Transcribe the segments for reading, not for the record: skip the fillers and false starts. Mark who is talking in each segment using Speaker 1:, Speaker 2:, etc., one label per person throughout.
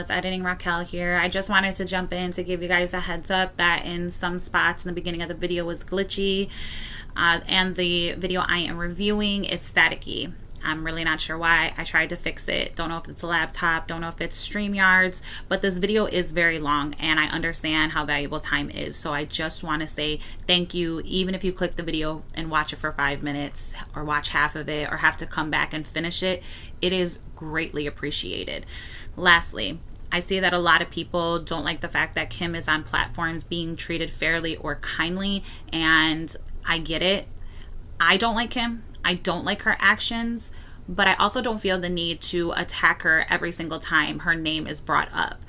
Speaker 1: It's Editing Raquel here. I just wanted to jump in to give you guys a heads up that in some spots in the beginning of the video was glitchy, and the video I am reviewing is staticky. I'm really not sure why. I tried to fix it. Don't know if it's a laptop, don't know if it's StreamYards, but this video is very long and I understand how valuable time is. So I just want to say thank you, even if you click the video and watch it for 5 minutes or watch half of it or have to come back and finish it. It is greatly appreciated. Lastly, I see that a lot of people don't like the fact that Kim is on platforms being treated fairly or kindly, and I get it. I don't like Kim. I don't like her actions, but I also don't feel the need to attack her every single time her name is brought up.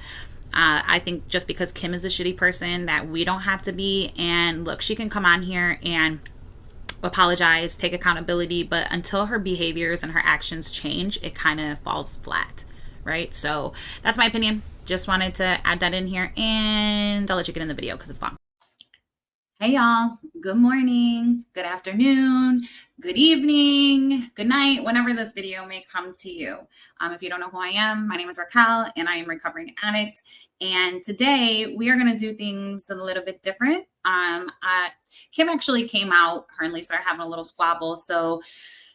Speaker 1: I think just because Kim is a shitty person that we don't have to be. And look, she can come on here and apologize, take accountability, but until her behaviors and her actions change, it kind of falls flat, right? So that's my opinion. Just wanted to add that in here, and I'll let you get in the video because it's long. Hey y'all, good morning, good afternoon, good evening, good night, whenever this video may come to you. If you don't know who I am, my name is Raquel and I am a recovering addict. And today we are going to do things a little bit different. Kim actually came out, her and Lisa are having a little squabble. So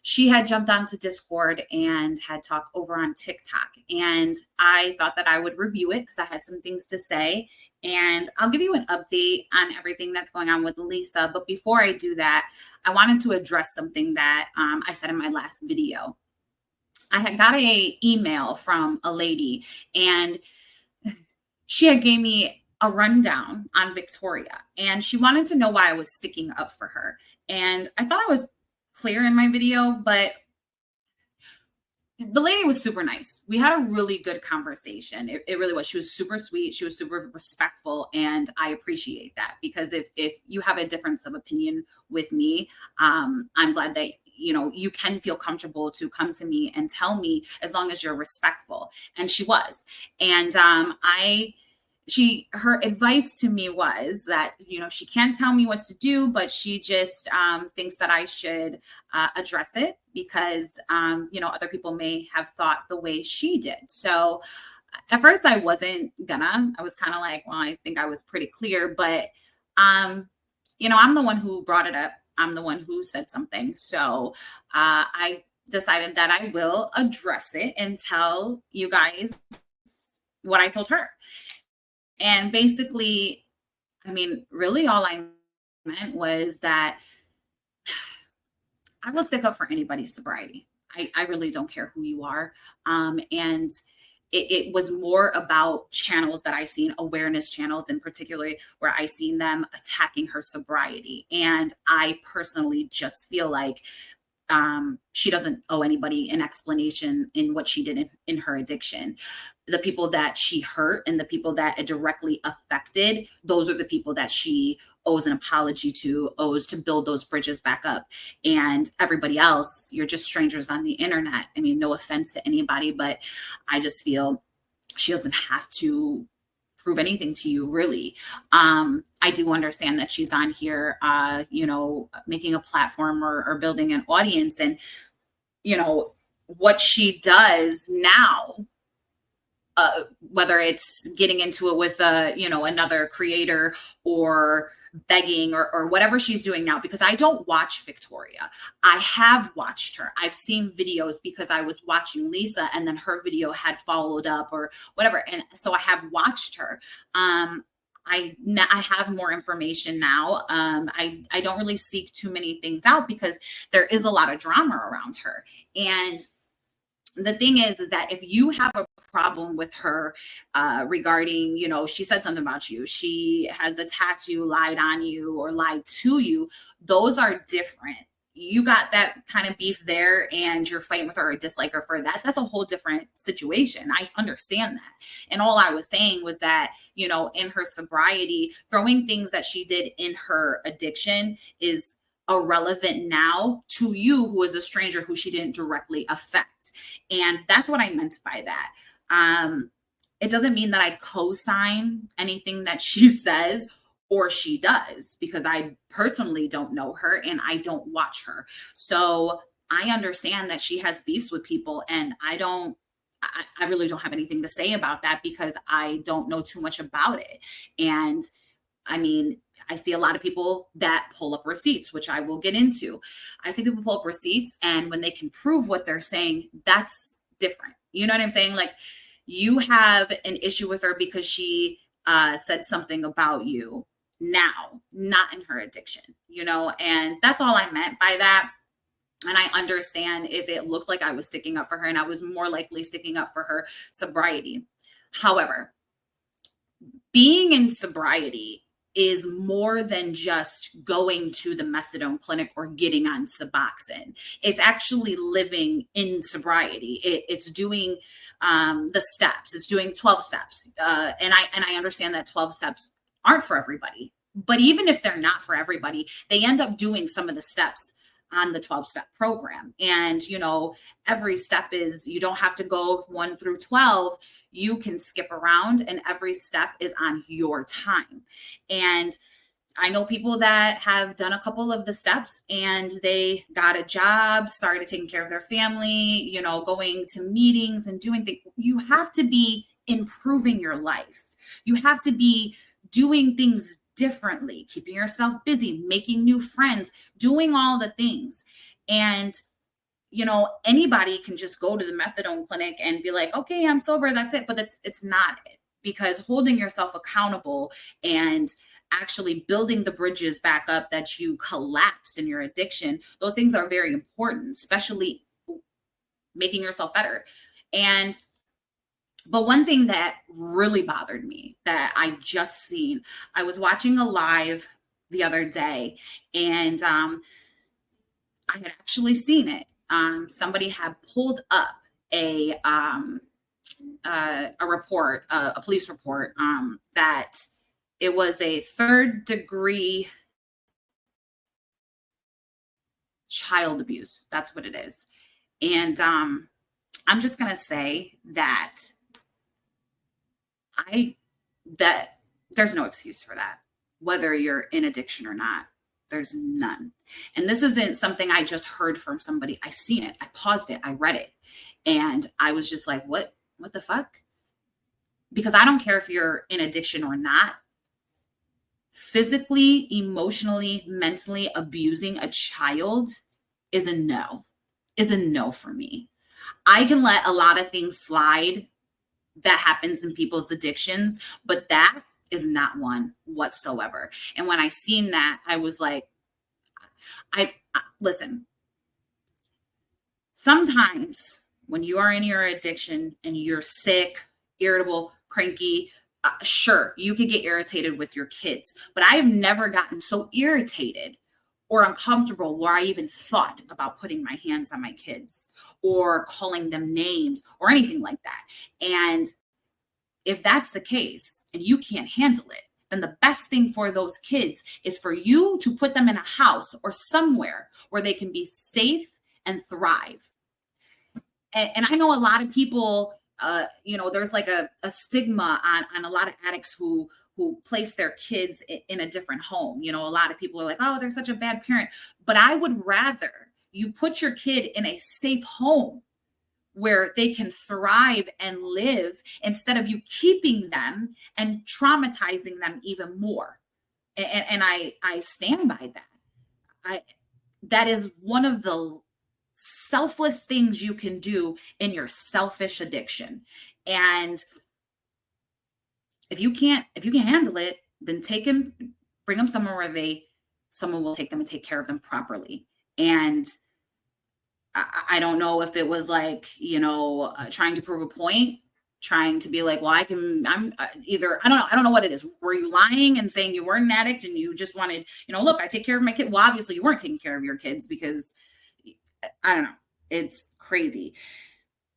Speaker 1: she had jumped onto Discord and had talked over on TikTok. And I thought that I would review it because I had some things to say. And I'll give you an update on everything that's going on with Lisa. But before I do that, I wanted to address something that I said in my last video. I had got a email from a lady, and she had gave me a rundown on Victoria, and she wanted to know why I was sticking up for her. And I thought I was clear in my video, but the lady was super nice. We had a really good conversation. It really was. She was super sweet. She was super respectful. And I appreciate that, because if you have a difference of opinion with me, I'm glad that, you know, you can feel comfortable to come to me and tell me, as long as you're respectful. And she was. And her advice to me was that, you know, she can't tell me what to do, but she just thinks that I should address it because, you know, other people may have thought the way she did. So at first I wasn't gonna. I was kind of like, well, I think I was pretty clear, but, you know, I'm the one who brought it up. I'm the one who said something. So I decided that I will address it and tell you guys what I told her. And basically, I mean, really all I meant was that I will stick up for anybody's sobriety. I really don't care who you are. And it was more about channels that I seen, awareness channels in particular, where I seen them attacking her sobriety. And I personally just feel like she doesn't owe anybody an explanation in what she did in her addiction. The people that she hurt and the people that it directly affected, those are the people that she owes an apology to, owes to build those bridges back up. And everybody else, you're just strangers on the internet. I mean, no offense to anybody, but I just feel she doesn't have to prove anything to you, really. I do understand that she's on here, you know, making a platform or building an audience. And, you know, what she does now, whether it's getting into it with you know, another creator or begging or whatever she's doing now, because I don't watch Victoria. I have watched her. I've seen videos because I was watching Lisa and then her video had followed up or whatever. And so I have watched her. I have more information now. I don't really seek too many things out because there is a lot of drama around her. And the thing is that if you have a problem with her regarding, you know, she said something about you, she has attacked you, lied on you, or lied to you, those are different. You got that kind of beef there and you're fighting with her or dislike her for that. That's a whole different situation. I understand that. And all I was saying was that, you know, in her sobriety, throwing things that she did in her addiction is irrelevant now to you, who is a stranger who she didn't directly affect. And that's what I meant by that. It doesn't mean that I co-sign anything that she says or she does, because I personally don't know her and I don't watch her. So I understand that she has beefs with people, and I don't I really don't have anything to say about that because I don't know too much about it. And I mean, I see a lot of people that pull up receipts, which I will get into. I see people pull up receipts, and when they can prove what they're saying, that's different. You know what I'm saying? Like, you have an issue with her because she said something about you now, not in her addiction, and that's all I meant by that. And I understand if it looked like I was sticking up for her, and I was more likely sticking up for her sobriety. However, being in sobriety is more than just going to the methadone clinic or getting on Suboxone. It's actually living in sobriety. It's doing the steps. It's doing 12 steps. And I understand that 12 steps aren't for everybody. But even if they're not for everybody, they end up doing some of the steps on the 12-step program. And, every step is, you don't have to go 1 through 12. You can skip around, and every step is on your time. And I know people that have done a couple of the steps and they got a job, started taking care of their family, going to meetings and doing things. You have to be improving your life. You have to be doing things differently, keeping yourself busy, making new friends, doing all the things. And anybody can just go to the methadone clinic and be like, okay, I'm sober, that's it. But it's not it, because holding yourself accountable and actually building the bridges back up that you collapsed in your addiction, those things are very important, especially making yourself better. But one thing that really bothered me that I just seen, I was watching a live the other day, and I had actually seen it. Somebody had pulled up a report, a police report, that it was a 3rd-degree child abuse. That's what it is. And I'm just gonna say that that there's no excuse for that, whether you're in addiction or not. There's none. And this isn't something I just heard from somebody. I seen it. I paused it. I read it. And I was just like, what the fuck? Because I don't care if you're in addiction or not. Physically, emotionally, mentally abusing a child is a no for me. I can let a lot of things slide that happens in people's addictions, but that is not one whatsoever. And when I seen that, I was like, listen, sometimes when you are in your addiction and you're sick, irritable, cranky, sure, you could get irritated with your kids, but I have never gotten so irritated or uncomfortable where I even thought about putting my hands on my kids or calling them names or anything like that. And if that's the case and you can't handle it, then the best thing for those kids is for you to put them in a house or somewhere where they can be safe and thrive. And I know a lot of people, there's like a stigma on a lot of addicts who place their kids in a different home. A lot of people are like, oh, they're such a bad parent. But I would rather you put your kid in a safe home where they can thrive and live instead of you keeping them and traumatizing them even more. And I stand by that. That is one of the selfless things you can do in your selfish addiction. And if you can't handle it, then bring them somewhere where someone will take them and take care of them properly. And I don't know if it was like, trying to prove a point, trying to be like, well, I'm either, I don't know what it is. Were you lying and saying you weren't an addict and you just wanted, look, I take care of my kid. Well, obviously you weren't taking care of your kids because I don't know. It's crazy.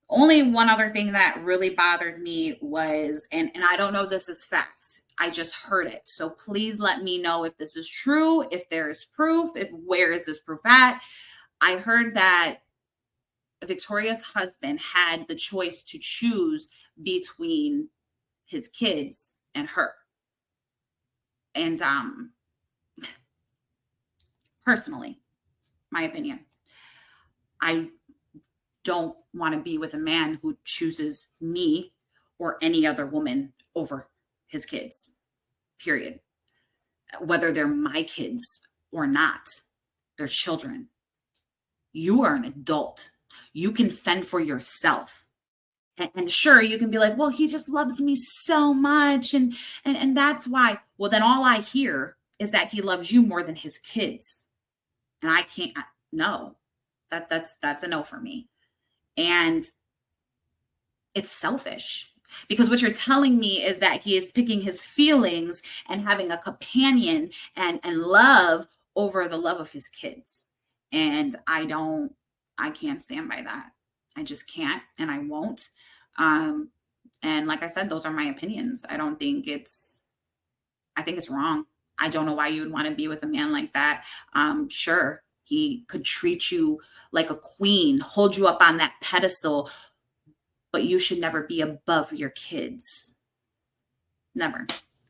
Speaker 1: Only one other thing that really bothered me was, and I don't know this is fact, I just heard it. So please let me know if this is true, if there is proof, where is this proof at? I heard that Victoria's husband had the choice to choose between his kids and her. And personally, my opinion, I don't want to be with a man who chooses me or any other woman over his kids, period. Whether they're my kids or not, they're children. You are an adult. You can fend for yourself. And sure, you can be like, well, he just loves me so much. And that's why. Well, then all I hear is that he loves you more than his kids. And I can't, no, that's a no for me. And it's selfish, because what you're telling me is that he is picking his feelings and having a companion and love over the love of his kids. And I can't stand by that. I just can't, and I won't. And like I said, those are my opinions. I think it's wrong. I don't know why you would want to be with a man like that. Sure, he could treat you like a queen, hold you up on that pedestal, but you should never be above your kids. Never.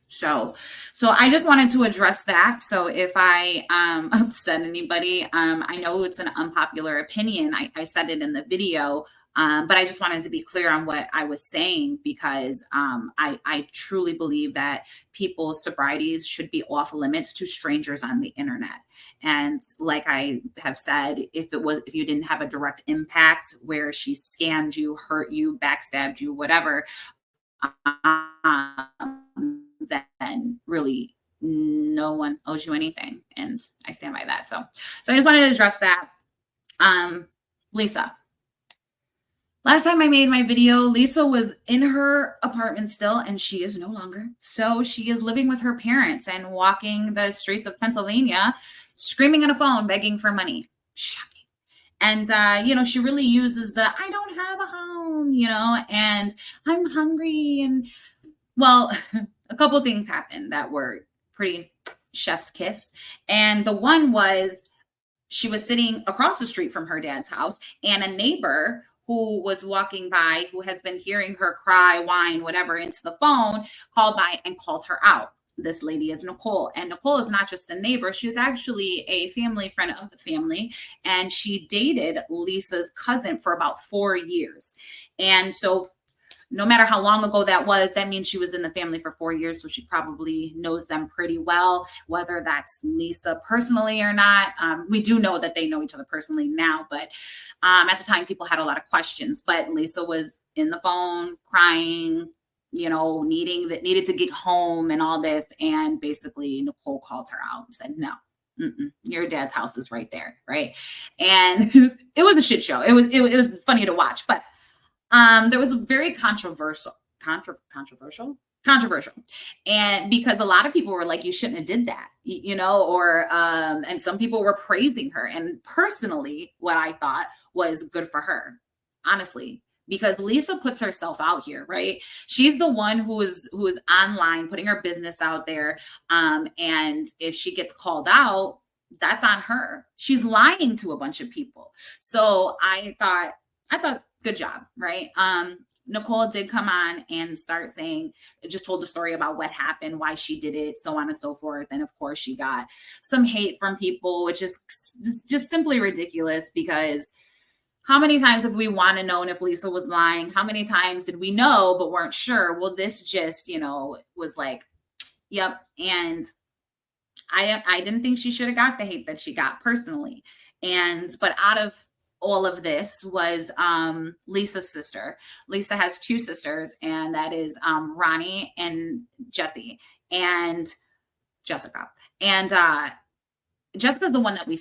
Speaker 1: So I just wanted to address that. So if I upset anybody, I know it's an unpopular opinion. I said it in the video, but I just wanted to be clear on what I was saying, because I truly believe that people's sobrieties should be off limits to strangers on the internet. And like I have said, if you didn't have a direct impact where she scammed you, hurt you, backstabbed you, whatever, then really no one owes you anything. And I stand by that. So I just wanted to address that. Lisa. Last time I made my video, Lisa was in her apartment still, and she is no longer. So she is living with her parents and walking the streets of Pennsylvania, screaming on a phone, begging for money. Shocking. And, she really uses the, I don't have a home, and I'm hungry. And well, a couple of things happened that were pretty chef's kiss. And the one was, she was sitting across the street from her dad's house, and a neighbor who was walking by, who has been hearing her cry, whine, whatever, into the phone, called by and called her out. This lady is Nicole. And Nicole is not just a neighbor. She was actually a family friend of the family. And she dated Lisa's cousin for about 4 years. And so no matter how long ago that was, that means she was in the family for 4 years. So she probably knows them pretty well, whether that's Lisa personally or not. We do know that they know each other personally now, but at the time people had a lot of questions. But Lisa was in the phone crying, needed to get home and all this. And basically Nicole called her out and said, no, your dad's house is right there. Right. And it was a shit show. It was funny to watch, but there was a very controversial. And because a lot of people were like, you shouldn't have did that, and some people were praising her. And personally, what I thought was good for her, honestly, because Lisa puts herself out here, right? She's the one who is online putting her business out there. And if she gets called out, that's on her. She's lying to a bunch of people. So I thought, good job, right? Nicole did come on and start saying, just told the story about what happened, why she did it, so on and so forth. And of course, she got some hate from people, which is just simply ridiculous, because how many times have we want to know if Lisa was lying? How many times did we know but weren't sure? Well, this just, was like, yep. And I didn't think she should have got the hate that she got personally. But out of all of this was Lisa's sister. Lisa has 2 sisters, and that is Ronnie and Jessie and Jessica. And Jessica's the one that we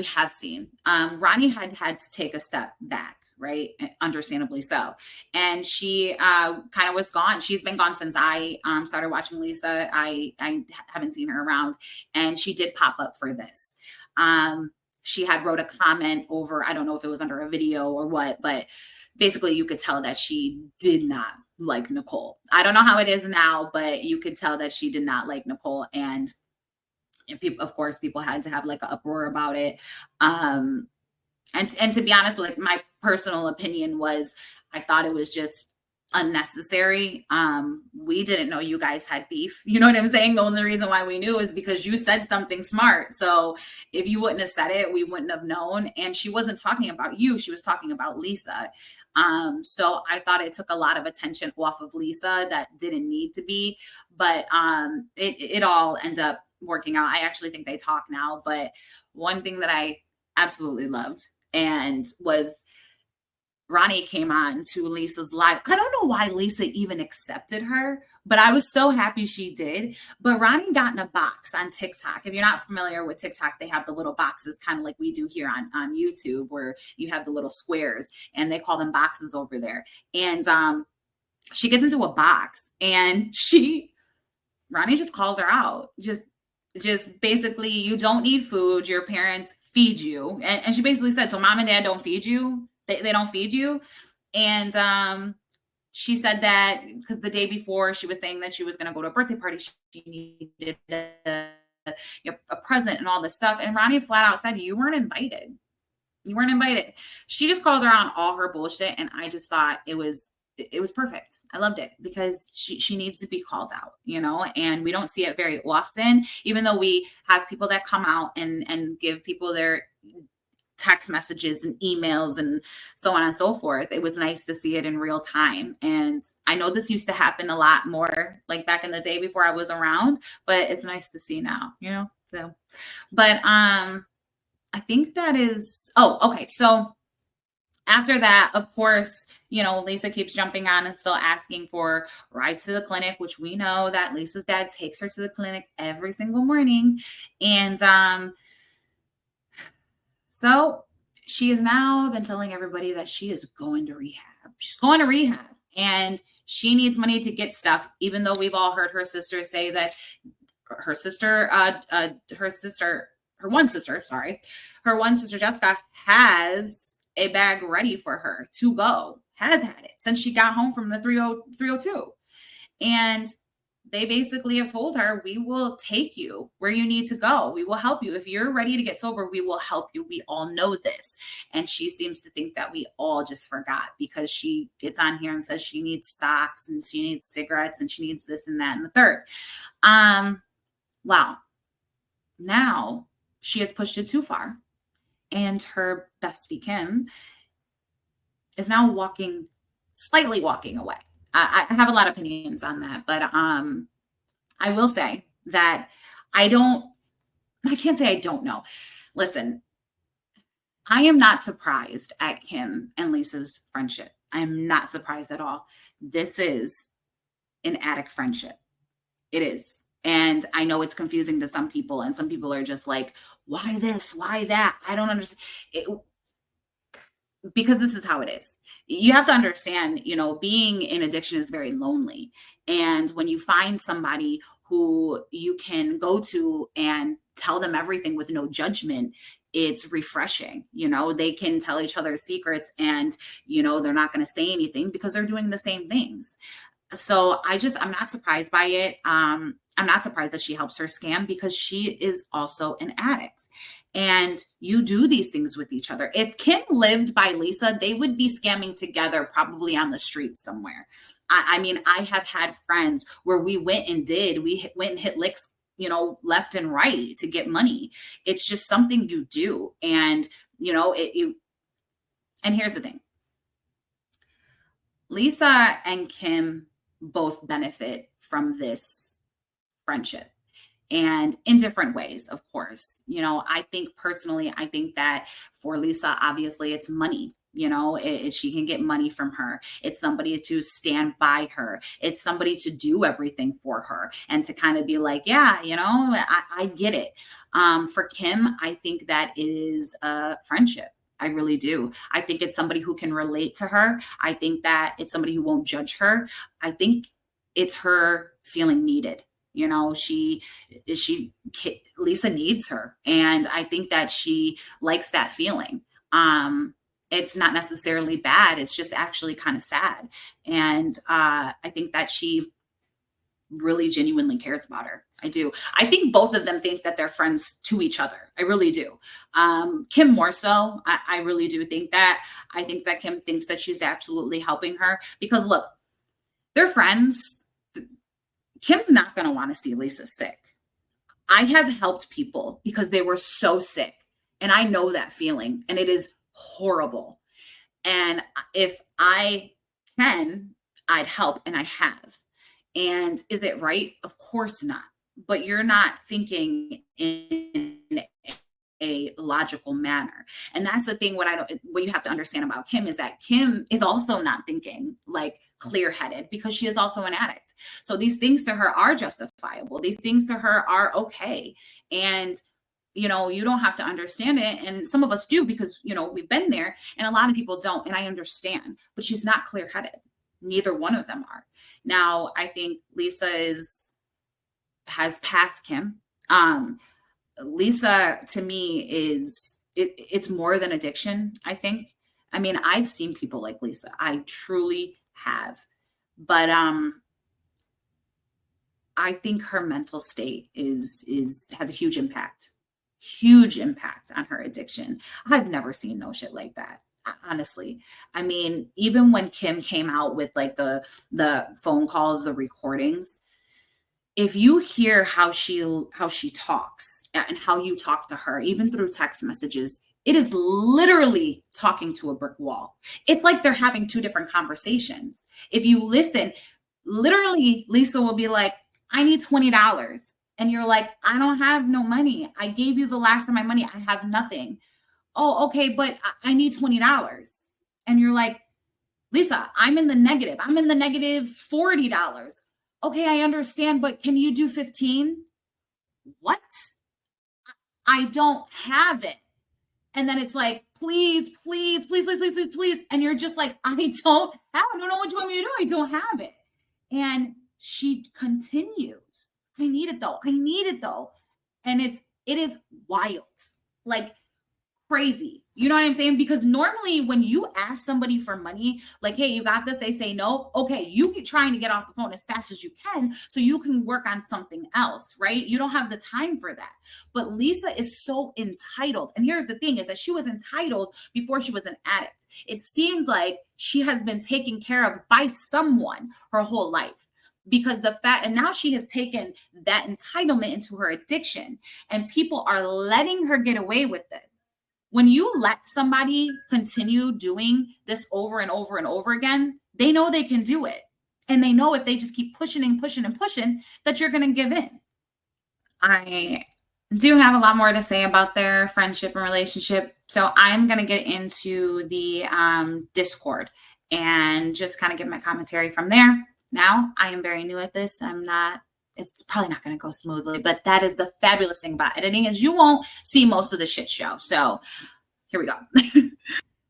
Speaker 1: have seen. Ronnie had to take a step back, right? Understandably so. And she kind of was gone. She's been gone since I started watching Lisa. I haven't seen her around, and she did pop up for this. She had wrote a comment over, I don't know if it was under a video or what, but basically you could tell that she did not like Nicole. I don't know how it is now, but you could tell that she did not like Nicole. And people, of course, people had to have like an uproar about it. And to be honest, like my personal opinion was, I thought it was just unnecessary. We didn't know you guys had beef. You know what I'm saying? The only reason why we knew is because you said something smart. So if you wouldn't have said it, we wouldn't have known. And she wasn't talking about you, she was talking about Lisa. So I thought it took a lot of attention off of Lisa that didn't need to be, but it all ended up working out. I actually think they talk now, but one thing that I absolutely loved and was Ronnie came on to Lisa's live. I don't know why Lisa even accepted her, but I was so happy she did. But Ronnie got in a box on TikTok. If you're not familiar with TikTok, they have the little boxes, kind of like we do here on YouTube, where you have the little squares, and they call them boxes over there. And she gets into a box, and Ronnie just calls her out. Just basically, you don't need food. Your parents feed you. And she basically said, so mom and dad don't feed you. They don't feed you. And she said that because the day before she was saying that she was going to go to a birthday party, she needed a present and all this stuff. And Ronnie flat out said, you weren't invited. You weren't invited. She just called her on all her bullshit. And I just thought it was perfect. I loved it because she needs to be called out, and we don't see it very often, even though we have people that come out and give people their text messages and emails and so on and so forth. It was nice to see it in real time. And I know this used to happen a lot more like back in the day before I was around, but it's nice to see now, so, but I think that is, okay. So after that, of course, Lisa keeps jumping on and still asking for rides to the clinic, which we know that Lisa's dad takes her to the clinic every single morning. And so she has now been telling everybody that she is going to rehab. She's going to rehab and she needs money to get stuff, even though we've all heard her sister say that her one sister, Jessica, has a bag ready for her to go, has had it since she got home from the 302. And they basically have told her, we will take you where you need to go. We will help you. If you're ready to get sober, we will help you. We all know this. And she seems to think that we all just forgot because she gets on here and says she needs socks and she needs cigarettes and she needs this and that and the third. Wow. Now she has pushed it too far. And her bestie, Kim, is now slightly walking away. I have a lot of opinions on that, but I will say that I can't say I don't know. Listen, I am not surprised at Kim and Lisa's friendship. I am not surprised at all. This is an addict friendship. It is. And I know it's confusing to some people, and some people are just like, why this? Why that? I don't understand. Because this is how it is. You have to understand, being in addiction is very lonely. And when you find somebody who you can go to and tell them everything with no judgment, it's refreshing. They can tell each other secrets and, they're not going to say anything because they're doing the same things. So I'm not surprised by it. I'm not surprised that she helps her scam because she is also an addict. And you do these things with each other. If Kim lived by Lisa, they would be scamming together, probably on the streets somewhere. I mean, I have had friends where we went and hit licks, left and right to get money. It's just something you do. And, and here's the thing. Lisa and Kim both benefit from this friendship, and in different ways, of course. I think that for Lisa, obviously it's money. She can get money from her. It's somebody to stand by her. It's somebody to do everything for her and to kind of be like, yeah, I get it. For Kim, I think that it is a friendship. I really do. I think it's somebody who can relate to her. I think that it's somebody who won't judge her. I think it's her feeling needed. Lisa needs her. And I think that she likes that feeling. It's not necessarily bad. It's just actually kind of sad. And I think that she really genuinely cares about her. I do. I think both of them think that they're friends to each other. I really do. Kim more so. I really do think that. I think that Kim thinks that she's absolutely helping her because look, They're friends. Kim's not going to want to see Lisa sick. I have helped people because they were so sick, and I know that feeling, and it is horrible. And if I can, I'd help, and I have. And is it right? Of course not. But you're not thinking in a logical manner. And that's the thing, what you have to understand about Kim is that Kim is also not thinking like clear-headed, because she is also an addict. So these things to her are justifiable. These things to her are okay. And you don't have to understand it. And some of us do, because we've been there, and a lot of people don't. And I understand, but she's not clear-headed. Neither one of them are. Now, I think Lisa has passed Kim. Lisa, to me, it's more than addiction, I think. I mean, I've seen people like Lisa. I truly have. But I think her mental state has a huge impact on her addiction. I've never seen no shit like that, honestly. I mean, even when Kim came out with like the phone calls, the recordings, if you hear how she talks and how you talk to her, even through text messages, it is literally talking to a brick wall. It's like they're having two different conversations. If you listen, literally Lisa will be like, I need $20. And you're like, I don't have no money. I gave you the last of my money. I have nothing. Oh, okay, but I need $20. And you're like, Lisa, I'm in the negative. I'm in the negative $40. Okay, I understand, but can you do 15? What? I don't have it. And then it's like, please, please, please, please, please, please, please. And you're just like, I don't know what you want me to do. I don't have it. And she continues. I need it though. And it is wild, like crazy. You know what I'm saying? Because normally when you ask somebody for money, like, hey, you got this, they say no. Okay, you keep trying to get off the phone as fast as you can so you can work on something else, right? You don't have the time for that. But Lisa is so entitled. And here's the thing, is that she was entitled before she was an addict. It seems like she has been taken care of by someone her whole life. Because and now she has taken that entitlement into her addiction, and people are letting her get away with this. When you let somebody continue doing this over and over and over again, they know they can do it. And they know if they just keep pushing and pushing and pushing, that you're going to give in. I do have a lot more to say about their friendship and relationship. So I'm going to get into the Discord and just kind of give my commentary from there. Now, I am very new at this. It's probably not going to go smoothly, but that is the fabulous thing about editing, is you won't see most of the shit show. So here we go.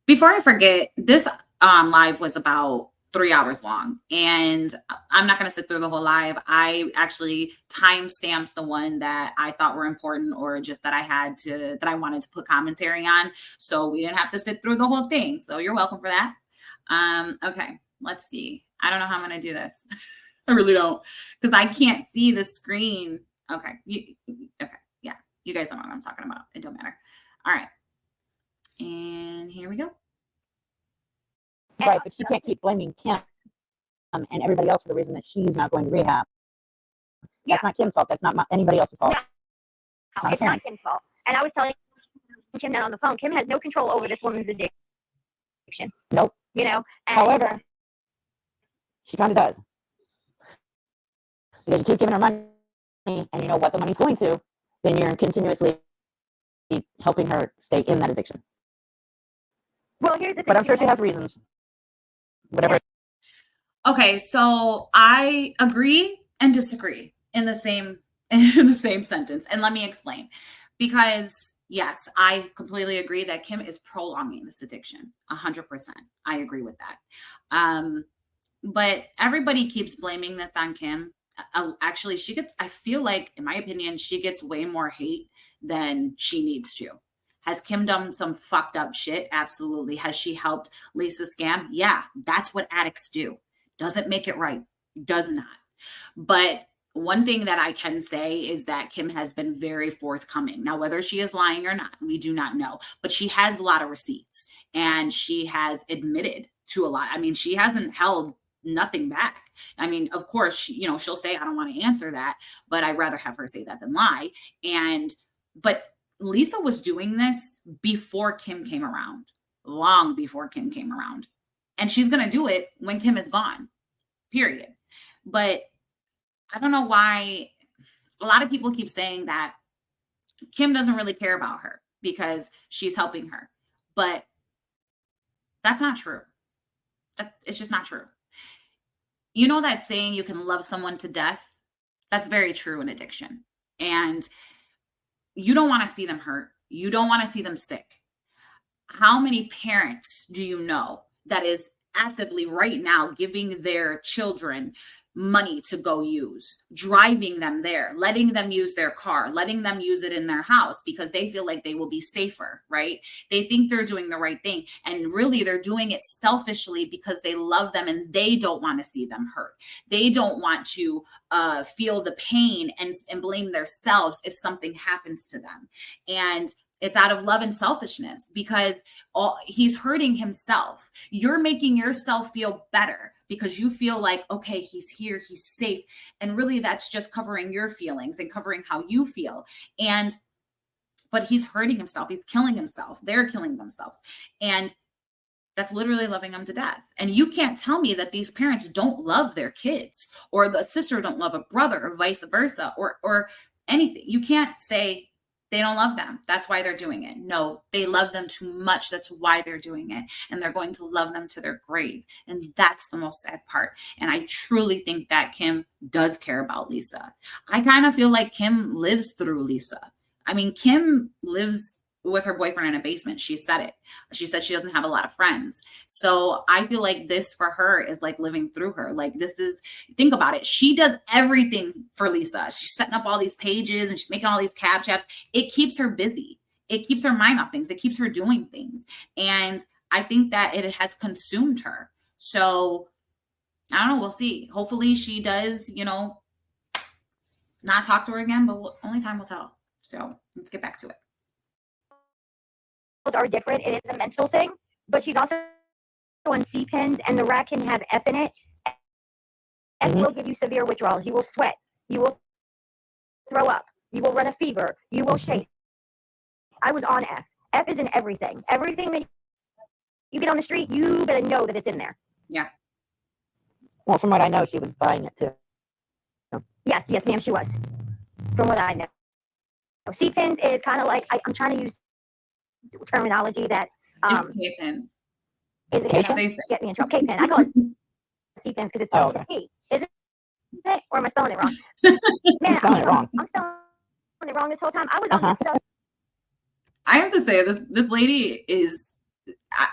Speaker 1: Before I forget, this live was about 3 hours long, and I'm not going to sit through the whole live. I actually timestamps the one that I thought were important, or just that I wanted to put commentary on. So we didn't have to sit through the whole thing. So you're welcome for that. Okay, let's see. I don't know how I'm going to do this. I really don't, because I can't see the screen. Okay. Okay. Yeah. You guys don't know what I'm talking about. It don't matter. All right. And here we go.
Speaker 2: Right, but she can't keep blaming Kim and everybody else for the reason that she's not going to rehab. That's not Kim's fault. That's not anybody else's fault.
Speaker 3: No, it's not Kim's fault. And I was telling Kim that on the phone. Kim has no control over this woman's addiction.
Speaker 2: Nope. However, she kind of does. Because you keep giving her money, and you know what the money's going to, then you're continuously helping her stay in that addiction.
Speaker 3: Well, here's the thing.
Speaker 2: But I'm sure she has reasons. Whatever.
Speaker 1: Okay, so I agree and disagree in the same sentence. And let me explain. Because yes, I completely agree that Kim is prolonging this addiction. 100%. I agree with that. But everybody keeps blaming this on Kim. Actually, I feel like, in my opinion, she gets way more hate than she needs to. Has Kim done some fucked up shit? Absolutely. Has she helped Lisa scam? Yeah, that's what addicts do. Doesn't make it right. Does not. But one thing that I can say is that Kim has been very forthcoming. Now, whether she is lying or not, we do not know. But she has a lot of receipts, and she has admitted to a lot. I mean, she hasn't held nothing back. I mean, of course, she'll say, I don't want to answer that, but I'd rather have her say that than lie. But Lisa was doing this before Kim came around, long before Kim came around. And she's going to do it when Kim is gone, period. But I don't know why a lot of people keep saying that Kim doesn't really care about her because she's helping her. But that's not true. It's just not true. You know that saying, you can love someone to death? That's very true in addiction. And you don't want to see them hurt. You don't want to see them sick. How many parents do you know that is actively right now giving their children money to go use, driving them there, letting them use their car, letting them use it in their house because they feel like they will be safer, right? They think they're doing the right thing. And really, they're doing it selfishly because they love them and they don't want to see them hurt. They don't want to feel the pain and blame themselves if something happens to them. And it's out of love and selfishness because he's hurting himself. You're making yourself feel better because you feel like, okay, he's here, he's safe. And really that's just covering your feelings and covering how you feel. But he's hurting himself. He's killing himself. They're killing themselves. And that's literally loving them to death. And you can't tell me that these parents don't love their kids or the sister don't love a brother or vice versa or anything. You can't say they don't love them. That's why they're doing it. No, they love them too much. That's why they're doing it. And they're going to love them to their grave. And that's the most sad part. And I truly think that Kim does care about Lisa. I kind of feel like Kim lives through Lisa. I mean, Kim lives with her boyfriend in a basement. She said it. She said she doesn't have a lot of friends. So I feel like this for her is like living through her. Like think about it. She does everything for Lisa. She's setting up all these pages and she's making all these cap chats. It keeps her busy. It keeps her mind off things. It keeps her doing things. And I think that it has consumed her. So I don't know. We'll see. Hopefully she does, not talk to her again, but only time will tell. So let's get back to it.
Speaker 3: Are different. It is a mental thing, but she's also on C-pens, and the rat can have F in it, and will give you severe withdrawals. You will sweat. You will throw up. You will run a fever. You will shake. I was on F. F is in everything. Everything that you get on the street, you better know that it's in there.
Speaker 1: Yeah.
Speaker 2: Well, from what I know, she was buying it too.
Speaker 3: Yes, ma'am, she was. From what I know. C-pens is kind of like, I'm trying to use terminology that
Speaker 1: it's K-pens.
Speaker 3: Is it
Speaker 2: K-pen?
Speaker 3: Get me in trouble. K-pen. I call it C-pens because it's spelled with a C. Is it? Or am I spelling it wrong? Man,
Speaker 2: I'm spelling it wrong.
Speaker 3: I'm spelling it wrong this whole time. I was on this stuff.
Speaker 1: I have to say this lady is,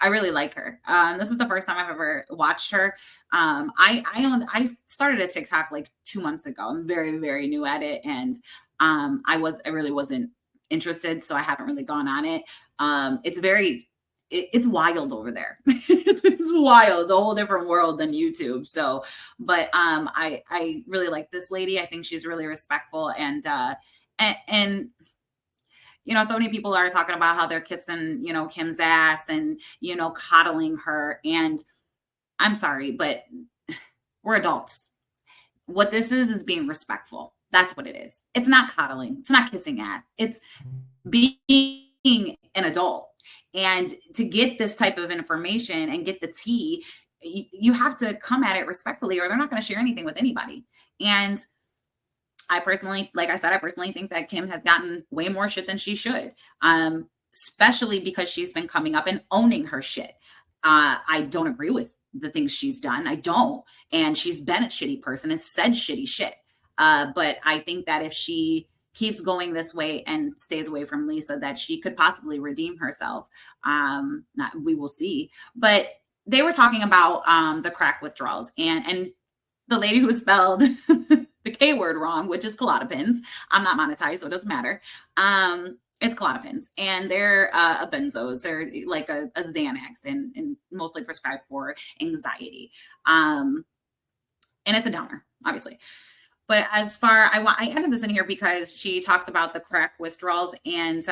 Speaker 1: I really like her. This is the first time I've ever watched her. I started a TikTok like 2 months ago. I'm very, very new at it. And I really wasn't interested. So I haven't really gone on it. It's wild over there. It's wild. It's a whole different world than YouTube. So, but I really like this lady. I think she's really respectful and so many people are talking about how they're kissing, Kim's ass and, coddling her. And I'm sorry, but we're adults. What this is being respectful. That's what it is. It's not coddling. It's not kissing ass. It's being an adult. And to get this type of information and get the tea, you have to come at it respectfully or they're not going to share anything with anybody. And I personally think that Kim has gotten way more shit than she should, especially because she's been coming up and owning her shit. I don't agree with the things she's done. I don't. And she's been a shitty person and said shitty shit. But I think that if she keeps going this way and stays away from Lisa, that she could possibly redeem herself. We will see. But they were talking about the crack withdrawals and the lady who spelled the K word wrong, which is Klonopins. I'm not monetized, so it doesn't matter. It's Klonopins, and they're a benzos. They're like a Xanax and mostly prescribed for anxiety. And it's a downer, obviously. But I added this in here because she talks about the crack withdrawals, and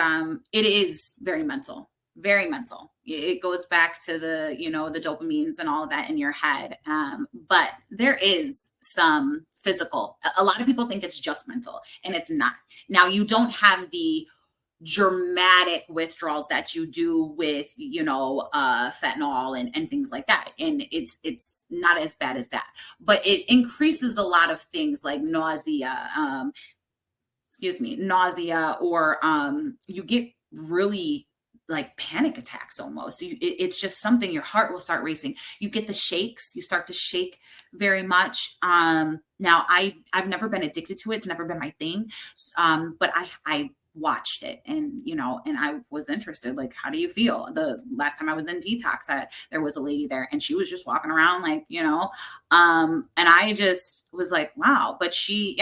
Speaker 1: it is very mental. very mental. It goes back to the, you know, the dopamines and all of that in your head. But there is some physical. A lot of people think it's just mental, and it's not. Now, you don't have the dramatic withdrawals that you do with, you know, fentanyl and things like that, and it's not as bad as that, but it increases a lot of things like nausea, or you get really like panic attacks almost. It's just something, your heart will start racing. You get the shakes, you start to shake very much. Now I've never been addicted to it. It's never been my thing. But I watched it, and, you know, and I was interested, like, how do you feel? The last time I was in detox, there was a lady there, and she was just walking around like, you know, and I just was like, wow. But she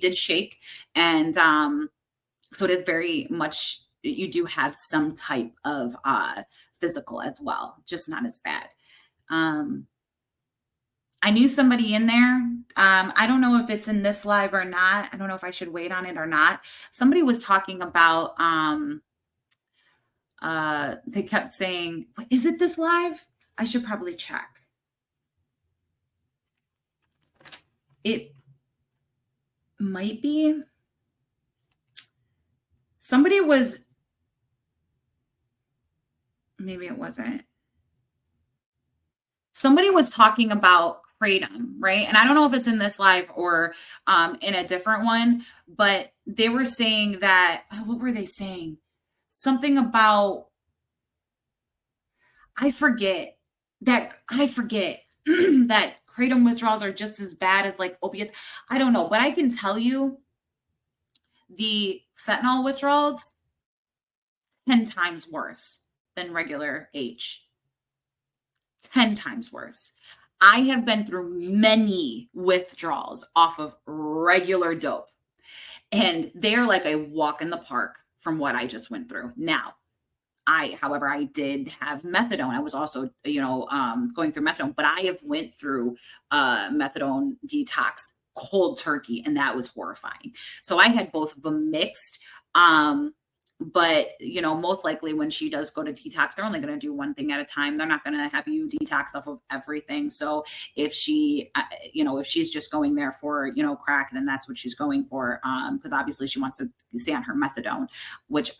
Speaker 1: did shake. And so it is very much, you do have some type of physical as well, just not as bad. I knew somebody in there. I don't know if it's in this live or not. I don't know if I should wait on it or not. Somebody was talking about, they kept saying, is it this live? I should probably check. It might be. Somebody was, maybe it wasn't. Somebody was talking about kratom, right? And I don't know if it's in this live or in a different one, but they were saying that, what were they saying? Something about, I forget that kratom withdrawals are just as bad as like opiates. I don't know, but I can tell you the fentanyl withdrawals 10 times worse than regular H. 10 times worse. I have been through many withdrawals off of regular dope, and they're like a walk in the park from what I just went through. Now, however, I did have methadone. I was also, you know, going through methadone, but I have went through methadone detox cold turkey, and that was horrifying. So I had both of them mixed. But, you know, most likely when she does go to detox, they're only going to do one thing at a time. They're not going to have you detox off of everything. So if she, you know, if she's just going there for, you know, crack, then that's what she's going for. Because obviously she wants to stay on her methadone, which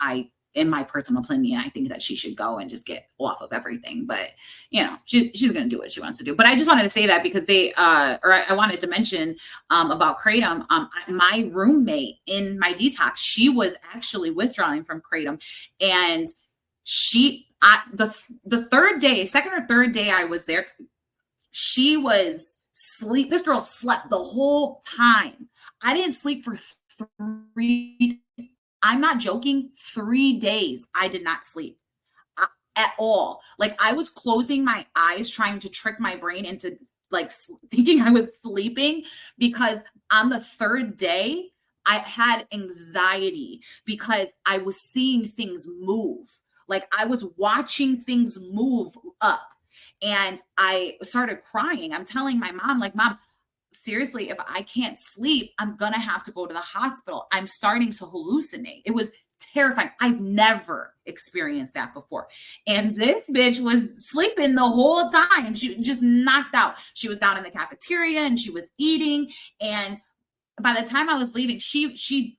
Speaker 1: in my personal opinion, I think that she should go and just get off of everything. But, you know, she's going to do what she wants to do. But I just wanted to say that because I wanted to mention about kratom. My roommate in my detox, she was actually withdrawing from kratom. And the third day, second or third day I was there, she was sleep. This girl slept the whole time. I didn't sleep for 3 I'm not joking. 3 days I did not sleep at all. Like I was closing my eyes, trying to trick my brain into like thinking I was sleeping, because on the third day I had anxiety because I was seeing things move. Like I was watching things move up, and I started crying. I'm telling my mom, like, Mom, seriously, if I can't sleep, I'm going to have to go to the hospital. I'm starting to hallucinate. It was terrifying. I've never experienced that before. And this bitch was sleeping the whole time. She just knocked out. She was down in the cafeteria and she was eating. And by the time I was leaving, she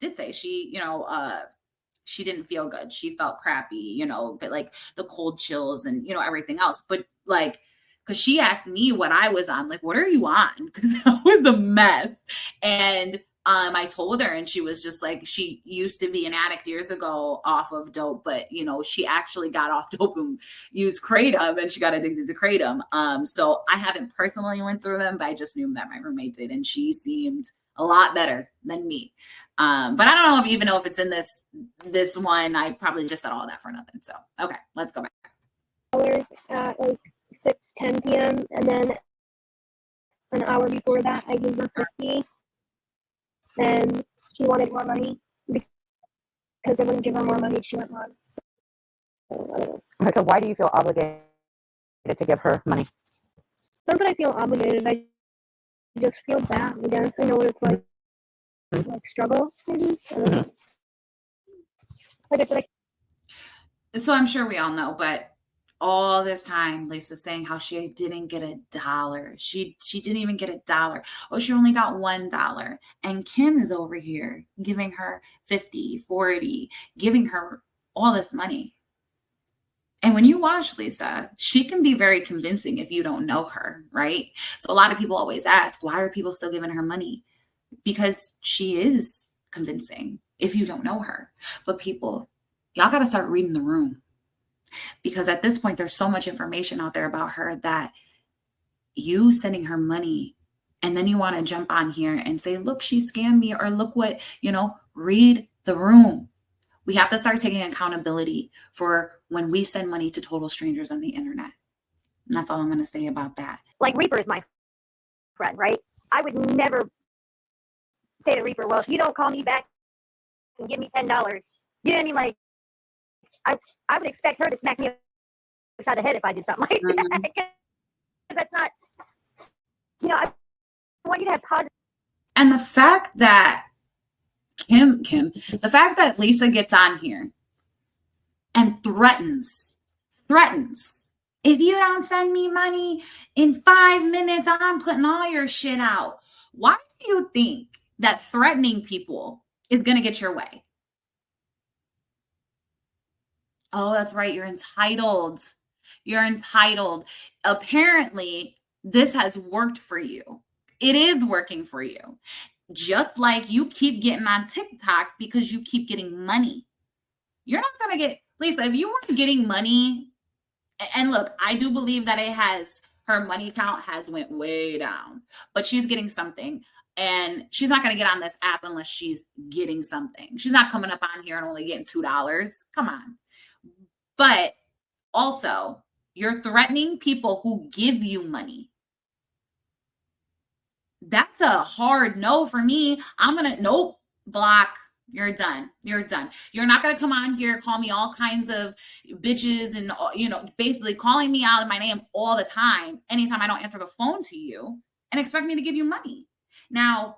Speaker 1: did say she, you know, she didn't feel good. She felt crappy, you know, but like the cold chills and, you know, everything else. But like, because she asked me what I was on, like, what are you on? Because I was a mess. And I told her, and she was just like, she used to be an addict years ago off of dope, but, you know, she actually got off dope and used kratom, and she got addicted to kratom. So I haven't personally went through them, but I just knew that my roommate did, and she seemed a lot better than me. But I don't know even know if it's in this one. I probably just said all that for nothing. So, okay, let's go back.
Speaker 3: At like 6:10 p.m. and then an hour before that I gave her 50, and she wanted more money because I wouldn't give her more money. She went on. So,
Speaker 2: Okay, so why do you feel obligated to give her money?
Speaker 3: not that I feel obligated. I just feel bad. I guess I know what it's like struggle. Maybe. I don't know. Like I feel like
Speaker 1: So I'm sure we all know, but all this time, Lisa's saying how she didn't get a dollar. She didn't even get a dollar. Oh, she only got $1. And Kim is over here giving her 50, 40, giving her all this money. And when you watch Lisa, she can be very convincing if you don't know her, right? So a lot of people always ask, why are people still giving her money? Because she is convincing if you don't know her. But people, y'all got to start reading the room, because at this point, there's so much information out there about her that you sending her money and then you want to jump on here and say, look, she scammed me, or look what, read the room. We have to start taking accountability for when we send money to total strangers on the internet. And that's all I'm going to say about that.
Speaker 3: Like Reaper is my friend, right? I would never say to Reaper, well, if you don't call me back and give me $10, you know what I mean? Like, I would expect her to smack me upside the head if I did something like that. Because that's not, I want you to have positive.
Speaker 1: And the fact that the fact that Lisa gets on here and threatens, if you don't send me money in 5 minutes, I'm putting all your shit out. Why do you think that threatening people is going to get your way? Oh, that's right. You're entitled. You're entitled. Apparently, this has worked for you. It is working for you. Just like you keep getting on TikTok because you keep getting money. You're not going to get, Lisa, if you weren't getting money, and look, I do believe that her money count has went way down, but she's getting something. And she's not going to get on this app unless she's getting something. She's not coming up on here and only getting $2. Come on. But also, you're threatening people who give you money. That's a hard no for me. Nope, block. You're done. You're done. You're not going to come on here, call me all kinds of bitches and, basically calling me out of my name all the time, anytime I don't answer the phone to you, and expect me to give you money. Now,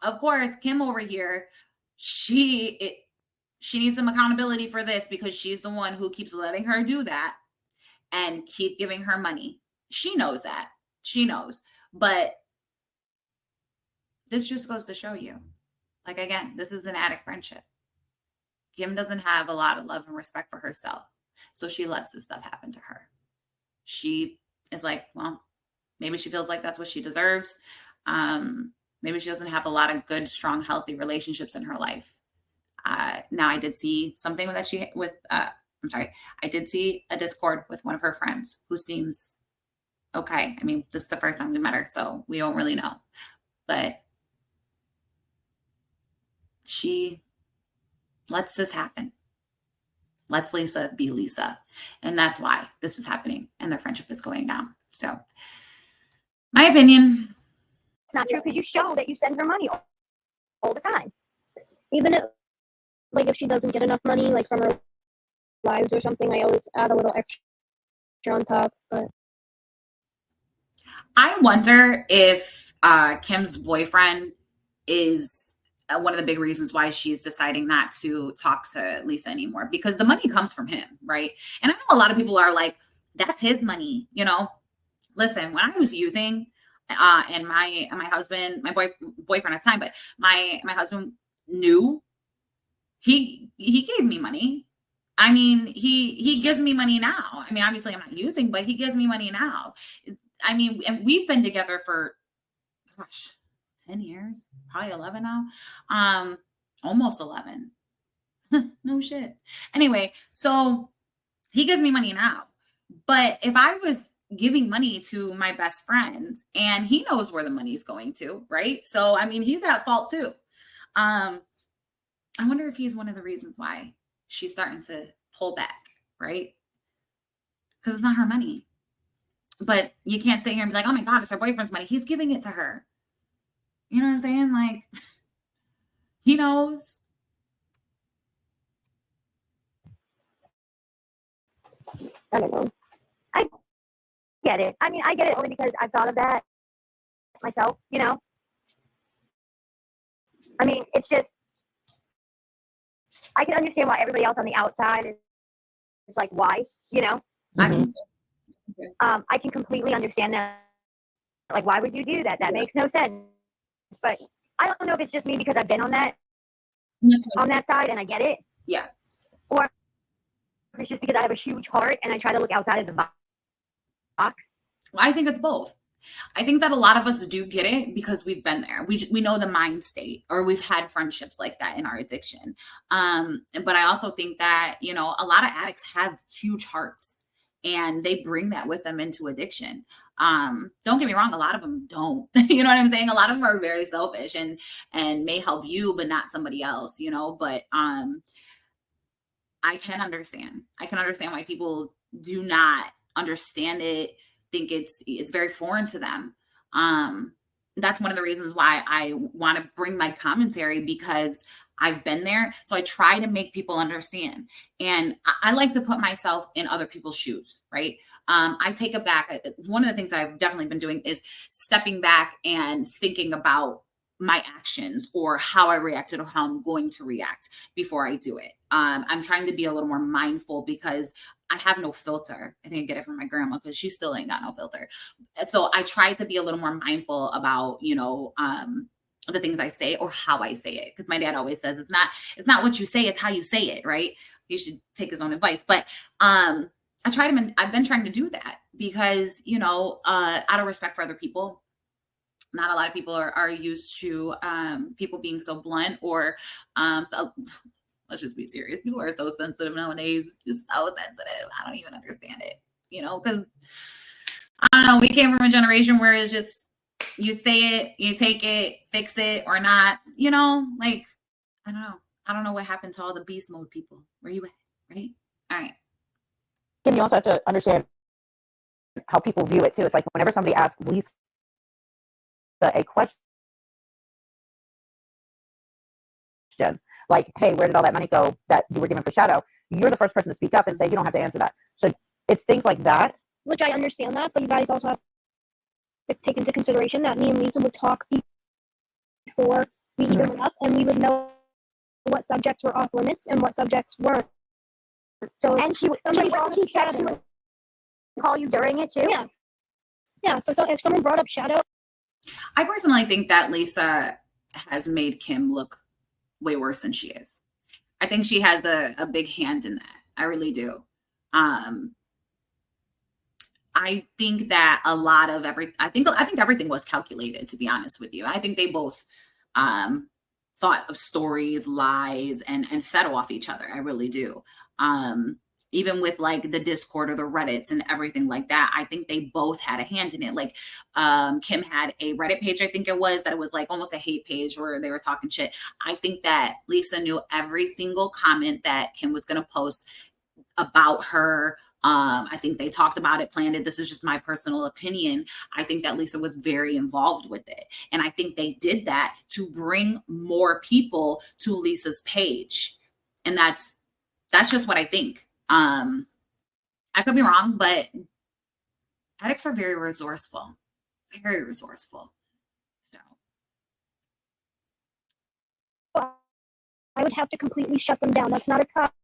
Speaker 1: of course, Kim over here, she needs some accountability for this, because she's the one who keeps letting her do that and keep giving her money. She knows that. She knows. But this just goes to show you, like, again, this is an addict friendship. Kim doesn't have a lot of love and respect for herself. So she lets this stuff happen to her. She is like, well, maybe she feels like that's what she deserves. Maybe she doesn't have a lot of good, strong, healthy relationships in her life. Now I did see something I did see a Discord with one of her friends who seems okay. I mean, this is the first time we met her, so we don't really know. But she lets this happen. Lets Lisa be Lisa. And that's why this is happening and their friendship is going down. So, my opinion.
Speaker 3: It's not true, because you show that you send her money all the time.
Speaker 4: Even if she doesn't get enough money, like from her lives or something, I always add a little extra on top. But
Speaker 1: I wonder if Kim's boyfriend is one of the big reasons why she's deciding not to talk to Lisa anymore, because the money comes from him, right? And I know a lot of people are like, that's his money, Listen, when I was using, and my husband, my boyfriend at the time, but my husband knew, he gave me money. I mean, he gives me money now. I mean, obviously I'm not using, but he gives me money now. I mean, and we've been together for, 10 years, probably 11 now. Almost 11. No shit. Anyway, so he gives me money now. But if I was giving money to my best friend, and he knows where the money's going to, right? So, I mean, he's at fault too. I wonder if he's one of the reasons why she's starting to pull back, right? Because it's not her money. But you can't sit here and be like, oh my God, it's her boyfriend's money. He's giving it to her. You know what I'm saying? Like, he knows.
Speaker 4: I don't know.
Speaker 3: I get it. I mean, I get it only because I've thought of that myself, I mean, it's just, I can understand why everybody else on the outside is it's like, why, you know?
Speaker 1: I
Speaker 2: Mhm.
Speaker 1: can
Speaker 3: I can completely understand that. Like, why would you do that? That
Speaker 1: Yeah.
Speaker 3: makes no sense. But I don't know if it's just me because I've been on that side and I get it,
Speaker 1: Yeah.
Speaker 3: or if it's just because I have a huge heart and I try to look outside of the box.
Speaker 1: I think it's both. I think that a lot of us do get it because we've been there. We know the mind state, or we've had friendships like that in our addiction. But I also think that, you know, a lot of addicts have huge hearts and they bring that with them into addiction. Don't get me wrong, a lot of them don't. You know what I'm saying? A lot of them are very selfish and may help you, but not somebody else, you know. But I can understand. I can understand why people do not understand it, think it's very foreign to them. Um, that's one of the reasons why I want to bring my commentary, because I've been there. So I try to make people understand. And I like to put myself in other people's shoes, right? I take it back. One of the things that I've definitely been doing is stepping back and thinking about my actions or how I reacted or how I'm going to react before I do it. I'm trying to be a little more mindful because I have no filter. I think I get it from my grandma because she still ain't got no filter. So I try to be a little more mindful about, you know, the things I say or how I say it. Because my dad always says it's not what you say, it's how you say it, right? You should take his own advice. But I've been trying to do that because, you know, out of respect for other people. Not a lot of people are used to people being so blunt or so, let's just be serious. People are so sensitive nowadays, just so sensitive. I don't even understand it, you know, because I don't know. We came from a generation where it's just you say it, you take it, fix it or not, you know, like, I don't know. I don't know what happened to all the beast mode people. Where you at? Right? All right.
Speaker 2: Kim, you also have to understand how people view it too. It's like whenever somebody asks Lisa a question, like, hey, where did all that money go that you were given for Shadow? You're the first person to speak up and say, you don't have to answer that. So it's things like that.
Speaker 4: Which I understand that, but you guys also have to take into consideration that me and Lisa would talk before we even went up, and we would know what subjects were off limits and what subjects weren't. So
Speaker 3: And she would call you during it too.
Speaker 4: Yeah. So if someone brought up Shadow,
Speaker 1: I personally think that Lisa has made Kim look way worse than she is. I think she has a big hand in that. I really do. I think that a lot of I think everything was calculated, to be honest with you. I think they both thought of stories, lies, and fed off each other. I really do. Even with like the Discord or the Reddits and everything like that, I think they both had a hand in it. Like Kim had a Reddit page, I think it was like almost a hate page where they were talking shit. I think that Lisa knew every single comment that Kim was going to post about her. I think they talked about it, planned it. This is just my personal opinion. I think that Lisa was very involved with it. And I think they did that to bring more people to Lisa's page. And that's just what I think. I could be wrong, but addicts are very resourceful. Very resourceful. So
Speaker 4: I would have to completely shut them down. That's not a topic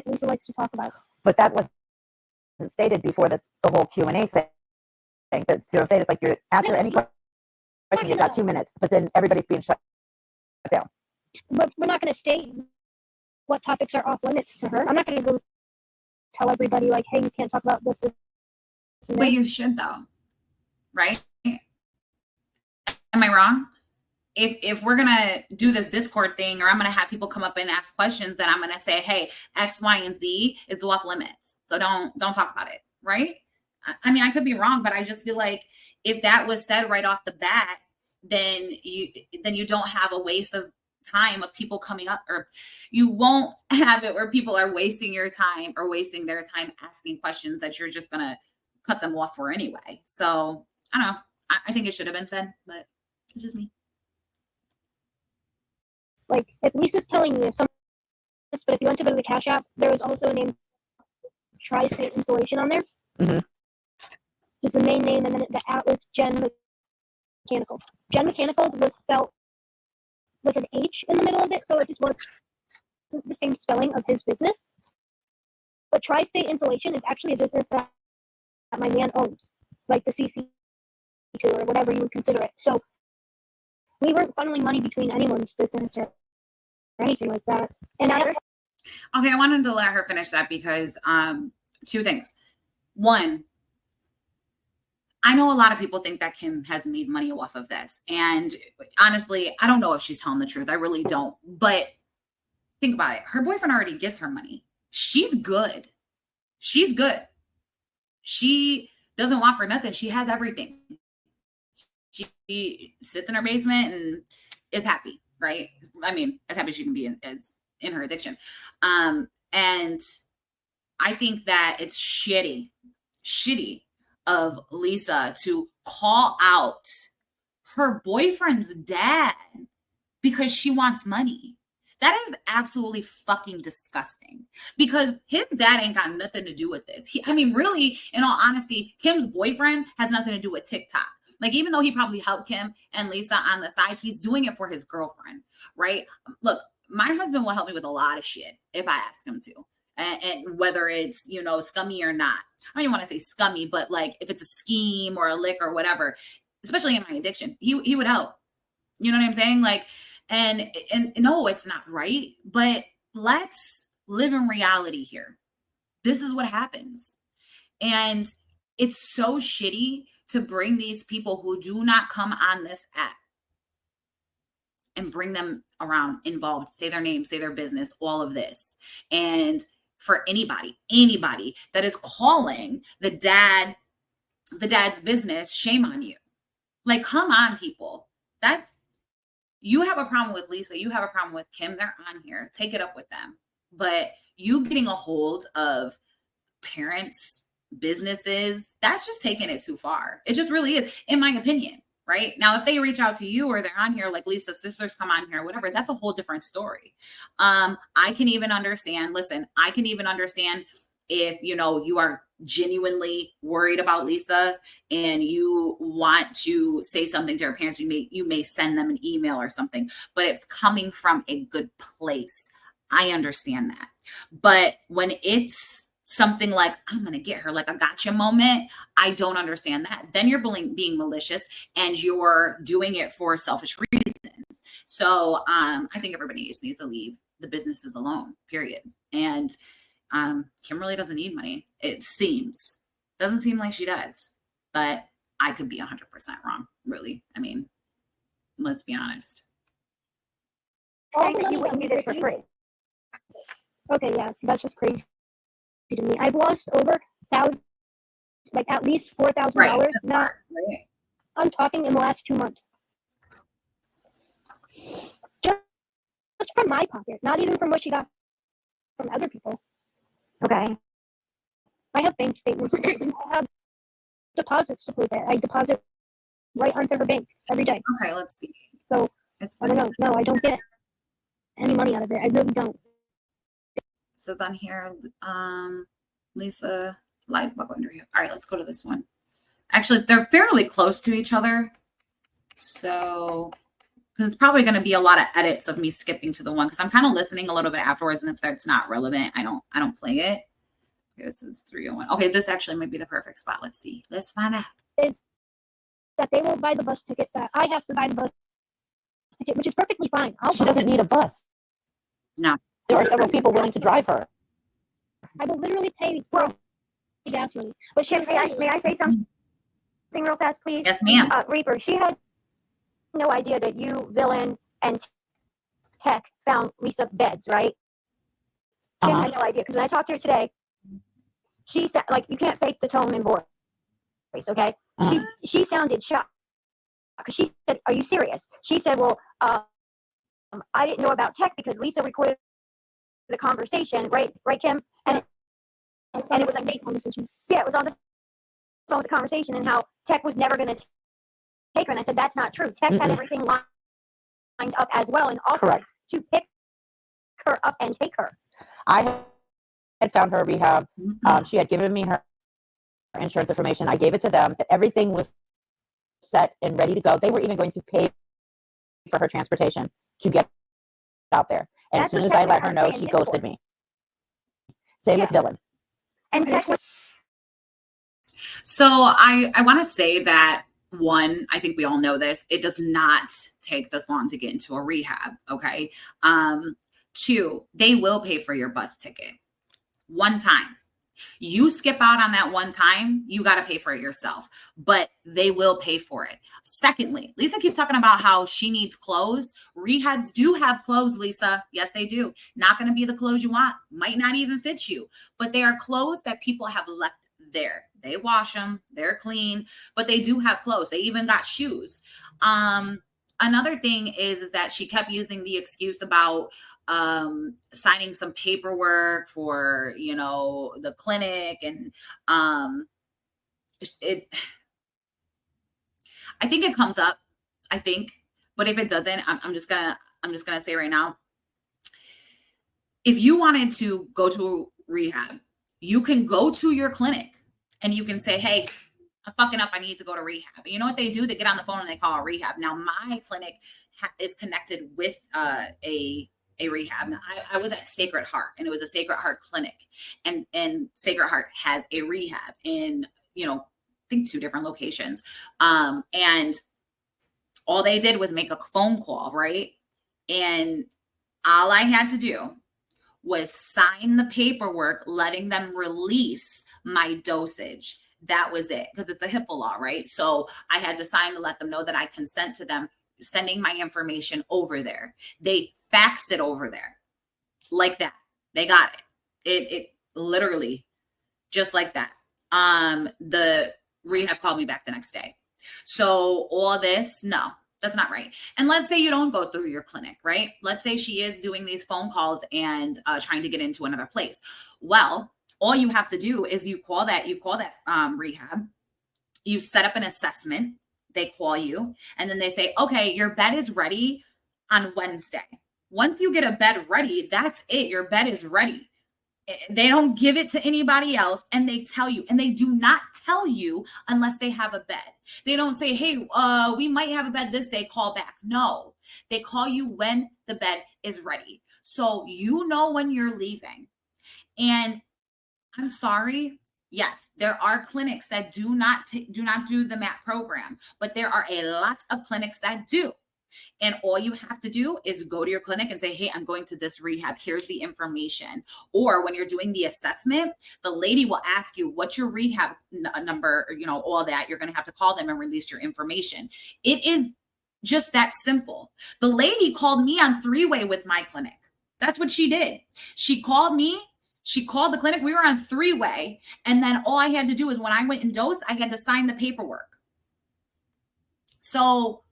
Speaker 4: Lisa likes to talk about.
Speaker 2: But that wasn't stated before the whole Q&A thing. That Zero State, it's like you're asking any question, you've got 2 minutes, but then everybody's being shut down.
Speaker 4: But we're not going to state what topics are off limits to her. I'm not going to go tell everybody like, hey, you can't talk about this.
Speaker 1: but you should though, right? Am I wrong? If we're gonna do this Discord thing, or I'm gonna have people come up and ask questions, then I'm gonna say, hey, X, Y, and Z is off limits, so don't talk about it, right? I mean, I could be wrong, but I just feel like if that was said right off the bat, then you don't have a waste of time of people coming up, or you won't have it where people are wasting your time or wasting their time asking questions that you're just gonna cut them off for anyway. So I don't know. I think it should have been said, but it's just me.
Speaker 4: Like, if Lisa's telling you some, but if you went to go to the Cash App, there was also a name Tri-State Installation on there.
Speaker 2: Mm-hmm.
Speaker 4: Just the main name, and then the at was Gen Mechanical. Gen Mechanical was spelled with an H in the middle of it, so it just works the same spelling of his business. But Tri-State Insulation is actually a business that my man owns, like the CC2 or whatever you would consider it. So we weren't funneling money between anyone's business or anything like that. And now there's
Speaker 1: Okay, I wanted to let her finish that because two things. One, I know a lot of people think that Kim has made money off of this. And honestly, I don't know if she's telling the truth. I really don't. But think about it. Her boyfriend already gives her money. She's good. She's good. She doesn't want for nothing. She has everything. She sits in her basement and is happy, right? I mean, as happy as she can be as in her addiction. And I think that it's shitty of Lisa to call out her boyfriend's dad because she wants money. That is absolutely fucking disgusting because his dad ain't got nothing to do with this. I mean, really, in all honesty, Kim's boyfriend has nothing to do with TikTok. Like, even though he probably helped Kim and Lisa on the side, he's doing it for his girlfriend, right? Look, my husband will help me with a lot of shit if I ask him to. And whether it's, you know, scummy or not. I don't even want to say scummy, but like if it's a scheme or a lick or whatever, especially in my addiction, he would help. You know what I'm saying? Like, and no, it's not right, but let's live in reality here. This is what happens. And it's so shitty to bring these people who do not come on this app and bring them around involved, say their name, say their business, all of this. And for anybody that is calling the dad's business, shame on you. Like, come on, people. You have a problem with Lisa. You have a problem with Kim. They're on here. Take it up with them. But you getting a hold of parents' businesses, that's just taking it too far. It just really is, in my opinion. Right now, if they reach out to you or they're on here, like Lisa's sisters come on here, whatever, that's a whole different story. I can even understand. Listen, I can even understand if, you know, you are genuinely worried about Lisa and you want to say something to her parents, you may send them an email or something, but it's coming from a good place. I understand that. But when it's something like, I'm going to get her, like a gotcha moment, I don't understand that. Then you're being malicious and you're doing it for selfish reasons. So I think everybody just needs to leave the businesses alone, period. And Kim really doesn't need money. It seems. Doesn't seem like she does. But I could be 100% wrong, really. I mean, let's be honest.
Speaker 3: saying that you wouldn't do this for free.
Speaker 4: Okay, yeah, so that's just crazy to me. I've lost over at least $4,000.
Speaker 1: Right.
Speaker 4: Not,
Speaker 1: Right.
Speaker 4: I'm talking in the last 2 months. Just from my pocket, not even from what she got from other people.
Speaker 3: Okay.
Speaker 4: I have bank statements. I have deposits to prove it. I deposit right onto her bank every day.
Speaker 1: Okay, let's see.
Speaker 4: So
Speaker 1: It's
Speaker 4: I don't know. No, I don't get any money out of it. I really don't.
Speaker 1: says on here, Lisa lies about going to rehab. All right, let's go to this one. Actually, they're fairly close to each other. So, because it's probably going to be a lot of edits of me skipping to the one, because I'm kind of listening a little bit afterwards, and if that's not relevant, I don't play it. Okay, this is 301. Okay, this actually might be the perfect spot. Let's see. Let's find out.
Speaker 4: It's that they won't buy the bus ticket, that I have to buy the bus ticket, which is perfectly fine.
Speaker 2: She doesn't need a bus.
Speaker 1: No.
Speaker 2: There are several people willing to drive her.
Speaker 4: I will literally pay for gas money.
Speaker 3: But Kim, may I say something real fast, please?
Speaker 1: Yes, ma'am.
Speaker 3: Reaper, she had no idea that you, Villain, and Tech found Lisa beds, right? Kim had no idea, because when I talked to her today, she said, like, you can't fake the tone and voice, okay? She sounded shocked, because she said, are you serious? She said, well, I didn't know about Tech because Lisa recorded the conversation, right, Kim? And it was like, yeah, it was on the phone with the conversation and how Tech was never going to take her. And I said, that's not true. Tech had everything lined up as well and offered to pick her up and take her.
Speaker 2: I had found her rehab. She had given me her insurance information. I gave it to them. That everything was set and ready to go. They were even going to pay for her transportation to get out there. And as soon as I let her know, she ghosted me. Same with Villain.
Speaker 3: And Tech was
Speaker 1: So I want to say that one, I think we all know this, it does not take this long to get into a rehab. Okay. Two, they will pay for your bus ticket one time. You skip out on that one time, you got to pay for it yourself, but they will pay for it. Secondly, Lisa keeps talking about how she needs clothes. Rehabs do have clothes, Lisa. Yes, they do. Not going to be the clothes you want, might not even fit you, but they are clothes that people have left there. They wash them, they're clean, but they do have clothes. They even got shoes. Another thing is that she kept using the excuse about signing some paperwork for, you know, the clinic. And it, I think it comes up, I think, but if it doesn't, I'm just gonna say right now, if you wanted to go to rehab, you can go to your clinic and you can say, hey, I'm fucking up. I need to go to rehab. You know what they do? They get on the phone and they call a rehab. Now my clinic is connected with a rehab. Now, I was at Sacred Heart, and it was a Sacred Heart clinic, and Sacred Heart has a rehab in, you know, I think 2 different locations. And all they did was make a phone call, right? And all I had to do was sign the paperwork letting them release my dosage. That was it, because it's a HIPAA law, right? So I had to sign to let them know that I consent to them sending my information over there. They faxed it over there like that. They got it. It literally just like that. The rehab called me back the next day. So all this, no, that's not right. And let's say you don't go through your clinic, right? Let's say she is doing these phone calls and trying to get into another place. Well, all you have to do is you call that rehab, you set up an assessment, they call you, and then they say, okay, your bed is ready on Wednesday. Once you get a bed ready, that's it. Your bed is ready. They don't give it to anybody else, and they tell you, and they do not tell you unless they have a bed. They don't say, hey, we might have a bed this day, call back. No, they call you when the bed is ready. So you know when you're leaving. And I'm sorry. Yes, there are clinics that do not do the MAP program, but there are a lot of clinics that do. And all you have to do is go to your clinic and say, hey, I'm going to this rehab. Here's the information. Or when you're doing the assessment, the lady will ask you, what's your rehab number, you know, all that. You're going to have to call them and release your information. It is just that simple. The lady called me on 3-way with my clinic. That's what she did. She called me. She called the clinic. We were on 3-way. And then all I had to do is when I went and dosed, I had to sign the paperwork. So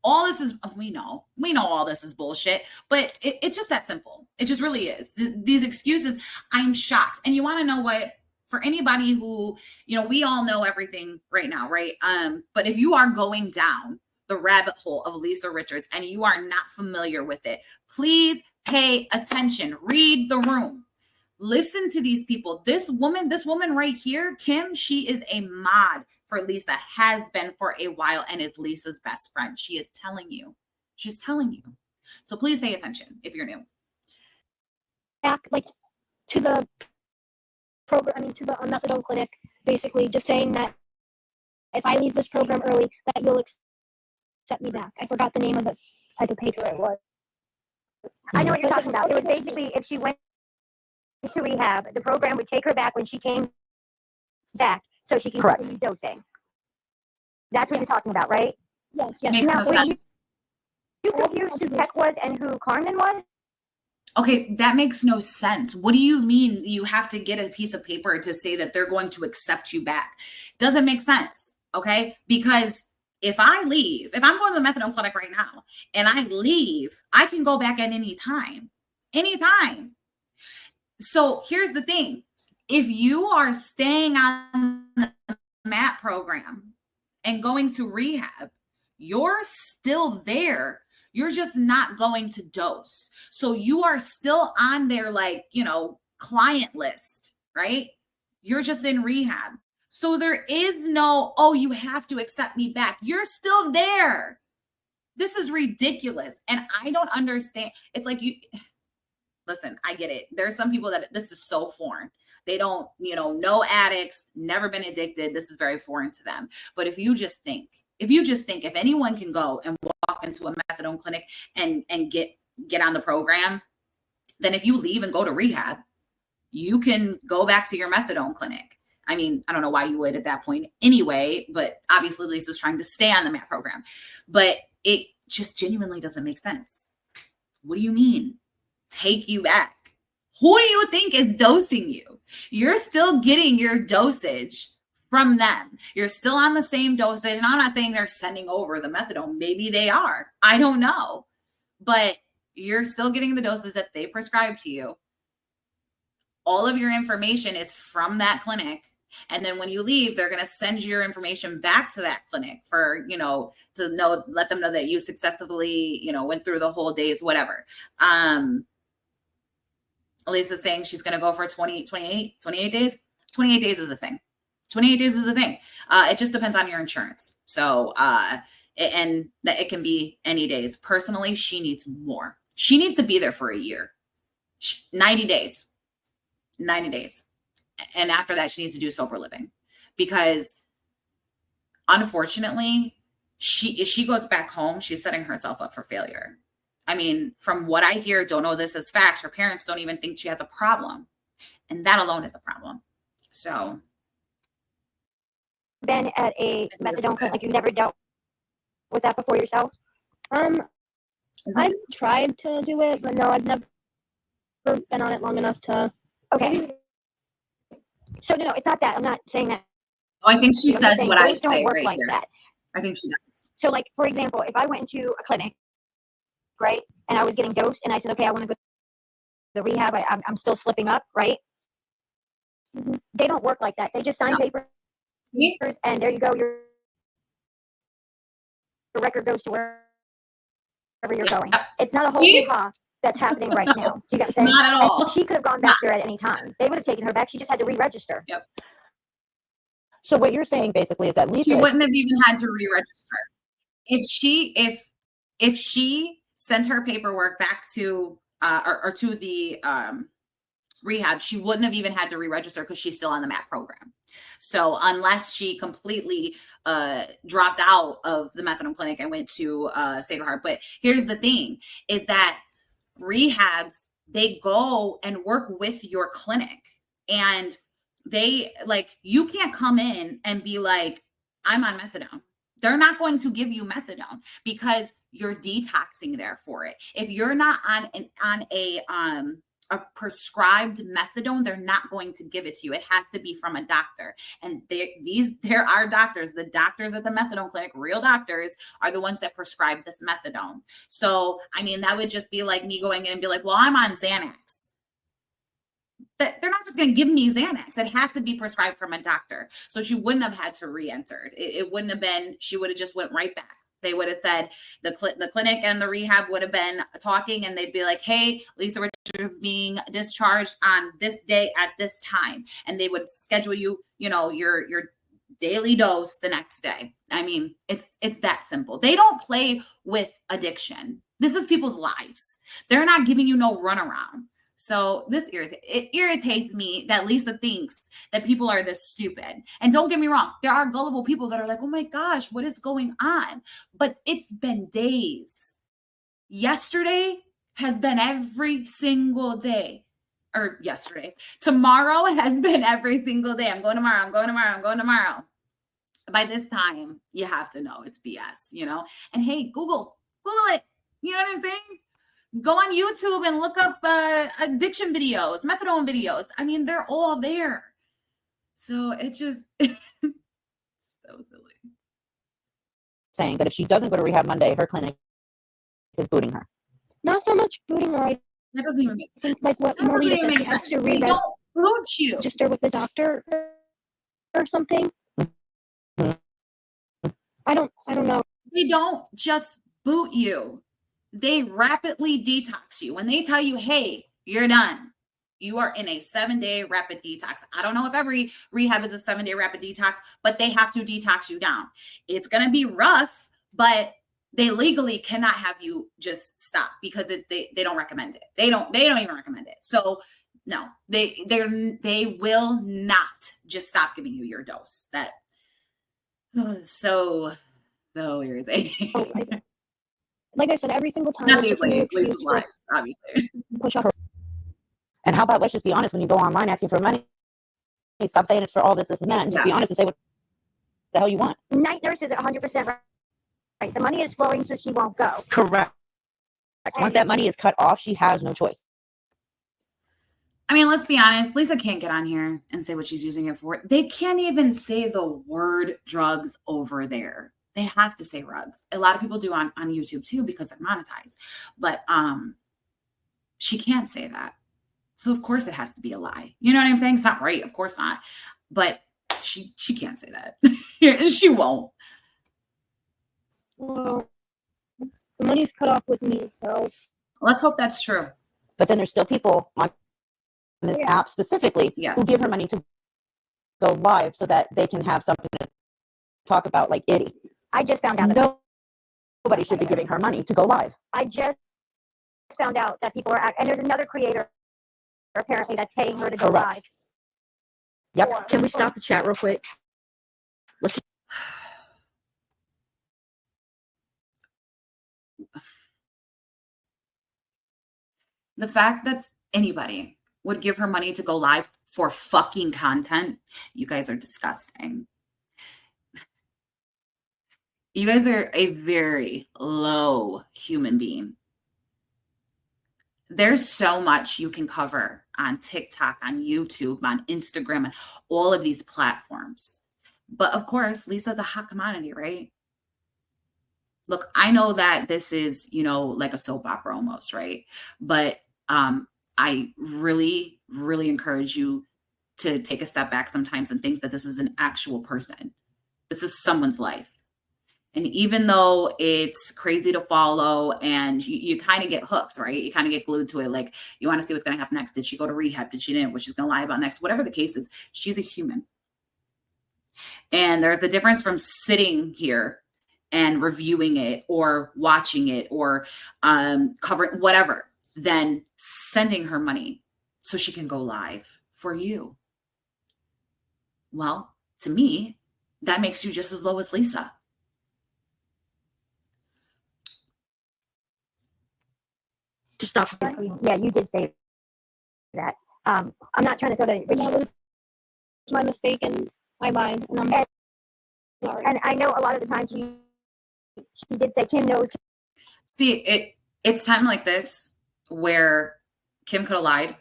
Speaker 1: all this is, we know all this is bullshit, but it's just that simple. It just really is. These excuses, I'm shocked. And you want to know what? For anybody who, you know, we all know everything right now, right? But if you are going down the rabbit hole of Lisa Richards and you are not familiar with it, please pay attention. Read the room. Listen to these people. This woman right here, Kim, she is a mod for Lisa, has been for a while, and is Lisa's best friend. She is telling you. She's telling you. So please pay attention if you're new.
Speaker 4: Back like to the program, I mean to the methadone clinic, basically just saying that if I leave this program early, that you'll accept me back. I forgot the name of the type of paper it was.
Speaker 3: I know what you're talking about. It was basically if she went to rehab, the program would take her back when she came back so she can
Speaker 2: Correct.
Speaker 3: continue dosing. That's what you're talking about, right?
Speaker 4: Yes.
Speaker 1: Makes
Speaker 3: Now,
Speaker 1: no sense.
Speaker 3: You confused who Tech was and who Carmen was?
Speaker 1: Okay, that makes no sense. What do you mean you have to get a piece of paper to say that they're going to accept you back? Doesn't make sense, okay? Because if I leave, if I'm going to the methadone clinic right now and I leave, I can go back at any time. Anytime. So here's the thing. If you are staying on the MAP program and going through rehab, you're still there. You're just not going to dose. So you are still on their, like, you know, client list, right? You're just in rehab. So there is no, oh, you have to accept me back. You're still there. This is ridiculous. And I don't understand. It's like listen, I get it. There's some people that this is so foreign. They don't, no addicts, never been addicted. This is very foreign to them. But if you just think if anyone can go and walk into a methadone clinic and get on the program, then if you leave and go to rehab, you can go back to your methadone clinic. I mean, I don't know why you would at that point anyway, but obviously Lisa's trying to stay on the MAT program. But it just genuinely doesn't make sense. What do you mean? Take you back? Who do you think is dosing you? You're still getting your dosage from them. You're still on the same dosage. And I'm not saying they're sending over the methadone. Maybe they are. I don't know. But you're still getting the doses that they prescribe to you. All of your information is from that clinic. And then when you leave, they're going to send your information back to that clinic for, let them know that you successfully, went through the whole days, whatever. Lisa's saying she's going to go for 28 days. 28 days is a thing. 28 days is a thing. It just depends on your insurance. So, and that it can be any days. Personally, she needs more. She needs to be there for a year, 90 days. 90 days. And after that, she needs to do sober living, because unfortunately, if she goes back home, she's setting herself up for failure. I mean, from what I hear, don't know this as fact, her parents don't even think she has a problem. And that alone is a problem. So.
Speaker 3: Been at a methadone clinic, like you've never dealt with that before yourself?
Speaker 4: I've tried to do it, but no, I've never been on it long enough to.
Speaker 3: Okay. So no, it's not that. I'm not saying that.
Speaker 1: Oh, I think she says what I say
Speaker 3: don't work
Speaker 1: right
Speaker 3: like
Speaker 1: here.
Speaker 3: that.
Speaker 1: I think she does.
Speaker 3: So like, for example, if I went into a clinic, right, and I was getting dosed and I said, okay, I want to go to the rehab, I'm still slipping up, right?
Speaker 4: Mm-hmm.
Speaker 3: They don't work like that. They just sign papers and there you go. Your record goes to wherever you're going. It's not a whole hoo-ha that's happening right now. You got to say,
Speaker 1: not at all.
Speaker 3: She could have gone back there at any time. They would have taken her back. She just had to re-register.
Speaker 1: Yep.
Speaker 2: So what you're saying basically is that Lisa
Speaker 1: She wouldn't have even had to re-register. If she sent her paperwork back to or to the rehab, she wouldn't have even had to re-register because she's still on the MAT program. So unless she completely dropped out of the methadone clinic and went to Sacred Heart. But here's the thing is that rehabs, they go and work with your clinic, and they you can't come in and be like, I'm on methadone. They're not going to give you methadone because you're detoxing there for it. If you're not on a prescribed methadone, they're not going to give it to you. It has to be from a doctor. And there are doctors. The doctors at the methadone clinic, real doctors, are the ones that prescribe this methadone. So, I mean, that would just be like me going in and be like, well, I'm on Xanax. They're not just going to give me Xanax. It has to be prescribed from a doctor. So she wouldn't have had to re-enter. It wouldn't have been, she would have just went right back. They would have said, the clinic and the rehab would have been talking, and they'd be like, hey, Lisa Richards is being discharged on this day at this time. And they would schedule you, your daily dose the next day. I mean, it's that simple. They don't play with addiction. This is people's lives. They're not giving you no runaround. So it irritates me that Lisa thinks that people are this stupid. And don't get me wrong, there are gullible people that are like, oh my gosh, what is going on? But it's been days. Yesterday has been every single day. Or yesterday. Tomorrow has been every single day. I'm going tomorrow. By this time, you have to know it's BS, And hey, Google it. You know what I'm saying? Go on YouTube and look up addiction videos, methadone videos. I mean, they're all there. So it just, it's so silly.
Speaker 2: saying that if she doesn't go to rehab Monday, her clinic is booting her.
Speaker 4: Not so much booting her.
Speaker 1: That doesn't even make sense.
Speaker 4: Like what Maria said, she has to
Speaker 1: They don't boot you.
Speaker 4: register with the doctor or something.
Speaker 2: Mhm.
Speaker 4: I don't know.
Speaker 1: They don't just boot you. They rapidly detox you. When they tell you, hey, you're done, you are in a 7-day rapid detox. I don't know if every rehab is a 7-day rapid detox, but they have to detox you down. It's going to be rough, but they legally cannot have you just stop because they don't recommend it. They don't even recommend it. So no, they will not just stop giving you your dose. That so irritating.
Speaker 4: Oh, like I said, every single time
Speaker 1: Not
Speaker 4: it's
Speaker 1: these
Speaker 4: just a new
Speaker 1: ladies,
Speaker 4: excuse
Speaker 1: Lisa's
Speaker 4: for
Speaker 1: wives, obviously.
Speaker 4: push up.
Speaker 2: And how about, let's just be honest, when you go online asking for money, stop saying it's for all this, and that, and just be honest and say what the hell you want.
Speaker 3: Night nurse is 100% right. The money is flowing, so she won't go.
Speaker 2: Correct. Once that money is cut off, she has no choice.
Speaker 1: I mean, let's be honest. Lisa can't get on here and say what she's using it for. They can't even say the word drugs over there. They have to say rugs. A lot of people do on YouTube too because they're monetized. But she can't say that. So of course it has to be a lie. You know what I'm saying? It's not right. Of course not. But she can't say that. And she won't.
Speaker 4: Well, the money's cut off with me, so
Speaker 1: Let's hope that's true.
Speaker 2: But then there's still people on this app specifically
Speaker 1: Yes.
Speaker 2: who give her money to go live so that they can have something to talk about, like Itty.
Speaker 3: I just found out that
Speaker 2: Nobody should be giving her money to go live.
Speaker 3: I just found out that people are, and there's another creator apparently that's paying her to go
Speaker 2: Correct.
Speaker 3: live.
Speaker 2: Yep. Can we stop the chat real quick?
Speaker 1: The fact that anybody would give her money to go live for fucking content, you guys are disgusting. You guys are a very low human being. There's so much you can cover on TikTok, on YouTube, on Instagram, and all of these platforms. But of course, Lisa's a hot commodity, right? Look, I know that this is, like a soap opera almost, right? But I really, really encourage you to take a step back sometimes and think that this is an actual person. This is someone's life. And even though it's crazy to follow and you kind of get hooked, right? You kind of get glued to it. Like, you want to see what's going to happen next. Did she go to rehab? Did she didn't? What she's going to lie about next? Whatever the case is, she's a human. And there's the difference from sitting here and reviewing it or watching it or covering whatever, than sending her money so she can go live for you. Well, to me, that makes you just as low as Lisa.
Speaker 2: Just stop.
Speaker 3: Yeah, you did say that. I'm not trying to throw that, but
Speaker 4: that was my mistake and I lied, and I'm sorry.
Speaker 3: and I know a lot of the time she did say Kim knows.
Speaker 1: See, it's time like this where Kim could have lied.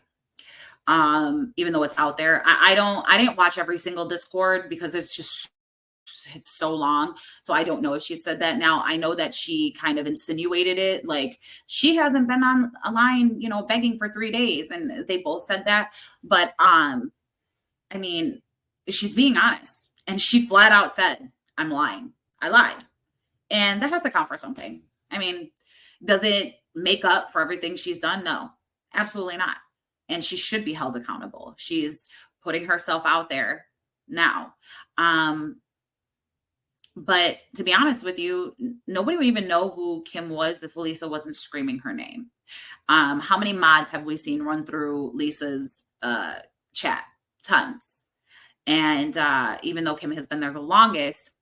Speaker 1: Even though it's out there. I didn't watch every single Discord because it's so long. So I don't know if she said that. Now I know that she kind of insinuated it. Like, she hasn't been on a line, begging for 3 days. And they both said that. But, I mean, she's being honest, and she flat out said, I'm lying. I lied. And that has to count for something. I mean, does it make up for everything she's done? No, absolutely not. And she should be held accountable. She's putting herself out there now. But to be honest with you, nobody would even know who Kim was if Lisa wasn't screaming her name. How many mods have we seen run through Lisa's chat? Tons. And even though Kim has been there the longest,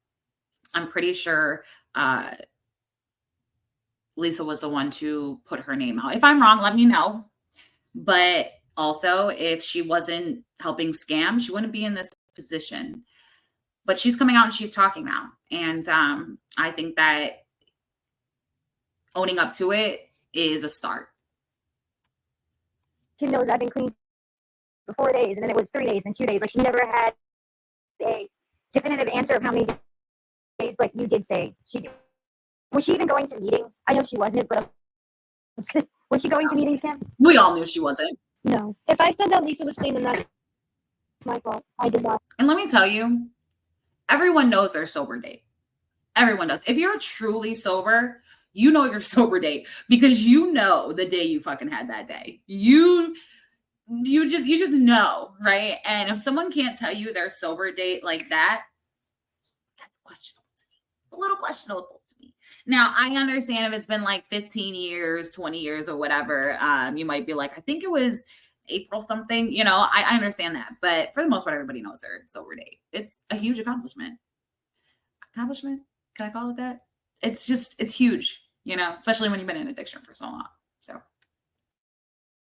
Speaker 1: I'm pretty sure Lisa was the one to put her name out. If I'm wrong, let me know. But also, if she wasn't helping scam, she wouldn't be in this position. But she's coming out and she's talking now. And I think that owning up to it is a start.
Speaker 3: Kim knows I've been clean for 4 days, and then it was 3 days and 2 days. Like, she never had a definitive answer of how many days, but you did say she did. Was she even going to meetings? I know she wasn't, but was she going to meetings, Kim?
Speaker 1: We all knew she wasn't.
Speaker 4: No. If I said that Lisa was clean, then that's my fault. I did not.
Speaker 1: And let me tell you, everyone knows their sober date. Everyone does. If you're truly sober, you know your sober date because you know the day you fucking had that day. You just know, right? And if someone can't tell you their sober date like that, that's questionable to me. It's a little questionable to me. Now, I understand if it's been like 15 years, 20 years, or whatever, you might be like, I think it was April something, I understand that. But for the most part, everybody knows her sober date. It's a huge accomplishment. Accomplishment? Can I call it that? It's huge, especially when you've been in addiction for so long. So.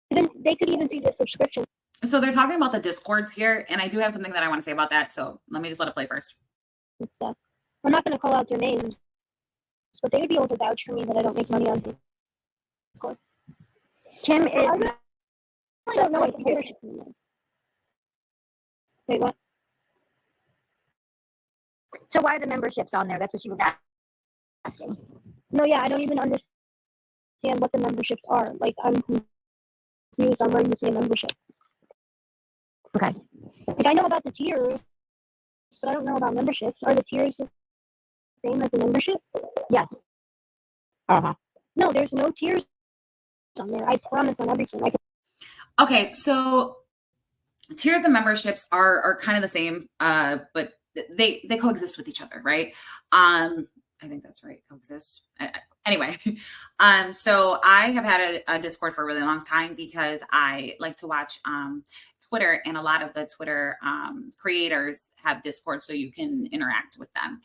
Speaker 4: Then they could even see the subscription.
Speaker 1: So they're talking about the Discords here, and I do have something that I want to say about that. So let me just let it play first.
Speaker 4: And stuff. I'm not going to call out their names, but they would be able to vouch for me that I don't make money on Discord.
Speaker 3: Kim is.
Speaker 4: I don't know what the membership fee is. Wait, what?
Speaker 3: So why are the memberships on there? That's what she was asking.
Speaker 4: No, yeah, I don't even understand what the memberships are. Like, I'm confused on where you see a membership.
Speaker 3: Okay.
Speaker 4: Like, I know about the tiers, but I don't know about memberships. Are the tiers the same as the membership?
Speaker 3: Yes.
Speaker 4: No, there's no tiers on there. I promise on everything.
Speaker 1: Okay, so tiers and memberships are kind of the same, but they coexist with each other, right? I think that's right, coexist. Anyway, so I have had a Discord for a really long time because I like to watch Twitter, and a lot of the Twitter creators have Discord so you can interact with them.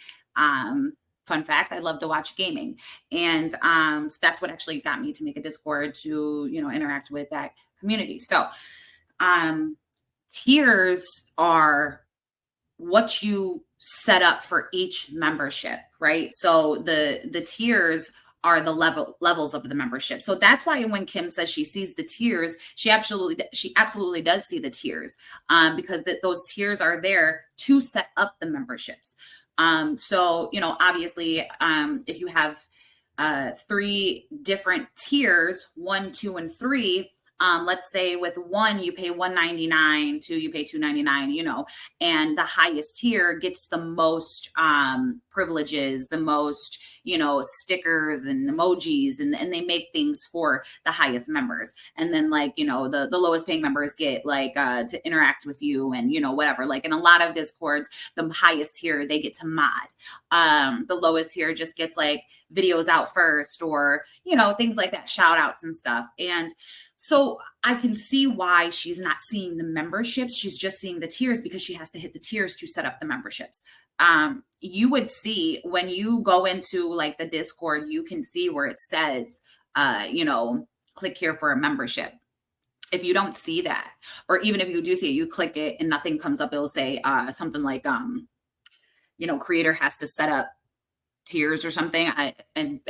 Speaker 1: Fun fact, I love to watch gaming. And so that's what actually got me to make a Discord to, interact with that community. So tiers are what you set up for each membership, right? So the tiers are the levels of the membership. So that's why when Kim says she sees the tiers, she absolutely does see the tiers, because those tiers are there to set up the memberships. So, obviously, if you have 3 different tiers, 1, 2, and 3, let's say with 1 you pay $1.99, 2 you pay $2.99, and the highest tier gets the most privileges, the most stickers and emojis, and they make things for the highest members. And then the lowest paying members get to interact with you and whatever. Like in a lot of Discords, the highest tier they get to mod. The lowest tier just gets videos out first, or things like that, shout outs and stuff. And so I can see why she's not seeing the memberships. She's just seeing the tiers because she has to hit the tiers to set up the memberships. You would see when you go into the Discord, you can see where it says, click here for a membership. If you don't see that, or even if you do see it, you click it and nothing comes up, it'll say something like, creator has to set up tiers or something. And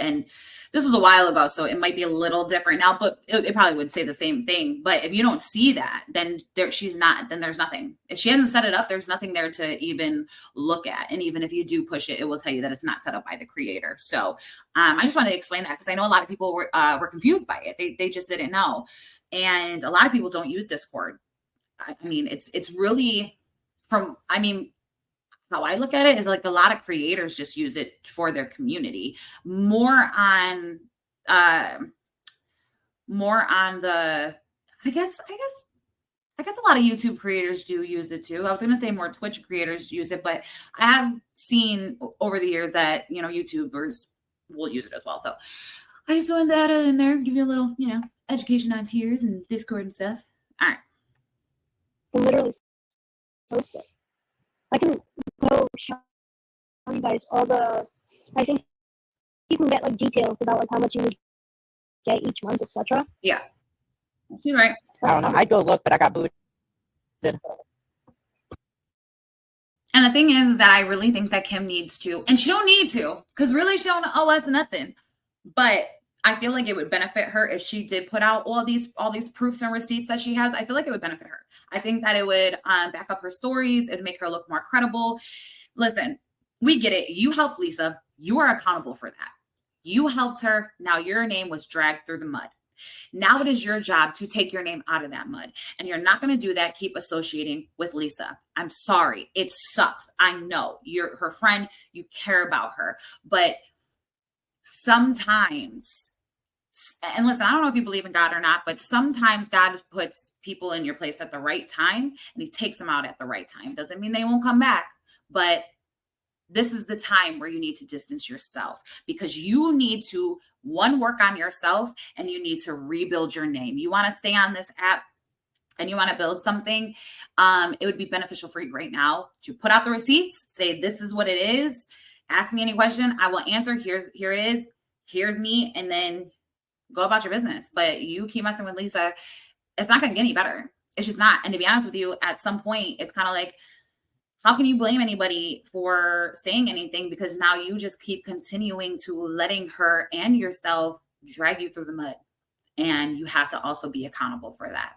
Speaker 1: this was a while ago, so it might be a little different now, but it probably would say the same thing. But if you don't see that, then then there's nothing. If she hasn't set it up, there's nothing there to even look at. And even if you do push it, it will tell you that it's not set up by the creator. So I just wanted to explain that because I know a lot of people were confused by it. They just didn't know. And a lot of people don't use Discord. I mean, it's really how I look at it is a lot of creators just use it for their community, more on the, I guess a lot of YouTube creators do use it too. I was going to say more Twitch creators use it, but I have seen over the years that, YouTubers will use it as well. So I just wanted that in there, give you a little, education on tiers and Discord and stuff. All right.
Speaker 4: I literally post it. I can go show you guys all the. I think you can get details about how much you would get each month, etc.
Speaker 1: Yeah, she's right.
Speaker 2: I don't know. I'd go look, but I got booted.
Speaker 1: And the thing is that I really think that Kim needs to, and she don't need to, because really she don't owe us nothing. But I feel like it would benefit her if she did put out all these proof and receipts that she has. I feel like it would benefit her. I think that it would back up her stories. It'd make her look more credible. Listen, we get it. You helped Lisa. You are accountable for that. You helped her. Now your name was dragged through the mud. Now it is your job to take your name out of that mud. And you're not going to do that. Keep associating with Lisa. I'm sorry. It sucks. I know you're her friend. You care about her. But sometimes, and listen, I don't know if you believe in God or not, but sometimes God puts people in your place at the right time and he takes them out at the right time. Doesn't mean they won't come back, but this is the time where you need to distance yourself, because you need to, one, work on yourself, and you need to rebuild your name. You want to stay on this app and you want to build something, it would be beneficial for you right now to put out the receipts, say, this is what it is. Ask me any question, I will answer. Here it is. Here's me. And then go about your business. But you keep messing with Lisa, it's not going to get any better. It's just not. And to be honest with you, at some point, it's kind of like, how can you blame anybody for saying anything? Because now you just keep continuing to letting her and yourself drag you through the mud. And you have to also be accountable for that.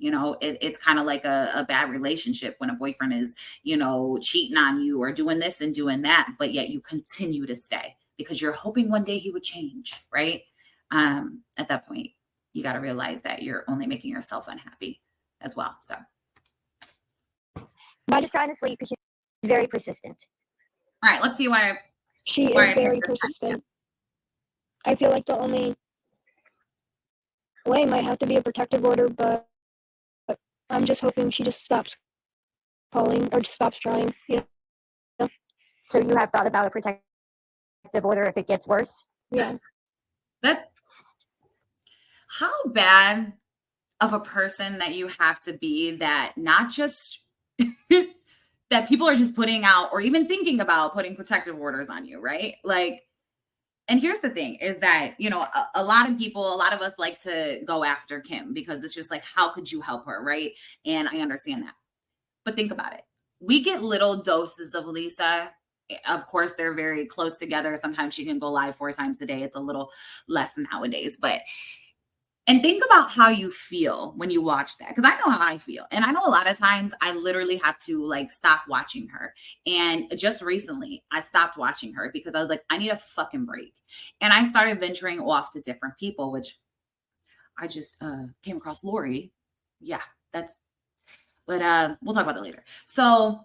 Speaker 1: You know, it's kind of like a bad relationship when a boyfriend is, you know, cheating on you or doing this and doing that, but yet you continue to stay because you're hoping one day he would change, right? At that point, you got to realize that you're only making yourself unhappy as well. So
Speaker 3: I'm just trying to sleep because she's very persistent.
Speaker 1: all right, let's see why.
Speaker 4: She is
Speaker 1: Right.
Speaker 4: very persistent. I feel like the only way might have to be a protective order, but I'm just hoping she just stops calling or just stops trying. You know?
Speaker 3: So you have thought about a protective order if it gets worse?
Speaker 4: Yeah.
Speaker 1: That's how bad of a person that you have to be, that not just that people are just putting out or even thinking about putting protective orders on you, right? Like, and here's the thing is that, you know, a lot of people, a lot of us like to go after Kim because it's just like, how could you help her, right? And I understand that. But think about it. We get little doses of Lisa. Of course, they're very close together. Sometimes she can go live 4 times a day. It's a little less nowadays, but and think about how you feel when you watch that. Because I know how I feel. And I know a lot of times I literally have to like stop watching her. And just recently I stopped watching her because I was like, I need a fucking break. And I started venturing off to different people, which I just came across Lori. Yeah, but we'll talk about that later. So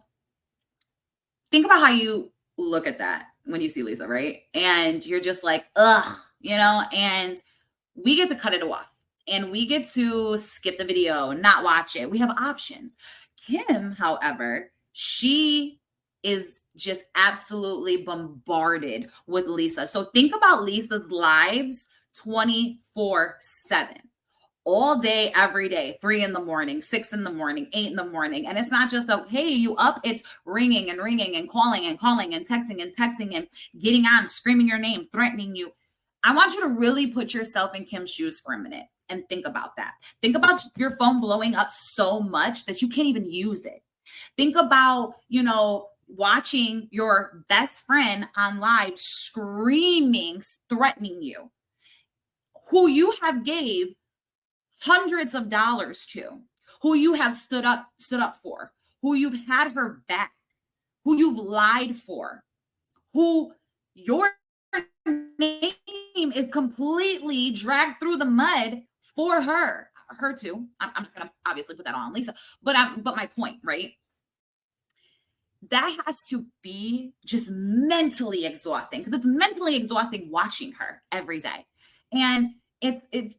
Speaker 1: think about how you look at that when you see Lisa, right? And you're just like, ugh, you know, and we get to cut it off. And we get to skip the video, not watch it. We have options. Kim, however, she is just absolutely bombarded with Lisa. So think about Lisa's lives 24/7, all day, every day, 3 in the morning, 6 in the morning, 8 in the morning. And it's not just, hey, you up? It's ringing and ringing and calling and calling and texting and getting on, screaming your name, threatening you. I want you to really put yourself in Kim's shoes for a minute and think about that. Think about your phone blowing up so much that you can't even use it. Think about, you know, watching your best friend on live screaming, threatening you, who you have gave hundreds of dollars to, who you have stood up for, who you've had her back, who you've lied for, who your name is completely dragged through the mud for her too. I'm not gonna obviously put that on Lisa, but my point, right? That has to be just mentally exhausting, because it's mentally exhausting watching her every day. And it's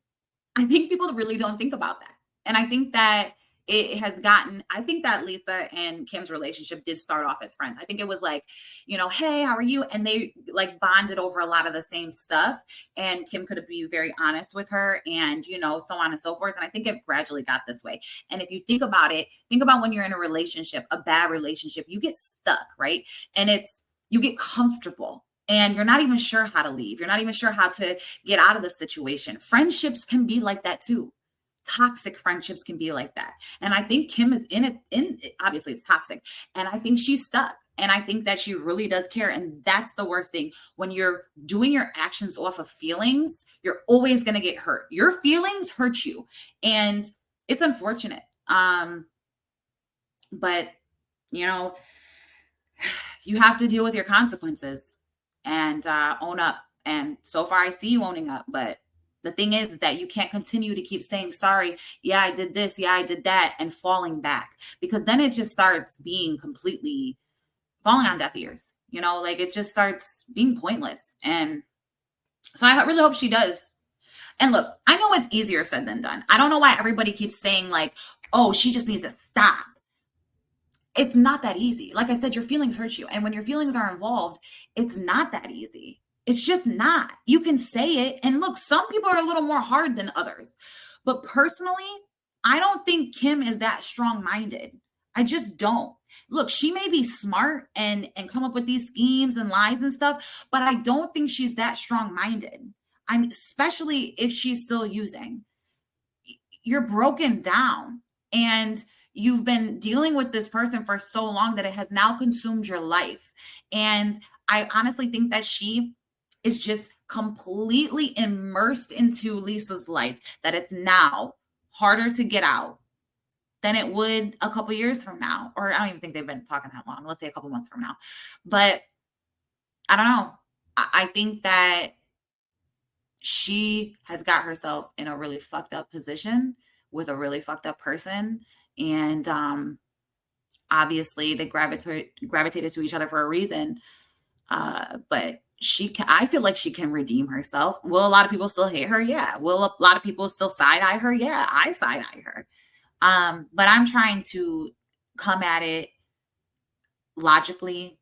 Speaker 1: I think people really don't think about that. And I think that I think that Lisa and Kim's relationship did start off as friends. I think it was like, you know, hey, how are you? And they like bonded over a lot of the same stuff. And Kim could be very honest with her and, you know, so on and so forth. And I think it gradually got this way. And if you think about it, think about when you're in a relationship, a bad relationship, you get stuck, right? And you get comfortable. And you're not even sure how to leave. You're not even sure how to get out of the situation. Friendships can be like that too. Toxic friendships can be like that. And I think Kim is in it. Obviously it's toxic. And I think she's stuck. And I think that she really does care. And that's the worst thing. When you're doing your actions off of feelings, you're always going to get hurt. Your feelings hurt you. And it's unfortunate. But you know, you have to deal with your consequences and own up. And so far I see you owning up, but the thing is that you can't continue to keep saying, sorry, yeah, I did this, yeah, I did that, and falling back, because then it just starts being completely falling on deaf ears. You know, like it just starts being pointless. And so I really hope she does. And look, I know it's easier said than done. I don't know why everybody keeps saying like, oh, she just needs to stop. It's not that easy. Like I said, your feelings hurt you. And when your feelings are involved, it's not that easy. It's just not. You can say it. And look, some people are a little more hard than others. But personally, I don't think Kim is that strong-minded. I just don't. Look, she may be smart and come up with these schemes and lies and stuff, but I don't think she's that strong-minded. I'm especially if she's still using. You're broken down and you've been dealing with this person for so long that it has now consumed your life. And I honestly think that she is just completely immersed into Lisa's life, that it's now harder to get out than it would a couple years from now. Or I don't even think they've been talking that long. Let's say a couple months from now. But I don't know. I think that she has got herself in a really fucked up position with a really fucked up person. And obviously they gravitated to each other for a reason. But I feel like she can redeem herself. Will a lot of people still hate her? Yeah. Will a lot of people still side eye her? Yeah, I side eye her. But I'm trying to come at it logically,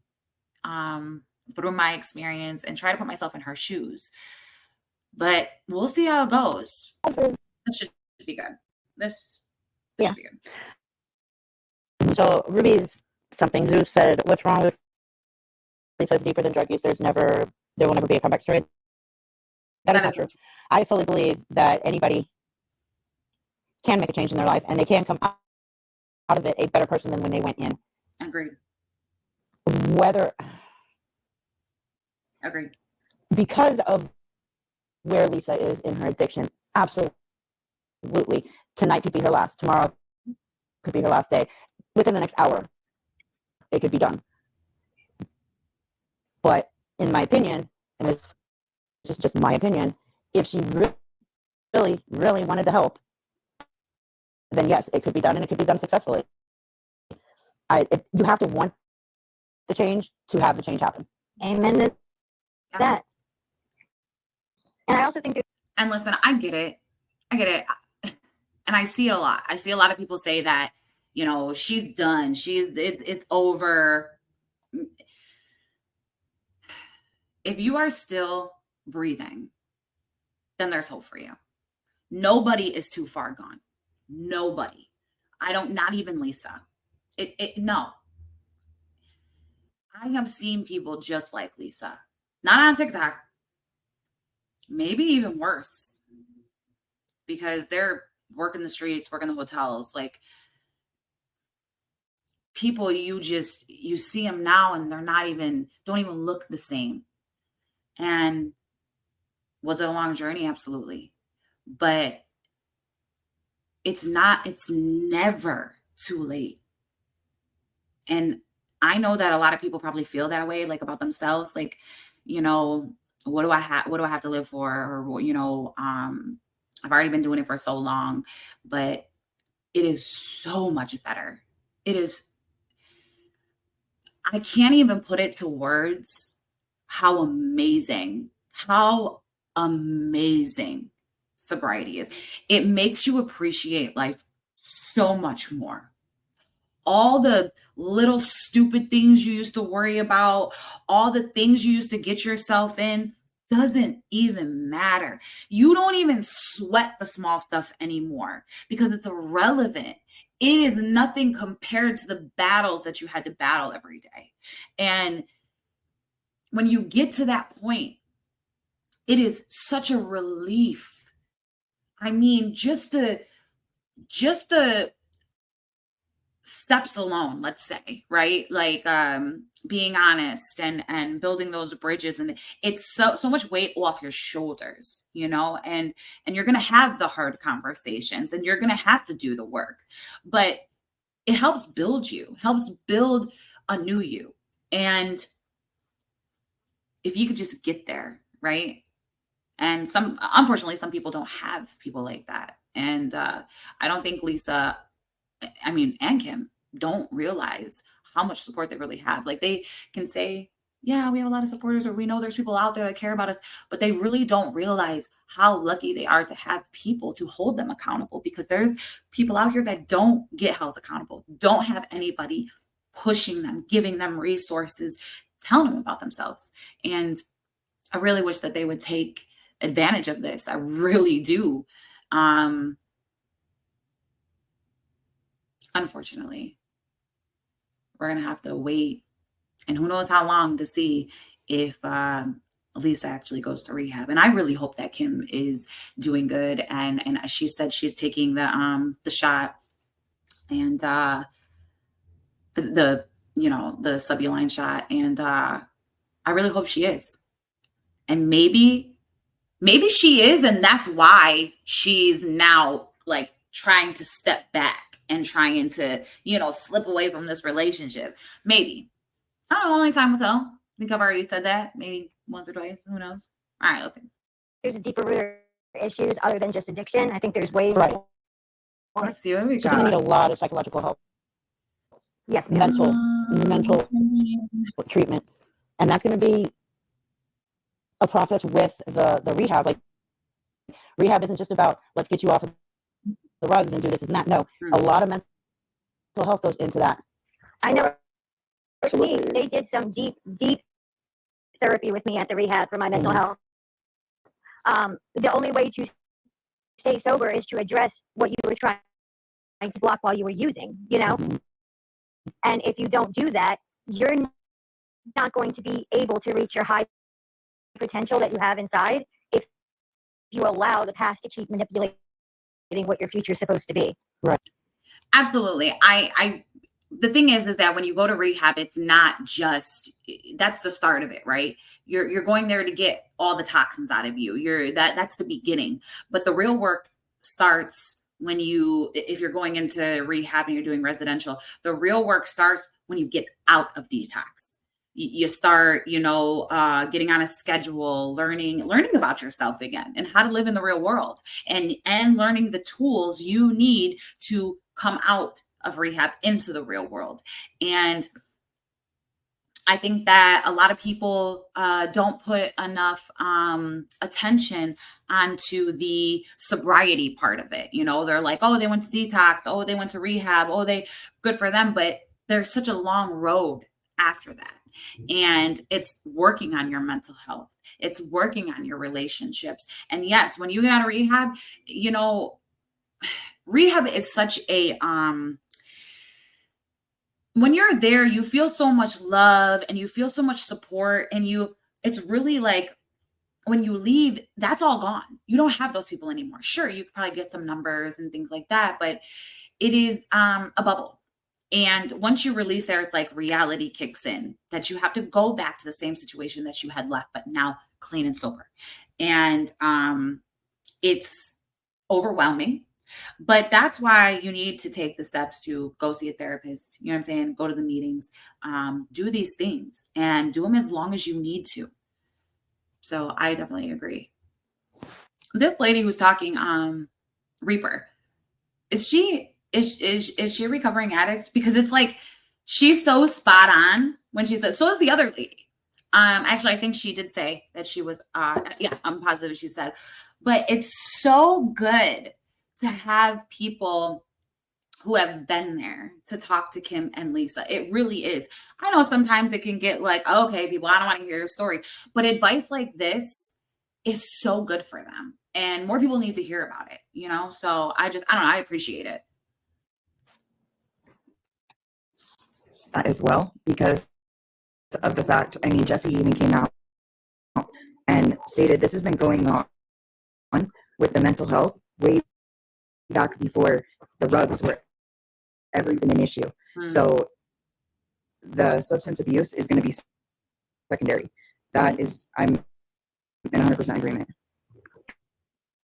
Speaker 1: through my experience and try to put myself in her shoes. But we'll see how it goes. This should be good. This should be good.
Speaker 2: So Ruby's something. Zeus said, "What's wrong with Lisa's deeper than drug use? There will never be a comeback story." That is not true. I fully believe that anybody can make a change in their life, and they can come out of it a better person than when they went in.
Speaker 1: Agreed. Agreed.
Speaker 2: Because of where Lisa is in her addiction, absolutely. Tonight could be her last. Tomorrow could be her last day. Within the next hour, it could be done. But in my opinion, and it's just my opinion, if she really, really wanted to help, then yes, it could be done, and it could be done successfully. You have to want the change to have the change happen.
Speaker 3: Amen to that. And I also think
Speaker 1: and listen, I get it. And I see it a lot. I see a lot of people say that, she's done. It's over. If you are still breathing, then there's hope for you. Nobody is too far gone. Nobody. Not even Lisa. No. I have seen people just like Lisa, not on TikTok, maybe even worse, because they're working the streets, working the hotels, like people you see them now and they're don't even look the same. And was it a long journey? Absolutely. But it's never too late. And I know that a lot of people probably feel that way, like about themselves, like, what do I have to live for? Or, I've already been doing it for so long, but it is so much better. I can't even put it to words how amazing sobriety is. It makes you appreciate life so much more. All the little stupid things you used to worry about, all the things you used to get yourself in, doesn't even matter. You don't even sweat the small stuff anymore because it's irrelevant. It is nothing compared to the battles that you had to battle every day. And when you get to that point, it is such a relief. I mean, just the steps alone, let's say, right? Like being honest and building those bridges, and it's so much weight off your shoulders, and you're going to have the hard conversations and you're going to have to do the work, but it helps build a new you. And if you could just get there, right? And unfortunately, some people don't have people like that. And I don't think Lisa, and Kim don't realize how much support they really have. Like they can say, yeah, we have a lot of supporters, or we know there's people out there that care about us, but they really don't realize how lucky they are to have people to hold them accountable, because there's people out here that don't get held accountable, don't have anybody pushing them, giving them resources, telling them about themselves. And I really wish that they would take advantage of this. I really do. Unfortunately, we're going to have to wait, and who knows how long, to see if Lisa actually goes to rehab. And I really hope that Kim is doing good. And she said she's taking the shot, and the Subuline shot. And I really hope she is. And maybe she is, and that's why she's now like trying to step back and trying to, slip away from this relationship. Maybe. I don't know, only time will tell. I think I've already said that. Maybe once or twice. Who knows? All right, let's see.
Speaker 3: There's a deeper root issues other than just addiction. I think there's ways.
Speaker 2: Right.
Speaker 1: Let's see what we
Speaker 2: She's gonna need a
Speaker 1: got.
Speaker 2: lot of psychological help,
Speaker 3: Yes, ma'am.
Speaker 2: mental treatment, and that's gonna be a process with the rehab. Like, rehab isn't just about let's get you off of the rugs and do this and that. No, a lot of mental health goes into that.
Speaker 3: I know. For me, they did some deep therapy with me at the rehab for my mental health. The only way to stay sober is to address what you were trying to block while you were using, And if you don't do that, you're not going to be able to reach your high potential that you have inside if you allow the past to keep manipulating what your future is supposed to be.
Speaker 2: Right.
Speaker 1: Absolutely. The thing is that when you go to rehab, it's not just, that's the start of it, right? You're going there to get all the toxins out of you. That's the beginning. But the real work starts when if you're going into rehab and you're doing residential, the real work starts when you get out of detox. You start, getting on a schedule, learning about yourself again and how to live in the real world, and learning the tools you need to come out of rehab into the real world. And I think that a lot of people don't put enough attention onto the sobriety part of it. They're like, oh, they went to detox. Oh, they went to rehab. Oh, good for them. But there's such a long road after that. And it's working on your mental health. It's working on your relationships. And yes, when you get out of rehab, rehab is such a, when you're there, you feel so much love and you feel so much support, and it's really like when you leave, that's all gone. You don't have those people anymore. Sure, you could probably get some numbers and things like that, but it is a bubble. And once you release there, it's like reality kicks in that you have to go back to the same situation that you had left, but now clean and sober. And it's overwhelming, but that's why you need to take the steps to go see a therapist. You know what I'm saying? Go to the meetings, do these things, and do them as long as you need to. So I definitely agree. This lady who's talking, Reaper, is she a recovering addict? Because it's like she's so spot on when she says, so is the other lady. Actually, I think she did say that she was I'm positive she said, but it's so good to have people who have been there to talk to Kim and Lisa. It really is. I know sometimes it can get like, okay, people, I don't want to hear your story, but advice like this is so good for them, and more people need to hear about it, So I don't know, I appreciate it.
Speaker 5: As well, because of the fact, Jesse even came out and stated this has been going on with the mental health way back before the rugs were ever even an issue. So the substance abuse is going to be secondary. That is, I'm in 100% agreement.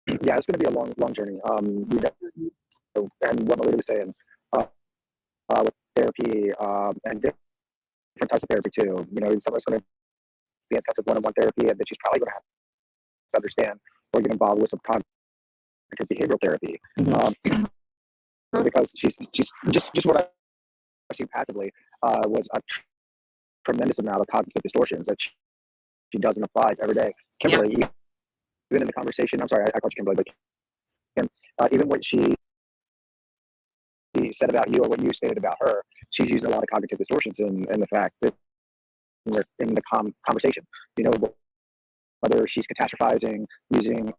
Speaker 6: Yeah, it's going to be a long journey. And what Melody was saying, with therapy and different types of therapy too. Someone's going to be intensive one-on-one therapy, and then she's probably going to have to understand or get involved with some cognitive behavioral therapy. Because she's just what I've seen passively was a tremendous amount of cognitive distortions that she does and applies every day. Kimberly, even in the conversation, I'm sorry, I called you Kimberly, but even what she said about you or what you stated about her, she's using a lot of cognitive distortions in the fact that in the conversation, you know, whether she's catastrophizing, using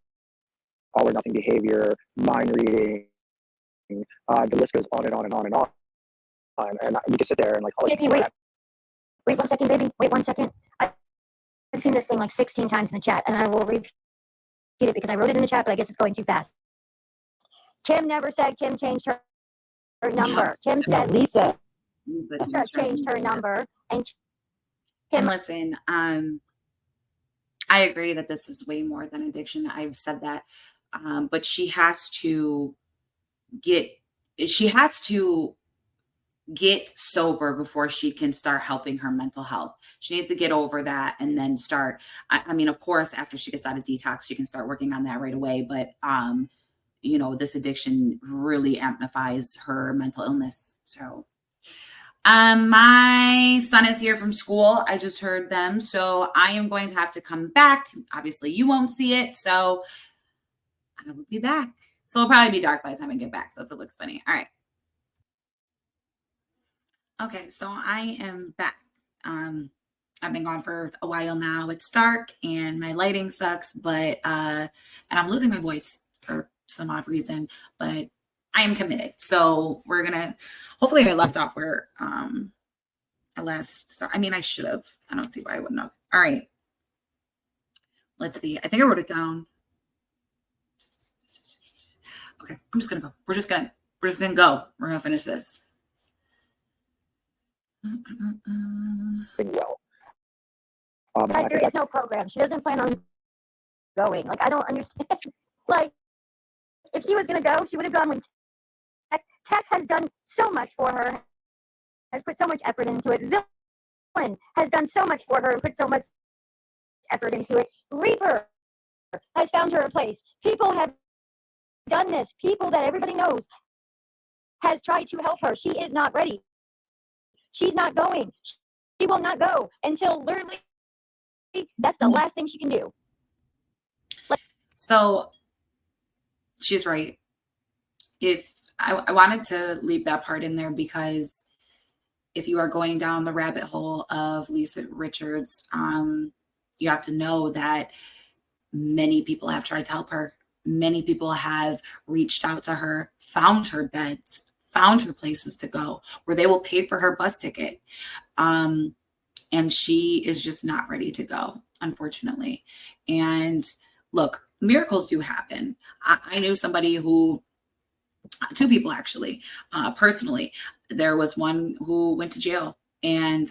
Speaker 6: all or nothing behavior, mind reading, the list goes on and on and on and on. And we can sit there and like, oh,
Speaker 3: JP, wait 1 second, baby. Wait 1 second. I've seen this thing like 16 times in the chat, and I will repeat it because I wrote it in the chat, but I guess it's going too fast. Kim never said Kim changed her number. Kim said
Speaker 2: Lisa.
Speaker 3: Lisa changed her number, and
Speaker 1: And listen, I agree that this is way more than addiction. I've said that, but she has to get sober before she can start helping her mental health. She needs to get over that and then start. I mean, of course, after she gets out of detox, she can start working on that right away. But you know, this addiction really amplifies her mental illness. So my son is here from school. I just heard them. So I am going to have to come back. Obviously, you won't see it. So I will be back. So it'll probably be dark by the time I get back. So if it looks funny. All right. Okay. So I am back. I've been gone for a while now. It's dark and my lighting sucks, but, and I'm losing my voice for some odd reason, but I am committed. So we're going to, hopefully I left off where, I last started. I mean, I should have. I don't see why I wouldn't have. All right. Let's see. I think I wrote it down. Okay. I'm just going to go. We're just going to go. We're going to finish this.
Speaker 6: well.
Speaker 3: guys,
Speaker 6: I
Speaker 3: there
Speaker 6: think
Speaker 3: is no program. She doesn't plan on going. Like, I don't understand. Like, if she was going to go, she would have gone when Tech has done so much for her, has put so much effort into it. Villain has done so much for her and put so much effort into it. Reaper has found her a place. People have done this. People that everybody knows has tried to help her. She is not ready. She's not going. She will not go until literally that's the last thing she can do.
Speaker 1: So she's right. If I wanted to leave that part in there because if you are going down the rabbit hole of Lisa Richards, you have to know that many people have tried to help her. Many people have reached out to her, found her beds, found her places to go where they will pay for her bus ticket. And she is just not ready to go, unfortunately. And look, miracles do happen. I knew somebody who, two people actually, personally. There was one who went to jail and,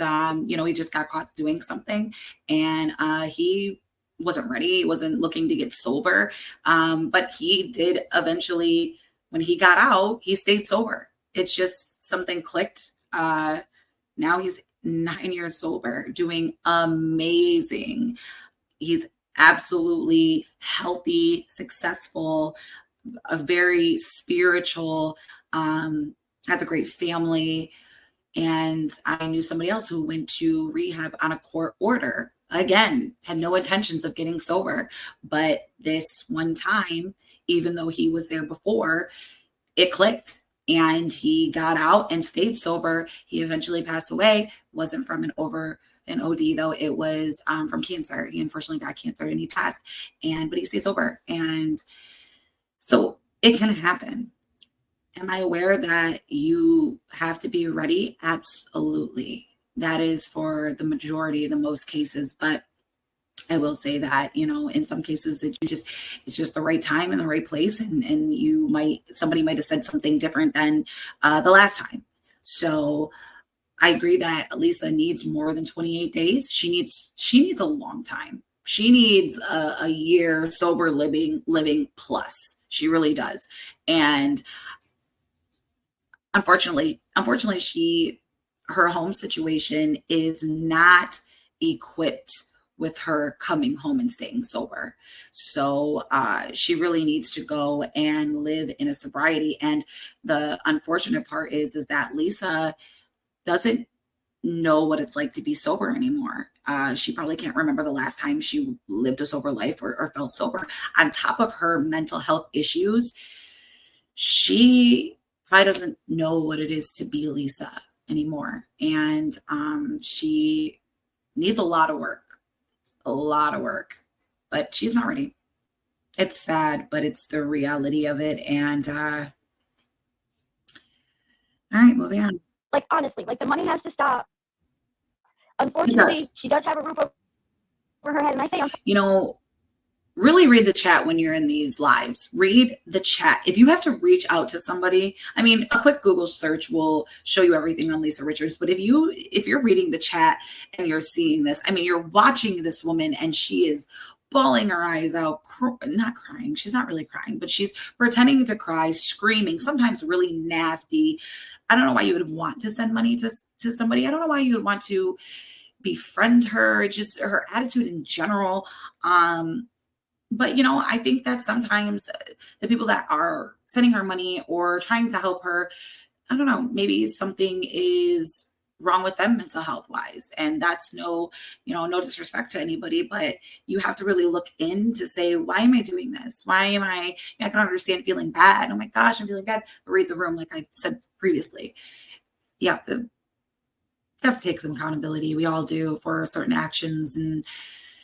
Speaker 1: you know, he just got caught doing something and he wasn't ready. He wasn't looking to get sober. But he did eventually, when he got out, he stayed sober. It's just something clicked. Now he's 9 years sober, doing amazing. He's absolutely healthy, successful, a very spiritual, has a great family. And I knew somebody else who went to rehab on a court order. Again, had no intentions of getting sober. But this one time, even though he was there before, it clicked. And he got out and stayed sober. He eventually passed away. Wasn't from an OD though. It was from cancer. He unfortunately got cancer and he passed. But he stayed sober. And so it can happen. Am I aware that you have to be ready? Absolutely. That is for the majority, the most cases. But I will say that, you know, in some cases it's just the right time and the right place. And somebody might have said something different than the last time. So I agree that Lisa needs more than 28 days. She needs a long time. She needs a year sober living plus. She really does. And unfortunately, her home situation is not equipped with her coming home and staying sober. So she really needs to go and live in a sobriety. And the unfortunate part is that Lisa doesn't know what it's like to be sober anymore. She probably can't remember the last time she lived a sober life or felt sober. On top of her mental health issues, she probably doesn't know what it is to be Lisa anymore. And she needs a lot of work, but she's not ready. It's sad, but it's the reality of it. And all right, moving on.
Speaker 3: Like, honestly, like, the money has to stop.
Speaker 1: It
Speaker 3: Unfortunately,
Speaker 1: does.
Speaker 3: she does have a roof over her head. And I say,
Speaker 1: You know, really read the chat when you're in these lives. Read the chat. If you have to reach out to somebody, I mean, a quick Google search will show you everything on Lisa Richards. But if you're reading the chat and you're seeing this, I mean, you're watching this woman and she is bawling her eyes out, not crying. She's not really crying, but she's pretending to cry, screaming, sometimes really nasty. I don't know why you would want to send money to somebody. I don't know why you would want to befriend her, just her attitude in general. But, you know, I think that sometimes the people that are sending her money or trying to help her, I don't know, maybe something is wrong with them mental health wise. And that's no disrespect to anybody, but you have to really look in to say, why am I doing this? Why am I can understand feeling bad. Oh my gosh, I'm feeling bad. But read the room, like I said previously. You have to take some accountability. We all do for certain actions. And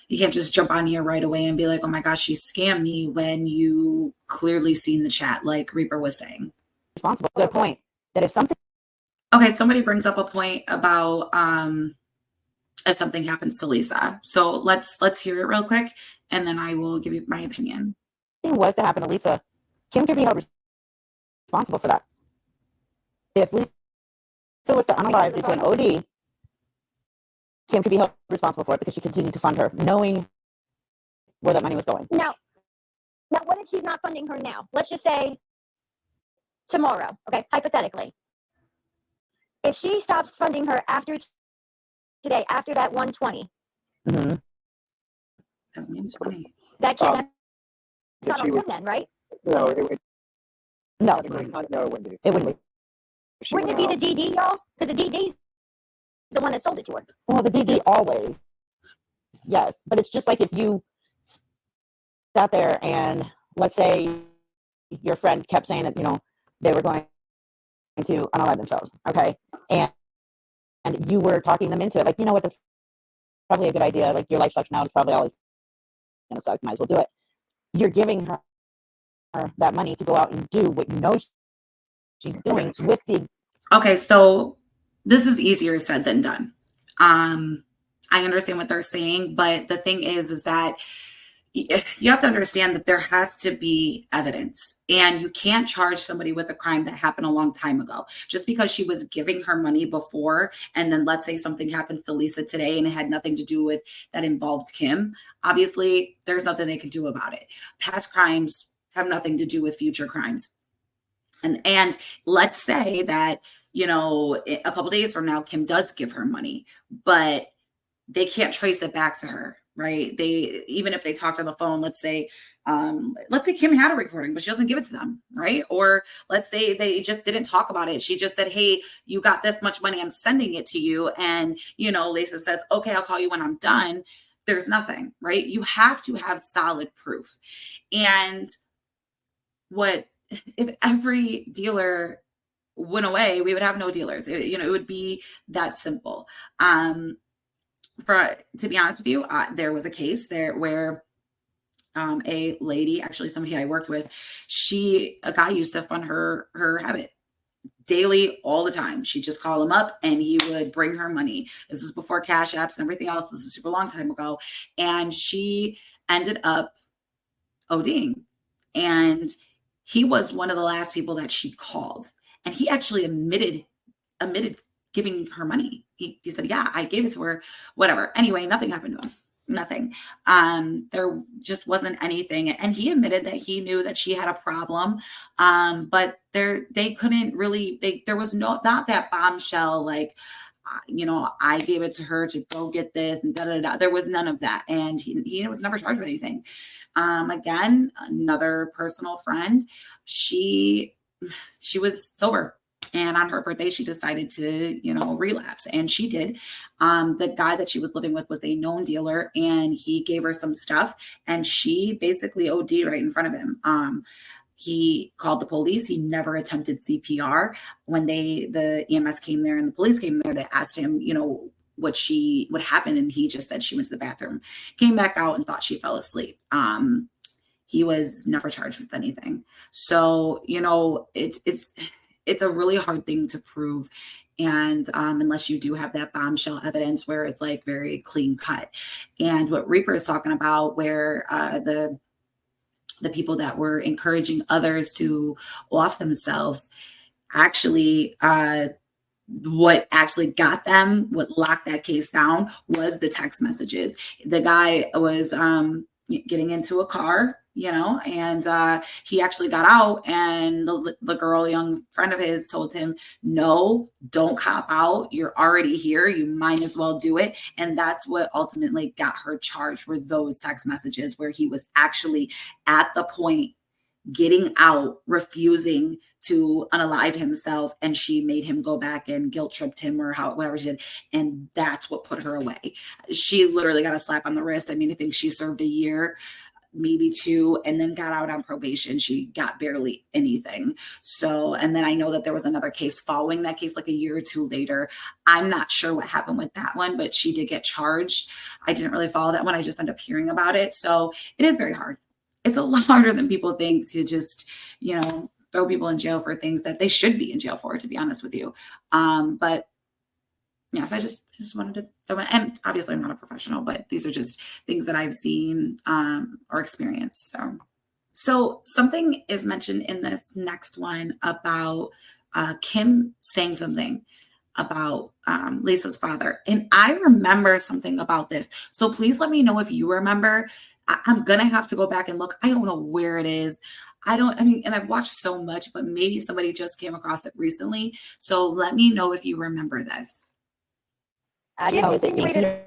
Speaker 1: you can't just jump on here right away and be like, oh my gosh, she scammed me, when you clearly seen the chat, like Reaper was saying.
Speaker 2: Responsible. Good point. That if something.
Speaker 1: Okay, somebody brings up a point about if something happens to Lisa. So let's hear it real quick, and then I will give you my opinion.
Speaker 2: Was to happen to Lisa, Kim could be held responsible for that. If Lisa was to unalive into an OD, Kim could be held responsible for it because she continued to fund her, knowing where that money was going.
Speaker 3: now, what if she's not funding her now? Let's just say tomorrow, okay, hypothetically. If she stops funding her after today, after that 120,
Speaker 2: Mm-hmm.
Speaker 1: That means money.
Speaker 3: that kid, that's
Speaker 6: If
Speaker 3: not
Speaker 6: she
Speaker 3: on
Speaker 6: would-
Speaker 3: him then, right?
Speaker 6: No, it
Speaker 2: No,
Speaker 6: wouldn't be.
Speaker 2: it wouldn't be.
Speaker 6: If she
Speaker 3: Wouldn't it
Speaker 6: went
Speaker 3: be
Speaker 6: out-
Speaker 3: the DD, y'all? Because the DD's the one that sold it to her.
Speaker 2: Well, the DD always, yes, but it's just like if you sat there and let's say your friend kept saying that they were going to unalive themselves, okay, and you were talking them into it, like, you know what, that's probably a good idea. Like, your life sucks now; it's probably always gonna suck. Might as well do it. You're giving her that money to go out and do what you know she's doing with the.
Speaker 1: Okay, so this is easier said than done. I understand what they're saying, but the thing is that you have to understand that there has to be evidence, and you can't charge somebody with a crime that happened a long time ago just because she was giving her money before. And then let's say something happens to Lisa today and it had nothing to do with that involved Kim. Obviously, there's nothing they can do about it. Past crimes have nothing to do with future crimes. And let's say that, a couple days from now, Kim does give her money, but they can't trace it back to her, right? Even if they talked on the phone, let's say Kim had a recording, but she doesn't give it to them, right? Or let's say they just didn't talk about it. She just said, hey, you got this much money, I'm sending it to you. And, Lisa says, okay, I'll call you when I'm done. There's nothing, right? You have to have solid proof. And if every dealer went away, we would have no dealers. It would be that simple. To be honest with you, there was a case there where a lady, actually somebody I worked with, a guy used to fund her habit daily, all the time. She'd just call him up and he would bring her money. This is before Cash Apps and everything else. This is a super long time ago. And she ended up ODing. And he was one of the last people that she called. And he actually admitted giving her money. He said, yeah, I gave it to her, whatever. Anyway, nothing happened to him. Nothing. There just wasn't anything. And he admitted that he knew that she had a problem. But they couldn't really, there was not that bombshell, like, I gave it to her to go get this and da, da, da. There was none of that. And he was never charged with anything. Again, another personal friend, she was sober. And on her birthday, she decided to, relapse. And she did. The guy that she was living with was a known dealer, and he gave her some stuff, and she basically OD'd right in front of him. He called the police. He never attempted CPR. When the EMS came there and the police came there, they asked him, what happened, and he just said she went to the bathroom, came back out, and thought she fell asleep. He was never charged with anything. So it's a really hard thing to prove, and unless you do have that bombshell evidence where it's like very clean cut. And what Reaper is talking about, where the people that were encouraging others to off themselves, actually, what actually got them, what locked that case down, was the text messages. The guy was getting into a car, and he actually got out, and the girl, a young friend of his, told him, no, don't cop out. You're already here. You might as well do it. And that's what ultimately got her charged, were those text messages where he was actually at the point getting out, refusing to unalive himself, and she made him go back and guilt tripped him, or whatever she did, and that's what put her away. She literally got a slap on the wrist. I mean, I think she served a year, maybe 2, and then got out on probation. She got barely anything. So, and then I know that there was another case following that case, like a year or 2 later. I'm not sure what happened with that one, but she did get charged. I didn't really follow that one. I just ended up hearing about it. So it is very hard. It's a lot harder than people think to just, throw people in jail for things that they should be in jail for, to be honest with you. But yes, I just wanted to throw in, and obviously I'm not a professional, but these are just things that I've seen or experienced. So something is mentioned in this next one about Kim saying something about Lisa's father. And I remember something about this. So please let me know if you remember. I'm going to have to go back and look. I don't know where it is. And I've watched so much, but maybe somebody just came across it recently. So let me know if you remember this.
Speaker 2: I don't know. Is it
Speaker 3: insinuated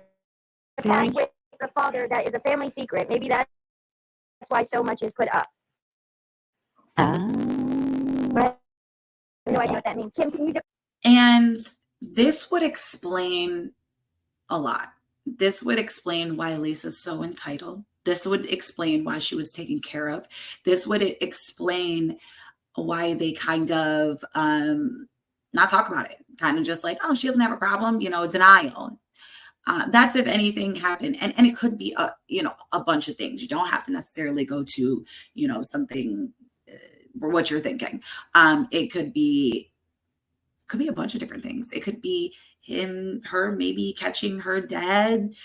Speaker 2: this morning?
Speaker 3: with the father that is a family secret. Maybe that's why so much is put up. Right? I have no idea what that means. Kim, can you
Speaker 1: And this would explain a lot. This would explain why Lisa's so entitled. This would explain why she was taken care of. This would explain why they kind of not talk about it. Kind of just like, oh, she doesn't have a problem, denial. That's if anything happened. And it could be a bunch of things. You don't have to necessarily go to, something what you're thinking. It could be a bunch of different things. It could be her maybe catching her dad,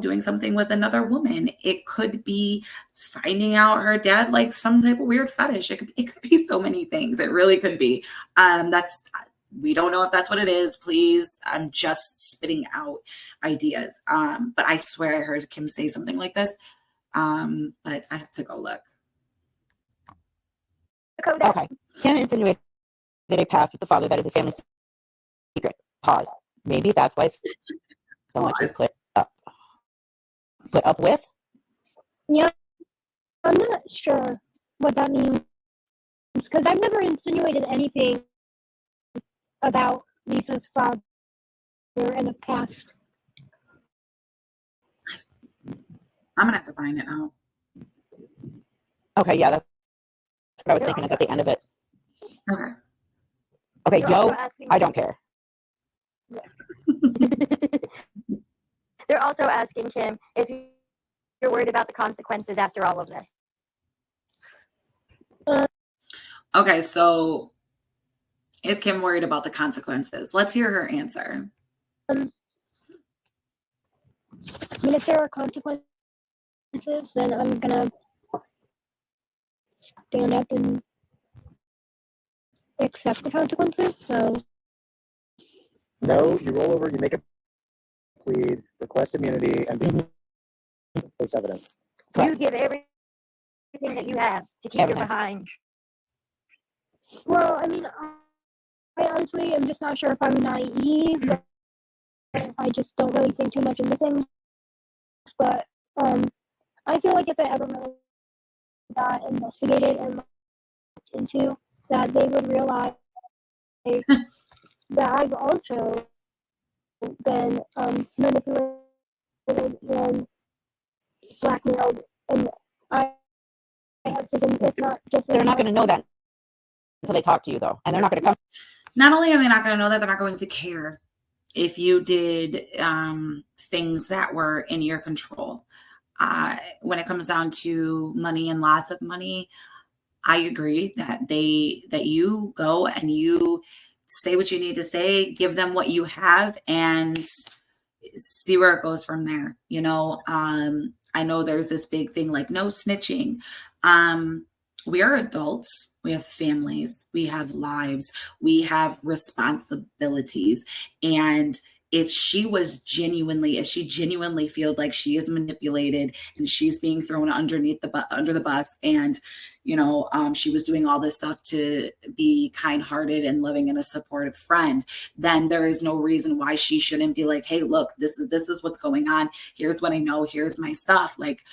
Speaker 1: doing something with another woman. It could be finding out her dad likes some type of weird fetish. It could be so many things. It really could be. We don't know if that's what it is. Please, I'm just spitting out ideas. But I swear I heard Kim say something like this. But I have to go look.
Speaker 2: Okay. Kim insinuated a past with the father that is a family secret. Pause. Maybe that's why so much is put up with.
Speaker 4: Yeah, I'm not sure what that means because I've never insinuated anything about Lisa's father in the past.
Speaker 1: I'm gonna have to find it out.
Speaker 2: Okay, yeah, that's what I was thinking is at the end of it.
Speaker 1: Okay.
Speaker 2: Okay, yo, I don't care.
Speaker 3: They're also asking Kim if you're worried about the consequences after all of this.
Speaker 1: Okay, so is Kim worried about the consequences? Let's hear her answer.
Speaker 4: I mean, if there are consequences, then I'm gonna stand up and accept the consequences. So
Speaker 6: No, you roll over, you make a plea, request immunity, and face evidence.
Speaker 3: You give everything that you have to keep your behind.
Speaker 4: well, I mean, I honestly am just not sure if I'm naive. But I just don't really think too much into things. But I feel like if it ever really got investigated and looked into, that they would realize that I've also been manipulated and blackmailed, and I have to them, if not just
Speaker 2: They're not going to know that until they talk to you, though, and they're not going to come.
Speaker 1: Not only are they not going to know that, they're not going to care if you did things that were in your control. When it comes down to money and lots of money, I agree that you go and you say what you need to say, give them what you have, and see where it goes from there. You know, I know there's this big thing like no snitching. We are adults. We have families. We have lives. We have responsibilities. And if she genuinely feels like she is manipulated and she's being thrown under the bus, and she was doing all this stuff to be kind-hearted and loving and a supportive friend, then there is no reason why she shouldn't be like, hey, look, this is what's going on. Here's what I know. Here's my stuff. Like,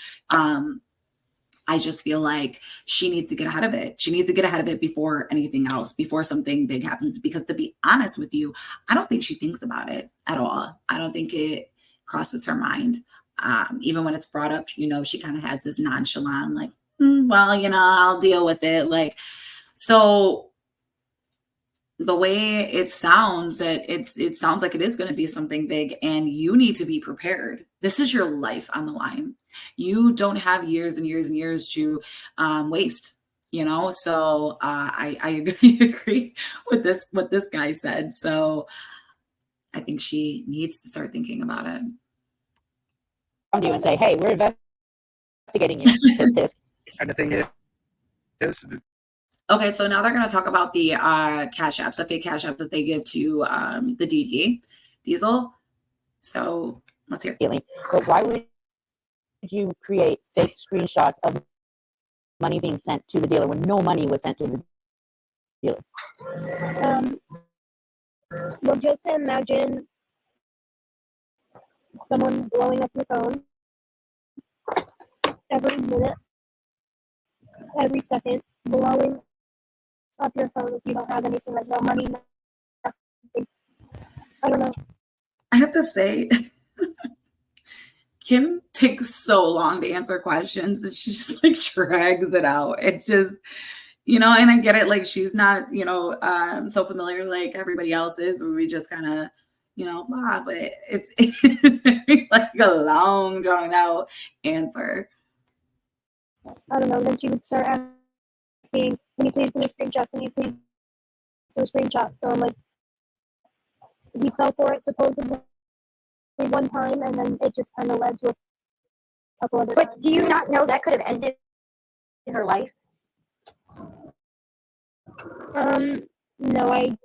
Speaker 1: I just feel like she needs to get ahead of it. She needs to get ahead of it before anything else, before something big happens. Because to be honest with you, I don't think she thinks about it at all. I don't think it crosses her mind. Even when it's brought up, she kind of has this nonchalant, like, well, I'll deal with it. Like, so the way it sounds, it sounds like it is going to be something big, and you need to be prepared. This is your life on the line. You don't have years and years and years to waste, So I agree with what this guy said. So I think she needs to start thinking about it.
Speaker 2: Come to you and say, hey, we're investigating you. This.
Speaker 6: And the thing is
Speaker 1: Okay, so now they're going to talk about the cash apps, the fake cash app that they give to the DD Diesel. So let's hear.
Speaker 2: But why would you create fake screenshots of money being sent to the dealer when no money was sent to the dealer?
Speaker 4: Well, just imagine someone blowing up your phone every minute, every second, blowing up your phone if you don't have anything, like no money, nothing. I don't know.
Speaker 1: I have to say, Kim takes so long to answer questions that she just like drags it out. It's just, and I get it. Like, she's not, so familiar like everybody else is, where we just kind of, blah, but it's very, like a long drawn out answer.
Speaker 4: I don't know. Then she would start asking, can you please do a screenshot? Can you please do a screenshot? So I'm like, he fell for it supposedly one time, and then it just kind of led to a couple other times.
Speaker 3: But do you not know that could have ended in her life?
Speaker 4: No, I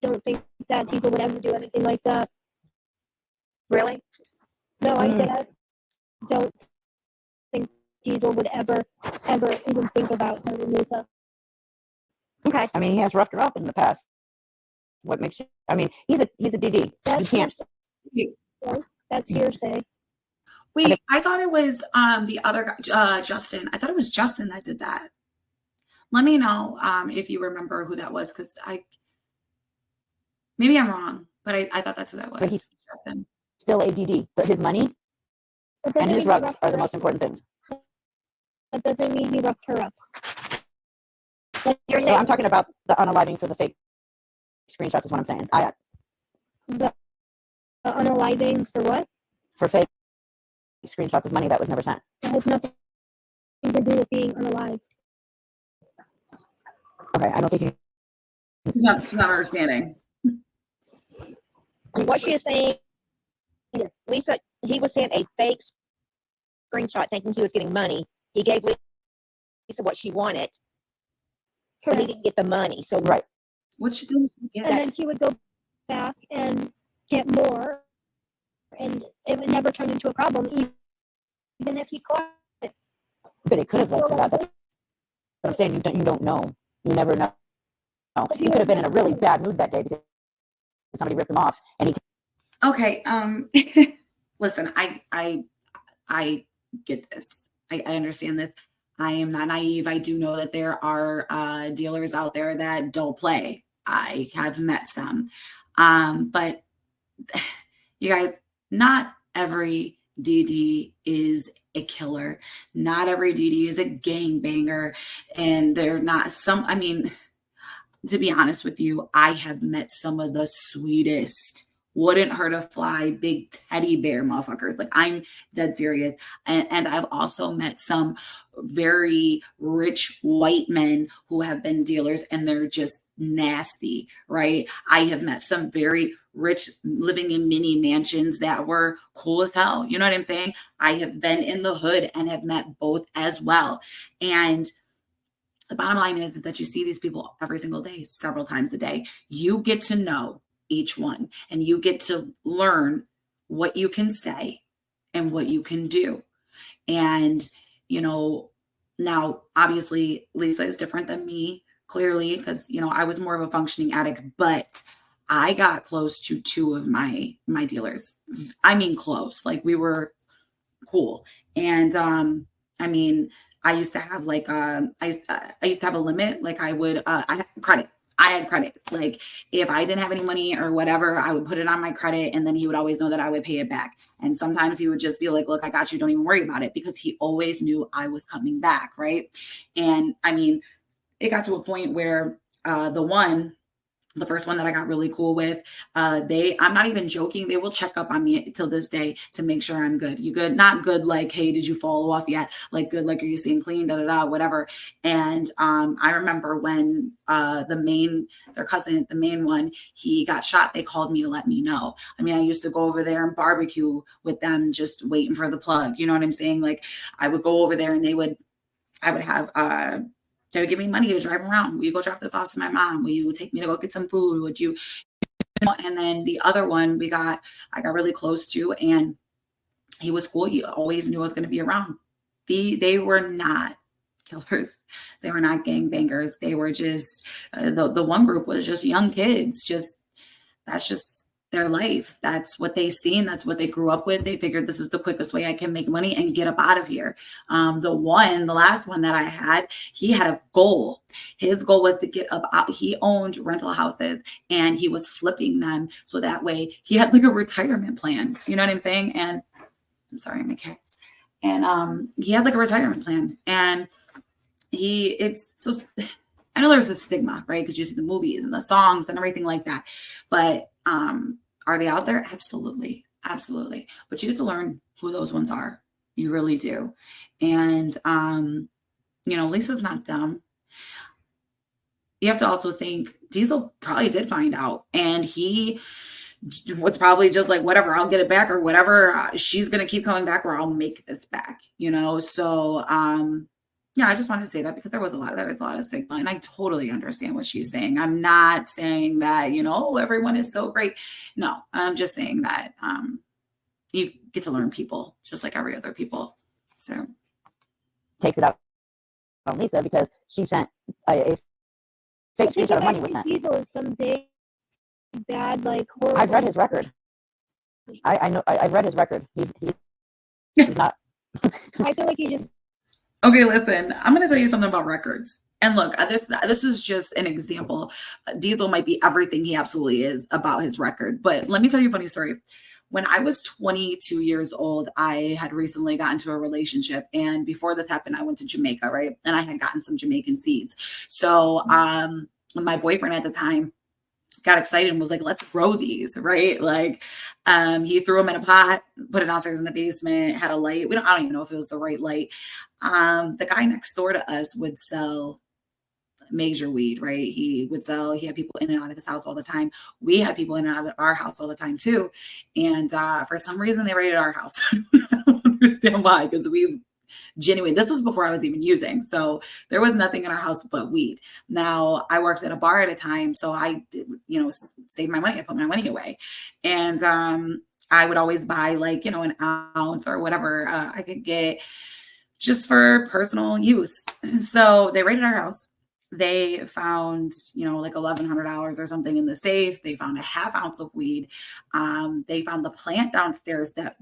Speaker 4: don't think that people would ever do anything like that.
Speaker 3: Really?
Speaker 4: No, I don't think Diesel would ever even think about hurting Lisa.
Speaker 3: Okay.
Speaker 2: I mean, he has roughed her up in the past. What makes you? I mean, he's a DD.
Speaker 4: That's
Speaker 2: You can't.
Speaker 4: hearsay. That's hearsay.
Speaker 1: Wait, I thought it was the other guy, Justin. I thought it was Justin that did that. Let me know if you remember who that was, because maybe I'm wrong, but I thought that's who that was.
Speaker 2: But he's
Speaker 1: Justin.
Speaker 2: still a DD, but his money and his rugs are the most important things.
Speaker 4: That doesn't mean he roughed her up.
Speaker 3: You're
Speaker 2: So
Speaker 3: saying
Speaker 2: I'm talking about the unaliving for the fake screenshots is what I'm saying.
Speaker 4: The unaliving for what?
Speaker 2: For fake screenshots of money that was never sent.
Speaker 4: That has nothing to do with being unalived.
Speaker 2: Okay, I don't think you.
Speaker 1: She's not understanding.
Speaker 7: What she is saying is, Lisa, he was sent a fake screenshot thinking he was getting money. He gave Lisa what she wanted, but he
Speaker 4: Correct.
Speaker 7: didn't get the money. So
Speaker 2: Right.
Speaker 1: What she didn't get.
Speaker 4: And then she would go back and get more, and it would never turn into a problem, even if he caught it.
Speaker 2: But it could have led to that. That's what I'm saying. You don't know. You never know. He could have been in a really bad mood that day because somebody ripped him off, and he.
Speaker 1: Okay. Listen, I get this. I understand this. I am not naive. I do know that there are dealers out there that don't play. I have met some. But you guys, not every DD is a killer. Not every DD is a gangbanger, and they're not some. I mean, to be honest with you, I have met some of the sweetest, wouldn't hurt a fly, big teddy bear motherfuckers. Like, I'm dead serious. And I've also met some very rich white men who have been dealers and they're just nasty, right? I have met some very rich living in mini mansions that were cool as hell. You know what I'm saying? I have been in the hood and have met both as well. And the bottom line is that you see these people every single day, several times a day. You get to know each one and you get to learn what you can say and what you can do. And, you know, now obviously Lisa is different than me, clearly, because, you know, I was more of a functioning addict, but I got close to two of my dealers. I mean, close, like we were cool. And, I mean, I used to have like I used to have a limit. Like I had credit. I had credit. Like if I didn't have any money or whatever, I would put it on my credit, and then he would always know that I would pay it back. And sometimes he would just be like, "Look, I got you. Don't even worry about it," because he always knew I was coming back, right? And I mean, it got to a point where the first one that I got really cool with, I'm not even joking. They will check up on me till this day to make sure I'm good. You good? Not good like, hey, did you fall off yet? Like good, like, are you staying clean? Da da da, whatever. And I remember when their cousin, the main one, he got shot. They called me to let me know. I mean, I used to go over there and barbecue with them, just waiting for the plug. You know what I'm saying? Like I would go over there and they would give me money to drive around. Will you go drop this off to my mom? Will you take me to go get some food? Would you? And then the other one I got really close to, and he was cool. He always knew I was going to be around. They were not killers. They were not gangbangers. They were just, the one group was just young kids. That's just their life. That's what they seen. That's what they grew up with. They figured this is the quickest way I can make money and get up out of here. The last one that I had, he had a goal. His goal was to get up out. He owned rental houses and he was flipping them. So that way he had like a retirement plan. You know what I'm saying? And I'm sorry, my cats. And he had like a retirement plan. And I know there's a stigma, right? Because you see the movies and the songs and everything like that. But are they out there? Absolutely. Absolutely. But you get to learn who those ones are. You really do. And, you know, Lisa's not dumb. You have to also think Diesel probably did find out. And he was probably just like, whatever, I'll get it back or whatever. She's going to keep coming back or I'll make this back, you know? So, yeah, I just wanted to say that because there was a lot of stigma, and I totally understand what she's saying. I'm not saying that, you know, everyone is so great. No, I'm just saying that you get to learn people just like every other people. So
Speaker 2: Takes it out on Lisa because she sent a fake screenshot of money was sent.
Speaker 4: Diesel is some big, bad, like horrible.
Speaker 2: I've read his record. I know. I've read his record. He's not.
Speaker 4: I feel like he just.
Speaker 1: Okay, listen, I'm going to tell you something about records. And look, this is just an example. Diesel might be everything he absolutely is about his record. But let me tell you a funny story. When I was 22 years old, I had recently gotten into a relationship. And before this happened, I went to Jamaica, right? And I had gotten some Jamaican seeds. So my boyfriend at the time got excited and was like, let's grow these, right? Like he threw them in a pot, put it downstairs in the basement, had a light. I don't even know if it was the right light. The guy next door to us would sell major weed, right? He had people in and out of his house all the time. We had people in and out of our house all the time too. And for some reason they raided our house. I don't understand why, because this was before I was even using. So there was nothing in our house but weed. Now I worked at a bar at a time. So I, you know, saved my money. I put my money away. And I would always buy like, you know, an ounce or whatever I could get just for personal use. So they raided our house. They found, you know, like $1,100 or something in the safe. They found a half ounce of weed. They found the plant downstairs that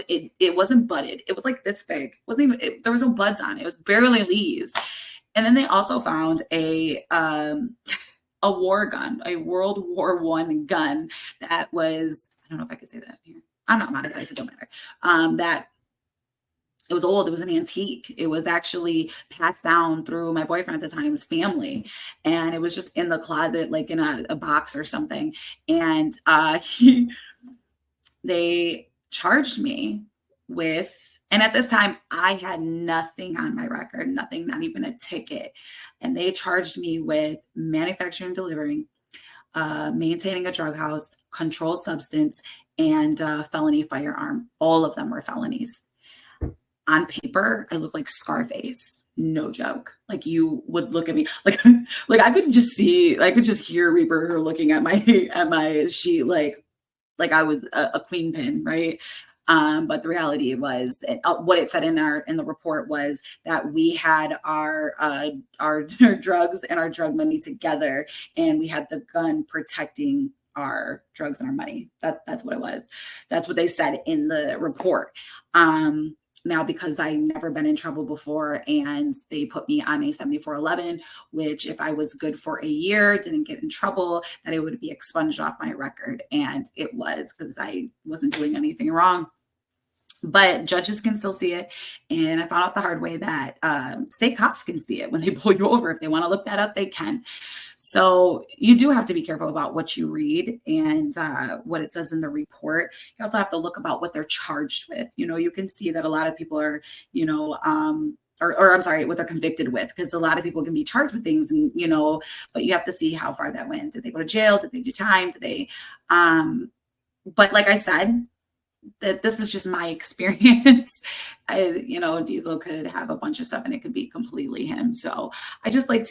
Speaker 1: it wasn't budded. It was like this big. There was no buds on it. It was barely leaves. And then they also found a war gun, a World War I gun that was, I don't know if I could say that here. I'm not monetized, it don't matter. That it was old. It was an antique. It was actually passed down through my boyfriend at the time's family. And it was just in the closet, like in a box or something. And they charged me with, and at this time I had nothing on my record, nothing, not even a ticket. And they charged me with manufacturing and delivering, maintaining a drug house, controlled substance, and felony firearm. All of them were felonies. On paper, I look like Scarface. No joke. Like you would look at me like I could just hear Reaper looking at my sheet like I was a queen pin, right? But the reality was, what it said in the report was that we had our drugs and our drug money together, and we had the gun protecting our drugs and our money. That's what it was. That's what they said in the report. Now, because I never been in trouble before and they put me on a 7411, which if I was good for a year, didn't get in trouble, that it would be expunged off my record. And it was, because I wasn't doing anything wrong. But judges can still see it. And I found out the hard way that state cops can see it when they pull you over. If they want to look that up, they can. So you do have to be careful about what you read and what it says in the report. You also have to look about what they're charged with. You know, you can see that a lot of people are, you know, or I'm sorry, what they're convicted with, because a lot of people can be charged with things, and you know, but you have to see how far that went. Did they go to jail? Did they do time? Did they? But like I said, that this is just my experience. You know, Diesel could have a bunch of stuff and it could be completely him. So I like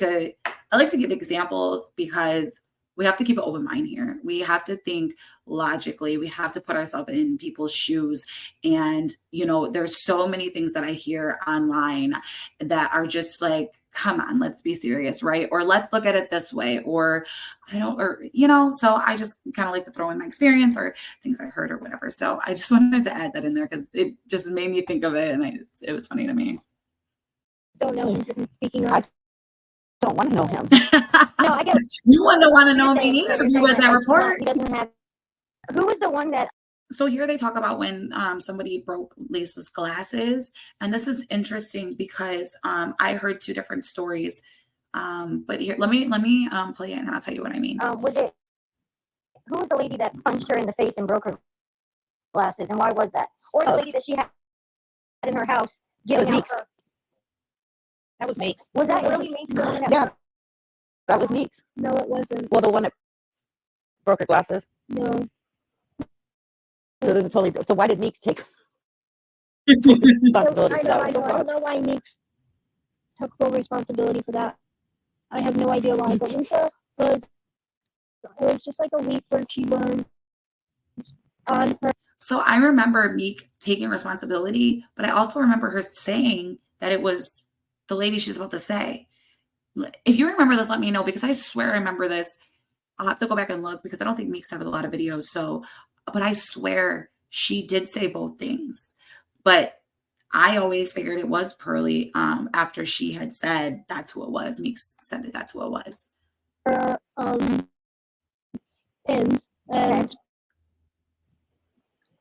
Speaker 1: to give examples, because we have to keep an open mind here. We have to think logically. We have to put ourselves in people's shoes. And, you know, there's so many things that I hear online that are just like, come on, let's be serious, right? Or let's look at it this way, or you know, so I just kind of like to throw in my experience or things I heard or whatever. So I just wanted to add that in there because it just made me think of it, and it was funny to me.
Speaker 4: Don't know him, just speaking
Speaker 2: I
Speaker 4: of.
Speaker 2: don't want to know him.
Speaker 3: No, I get
Speaker 1: You wouldn't want to know
Speaker 3: you're
Speaker 1: me
Speaker 3: saying-
Speaker 1: either
Speaker 3: you're
Speaker 1: if you
Speaker 3: saying
Speaker 1: read that
Speaker 3: like,
Speaker 1: report.
Speaker 3: He doesn't have. Who was the one that?
Speaker 1: So here they talk about when somebody broke Lisa's glasses, and this is interesting because I heard two different stories. But here, let me play it, and I'll tell you what I mean.
Speaker 3: Was it? Who was the lady that punched her in the face and broke her glasses, and why was that? Or the lady that she had in her house giving
Speaker 2: was
Speaker 3: out
Speaker 2: Meeks.
Speaker 3: her.
Speaker 7: That was me.
Speaker 3: Was that really Meeks? The one that-
Speaker 2: Yeah, that was Meeks.
Speaker 4: No, it wasn't.
Speaker 2: Well, the one that broke her glasses.
Speaker 4: No.
Speaker 2: So there's a totally. So why did Meeks take responsibility
Speaker 4: I
Speaker 2: for
Speaker 4: know,
Speaker 2: that?
Speaker 4: I don't know why Meeks took full responsibility for that. I have no idea why, but Lisa was, it was just like a week where she learned on her.
Speaker 1: So I remember Meek taking responsibility, but I also remember her saying that it was the lady she's about to say. If you remember this, let me know, because I swear I remember this. I'll have to go back and look because I don't think Meeks have a lot of videos. So, but I swear she did say both things. But I always figured it was Pearly after she had said that's who it was. Meeks said that that's who it was.
Speaker 4: Pins, and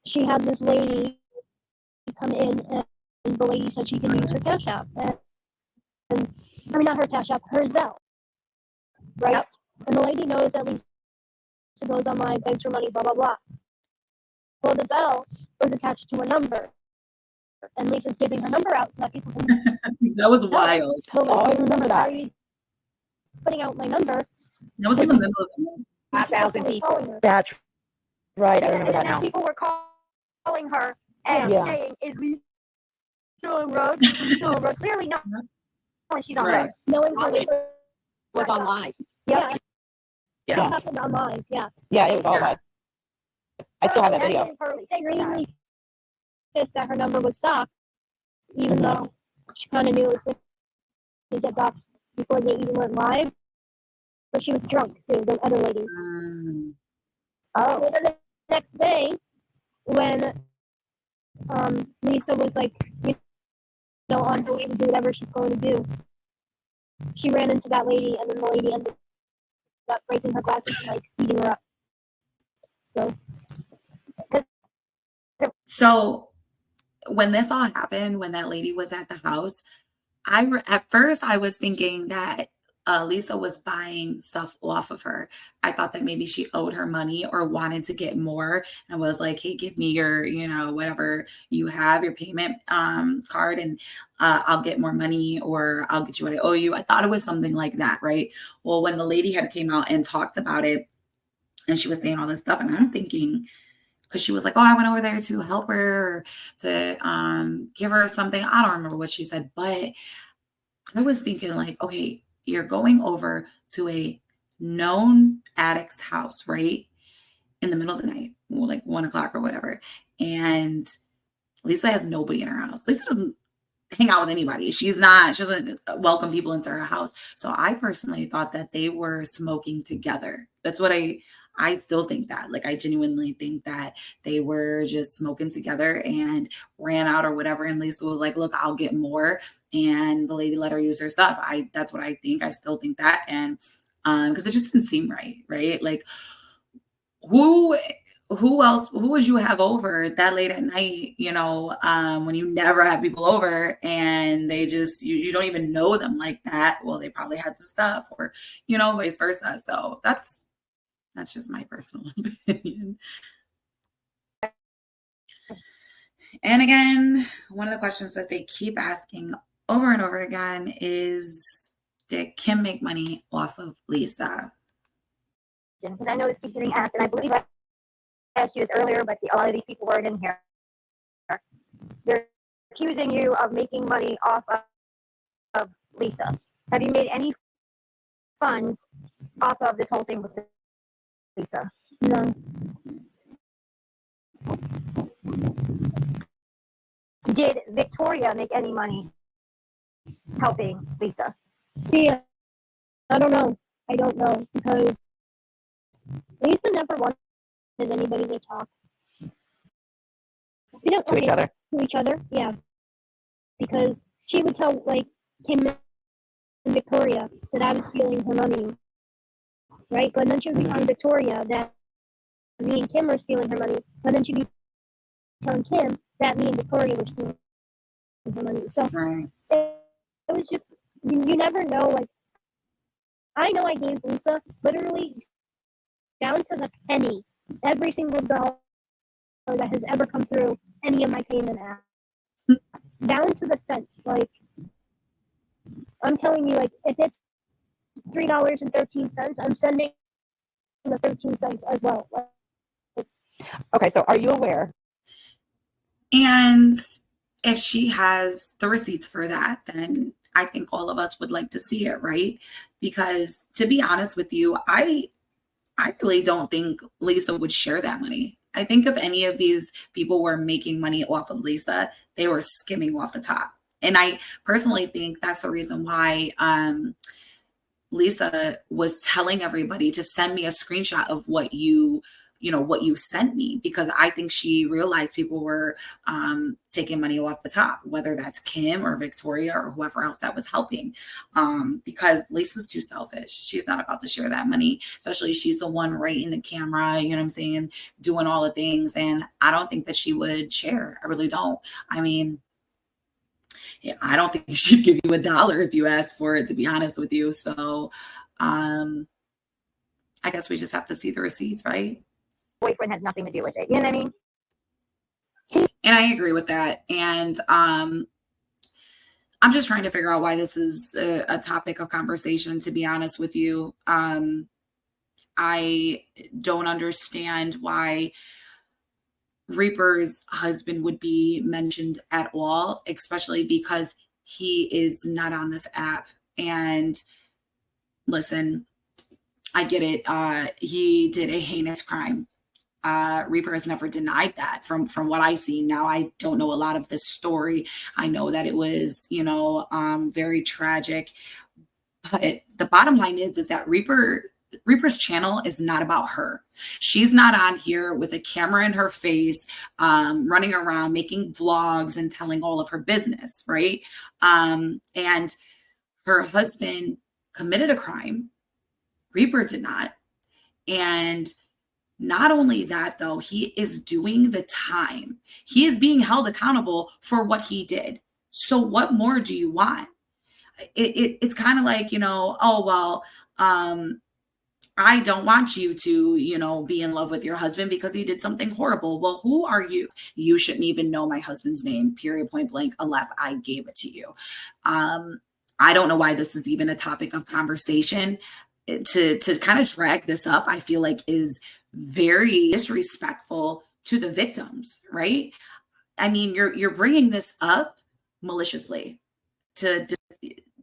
Speaker 4: she had this lady come in, and the lady said she can use her Cash App, and I mean, not her Cash App, her Zelle, right?
Speaker 3: Yep.
Speaker 4: And the lady knows that Lisa goes online, begs for money, blah blah blah. Well, the Zelle was attached to a number, and Lisa's giving her number out so that people can.
Speaker 1: That was wild.
Speaker 2: Oh, I remember that.
Speaker 4: Putting out my number.
Speaker 1: That was in the middle of the night.
Speaker 7: 5,000 people.
Speaker 4: Calling her.
Speaker 2: That's right. I
Speaker 3: And
Speaker 2: remember that
Speaker 3: now
Speaker 2: now.
Speaker 3: people were calling her and
Speaker 2: Yeah.
Speaker 3: saying, "Is Lisa on drugs? Is Lisa on drugs?" Clearly not. Knowing she's on
Speaker 1: Right.
Speaker 3: drugs.
Speaker 4: Knowing
Speaker 7: All
Speaker 4: her
Speaker 7: this was on live.
Speaker 4: Yeah.
Speaker 2: Yeah.
Speaker 4: It happened online. Yeah.
Speaker 2: Yeah, it was all
Speaker 1: Yeah.
Speaker 2: live. I still have that
Speaker 3: And
Speaker 2: video.
Speaker 3: then Pearly saying that.
Speaker 4: Extremely pissed that her number was stopped, even though she kind of knew it was going to get doxxed before they even went live. But she was drunk too, the other lady.
Speaker 1: Mm.
Speaker 3: Oh,
Speaker 4: So then the next day, when Lisa was like, you know, on her way to do whatever she's going to do, she ran into that lady, and then the lady ended up raising her glasses and like beating her up. So
Speaker 1: So when this all happened, when that lady was at the house, at first I was thinking that Lisa was buying stuff off of her. I thought that maybe she owed her money or wanted to get more and was like, hey, give me your, whatever you have, your payment card, and I'll get more money, or I'll get you what I owe you. I thought it was something like that, right? Well, when the lady had came out and talked about it, and she was saying all this stuff, and I'm thinking, because she was like, oh, I went over there to help her, or to give her something. I don't remember what she said, but I was thinking like, okay, you're going over to a known addict's house, right? In the middle of the night, well, like 1 o'clock or whatever. And Lisa has nobody in her house. Lisa doesn't hang out with anybody. She doesn't welcome people into her house. So I personally thought that they were smoking together. That's what I still think that. Like, I genuinely think that they were just smoking together and ran out or whatever. And Lisa was like, look, I'll get more. And the lady let her use her stuff. That's what I think. I still think that. And because it just didn't seem right? Like, who else, who would you have over that late at night, when you never have people over, and they just, you don't even know them like that? Well, they probably had some stuff, or, vice versa. So that's just my personal opinion. And again, one of the questions that they keep asking over and over again is, did Kim make money off of Lisa?
Speaker 3: Because I know this keeps getting asked, and I believe I asked you this earlier, but a lot of these people weren't in here. They're accusing you of making money off of Lisa. Have you made any funds off of this whole thing with Lisa?
Speaker 4: No.
Speaker 3: Did Victoria make any money helping Lisa?
Speaker 4: See, I don't know. I don't know, because Lisa never wanted anybody to talk. They don't
Speaker 2: To each other.
Speaker 4: To each other, yeah. Because she would tell, like, Kim and Victoria that I was stealing her money, right? But then she would be telling Victoria that me and Kim were stealing her money, but then she'd be telling Kim that me and Victoria were stealing her money. So
Speaker 1: Right.
Speaker 4: it was just, you never know. Like, I know I gave Lisa literally down to the penny every single dollar that has ever come through any of my payment apps, down to the cent. Like, I'm telling you, like, if it's $3.13, I'm sending the 13 cents as well. Like,
Speaker 2: Okay, so are you aware?
Speaker 1: And if she has the receipts for that, then I think all of us would like to see it, right? Because to be honest with you, I really don't think Lisa would share that money. I think if any of these people were making money off of Lisa, they were skimming off the top. And I personally think that's the reason why Lisa was telling everybody to send me a screenshot of what you sent me, because I think she realized people were taking money off the top, whether that's Kim or Victoria or whoever else that was helping, because Lisa's too selfish. She's not about to share that money, especially she's the one right in the camera, you know what I'm saying, doing all the things. And I don't think that she would share. I really don't. I mean, yeah, I don't think she'd give you $1 if you asked for it, to be honest with you. So I guess we just have to see the receipts, right?
Speaker 3: Boyfriend has nothing to do with it. You know what I mean?
Speaker 1: And I agree with that. And I'm just trying to figure out why this is a topic of conversation, to be honest with you. I don't understand why Reaper's husband would be mentioned at all, especially because he is not on this app. And listen, I get it. He did a heinous crime. Reaper has never denied that from what I see. Now, I don't know a lot of this story. I know that it was, very tragic. But the bottom line is that Reaper's channel is not about her. She's not on here with a camera in her face, running around making vlogs and telling all of her business, right? And her husband committed a crime. Reaper did not. And Not only that, though, he is doing the time. He is being held accountable for what he did. So what more do you want? It's kind of like, oh, well, I don't want you to, be in love with your husband because he did something horrible. Well, who are you? You shouldn't even know my husband's name, period, point blank, unless I gave it to you. I don't know why this is even a topic of conversation. To kind of drag this up, I feel like is very disrespectful to the victims, right? I mean, you're bringing this up maliciously to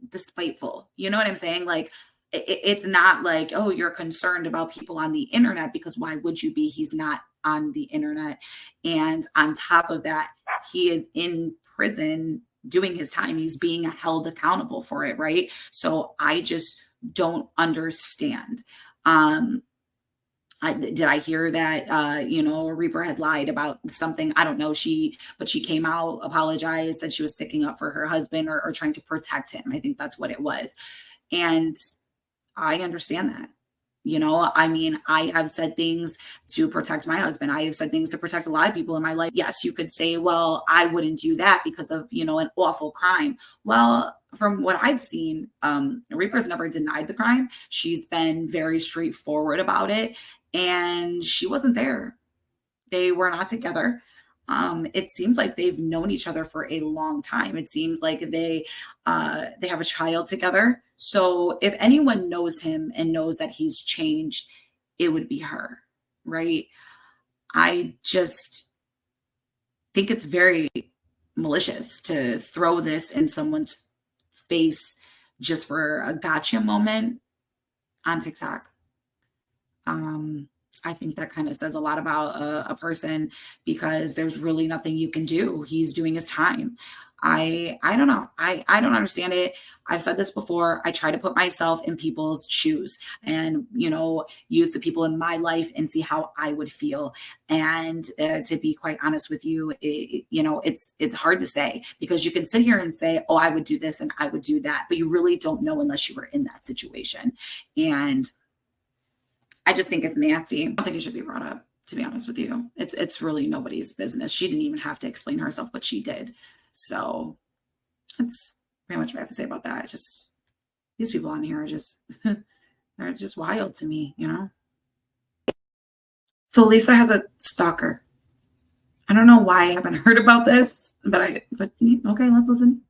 Speaker 1: despiteful. You know what I'm saying? Like, it's not like, oh, you're concerned about people on the internet, because why would you be? He's not on the internet. And on top of that, he is in prison doing his time. He's being held accountable for it, right? So I just don't understand. Did I hear that, Reaper had lied about something? I don't know. But she came out, apologized, said she was sticking up for her husband or trying to protect him. I think that's what it was. And I understand that. I mean, I have said things to protect my husband. I have said things to protect a lot of people in my life. Yes, you could say, well, I wouldn't do that because of, an awful crime. Well, from what I've seen, Reaper's never denied the crime. She's been very straightforward about it. And she wasn't there. They were not together. It seems like they've known each other for a long time. It seems like they have a child together. So if anyone knows him and knows that he's changed, it would be her, right? I just think it's very malicious to throw this in someone's face just for a gotcha moment on TikTok. I think that kind of says a lot about a person, because there's really nothing you can do. He's doing his time. I don't know. I don't understand it. I've said this before. I try to put myself in people's shoes and, use the people in my life and see how I would feel. And to be quite honest with you, it's hard to say, because you can sit here and say, oh, I would do this and I would do that, but you really don't know unless you were in that situation. And I just think it's nasty. I don't think it should be brought up, to be honest with you. It's really nobody's business. She didn't even have to explain herself, but she did. So that's pretty much what I have to say about that. It's just, these people on here are just, they're just wild to me, So Lisa has a stalker. I don't know why I haven't heard about this, but okay, let's listen.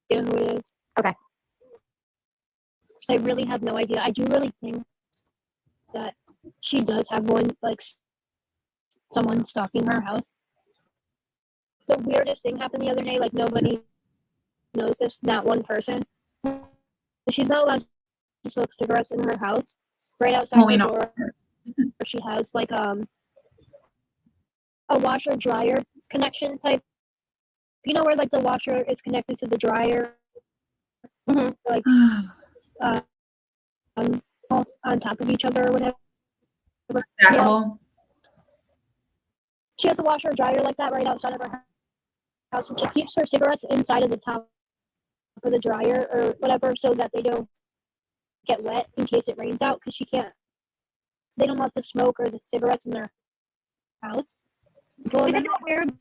Speaker 4: Who it is.
Speaker 3: Okay.
Speaker 4: I really have no idea. I do really think that she does have someone stalking her house. The weirdest thing happened the other day. Like, nobody knows if that one person. She's not allowed to smoke cigarettes in her house. Right outside her door, she has a washer dryer connection type. Where the washer is connected to the dryer, on top of each other or whatever. She has a washer or dryer like that right outside of her house, and she keeps her cigarettes inside of the top of the dryer or whatever, so that they don't get wet in case it rains out, because they don't want the smoke or the cigarettes in their house.
Speaker 3: Well, isn't that weird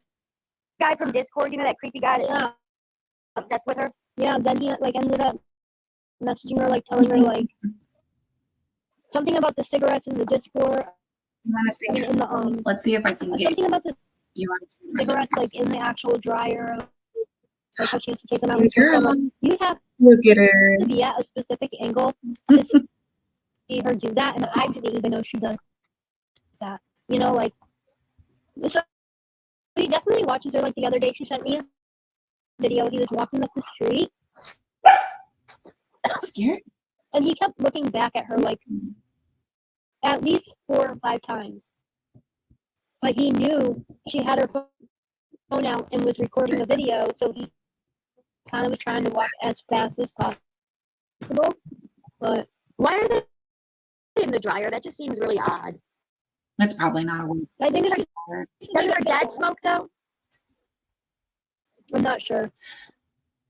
Speaker 3: guy from Discord, that creepy guy that's obsessed with her?
Speaker 4: Yeah, then he ended up messaging her, telling her something about the cigarettes in the Discord.
Speaker 1: You want to see?
Speaker 4: In the,
Speaker 1: let's see if I can get
Speaker 4: something about the cigarettes in the actual dryer. How she has to take them out and smoke them. You have
Speaker 1: look at her
Speaker 4: to be at a specific angle to see her do that, and I didn't even know she does that. So he definitely watches her. The other day, she sent me a video. He was walking up the street,
Speaker 1: scared,
Speaker 4: and he kept looking back at her at least 4 or 5 times. But he knew she had her phone out and was recording the video, so he kind of was trying to walk as fast as possible. But
Speaker 3: why are they in the dryer? That just seems really odd.
Speaker 1: That's probably not a word.
Speaker 4: I think
Speaker 3: Doesn't her dad smoke though?
Speaker 4: I'm not sure.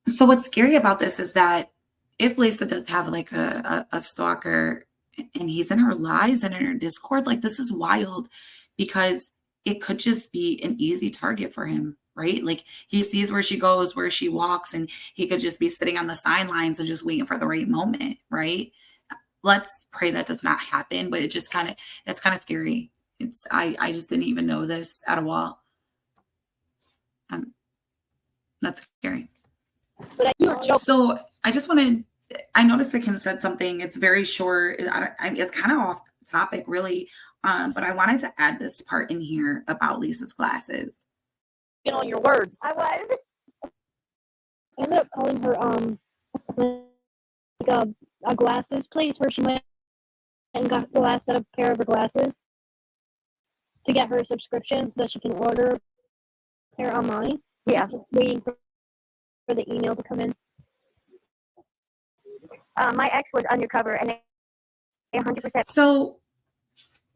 Speaker 1: So what's scary about this is that if Lisa does have a stalker, and he's in her lives and in her Discord. Like, this is wild because it could just be an easy target for him, right? Like, he sees where she goes, where she walks, and he could just be sitting on the sidelines and just waiting for the right moment, right? Let's pray that does not happen, but it's kind of scary. I just didn't even know this at all. That's scary.
Speaker 7: But you're joking.
Speaker 1: So I noticed that Kim said something. It's very short. It's kind of off topic, really. But I wanted to add this part in here about Lisa's glasses.
Speaker 7: Get on your words.
Speaker 3: I was.
Speaker 4: I ended up calling her like a glasses place where she went and got the last set of pair of her glasses to get her a subscription so that she can order a pair online.
Speaker 3: Yeah.
Speaker 4: Just waiting for the email to come in.
Speaker 3: My ex was undercover, and they 100%.
Speaker 1: So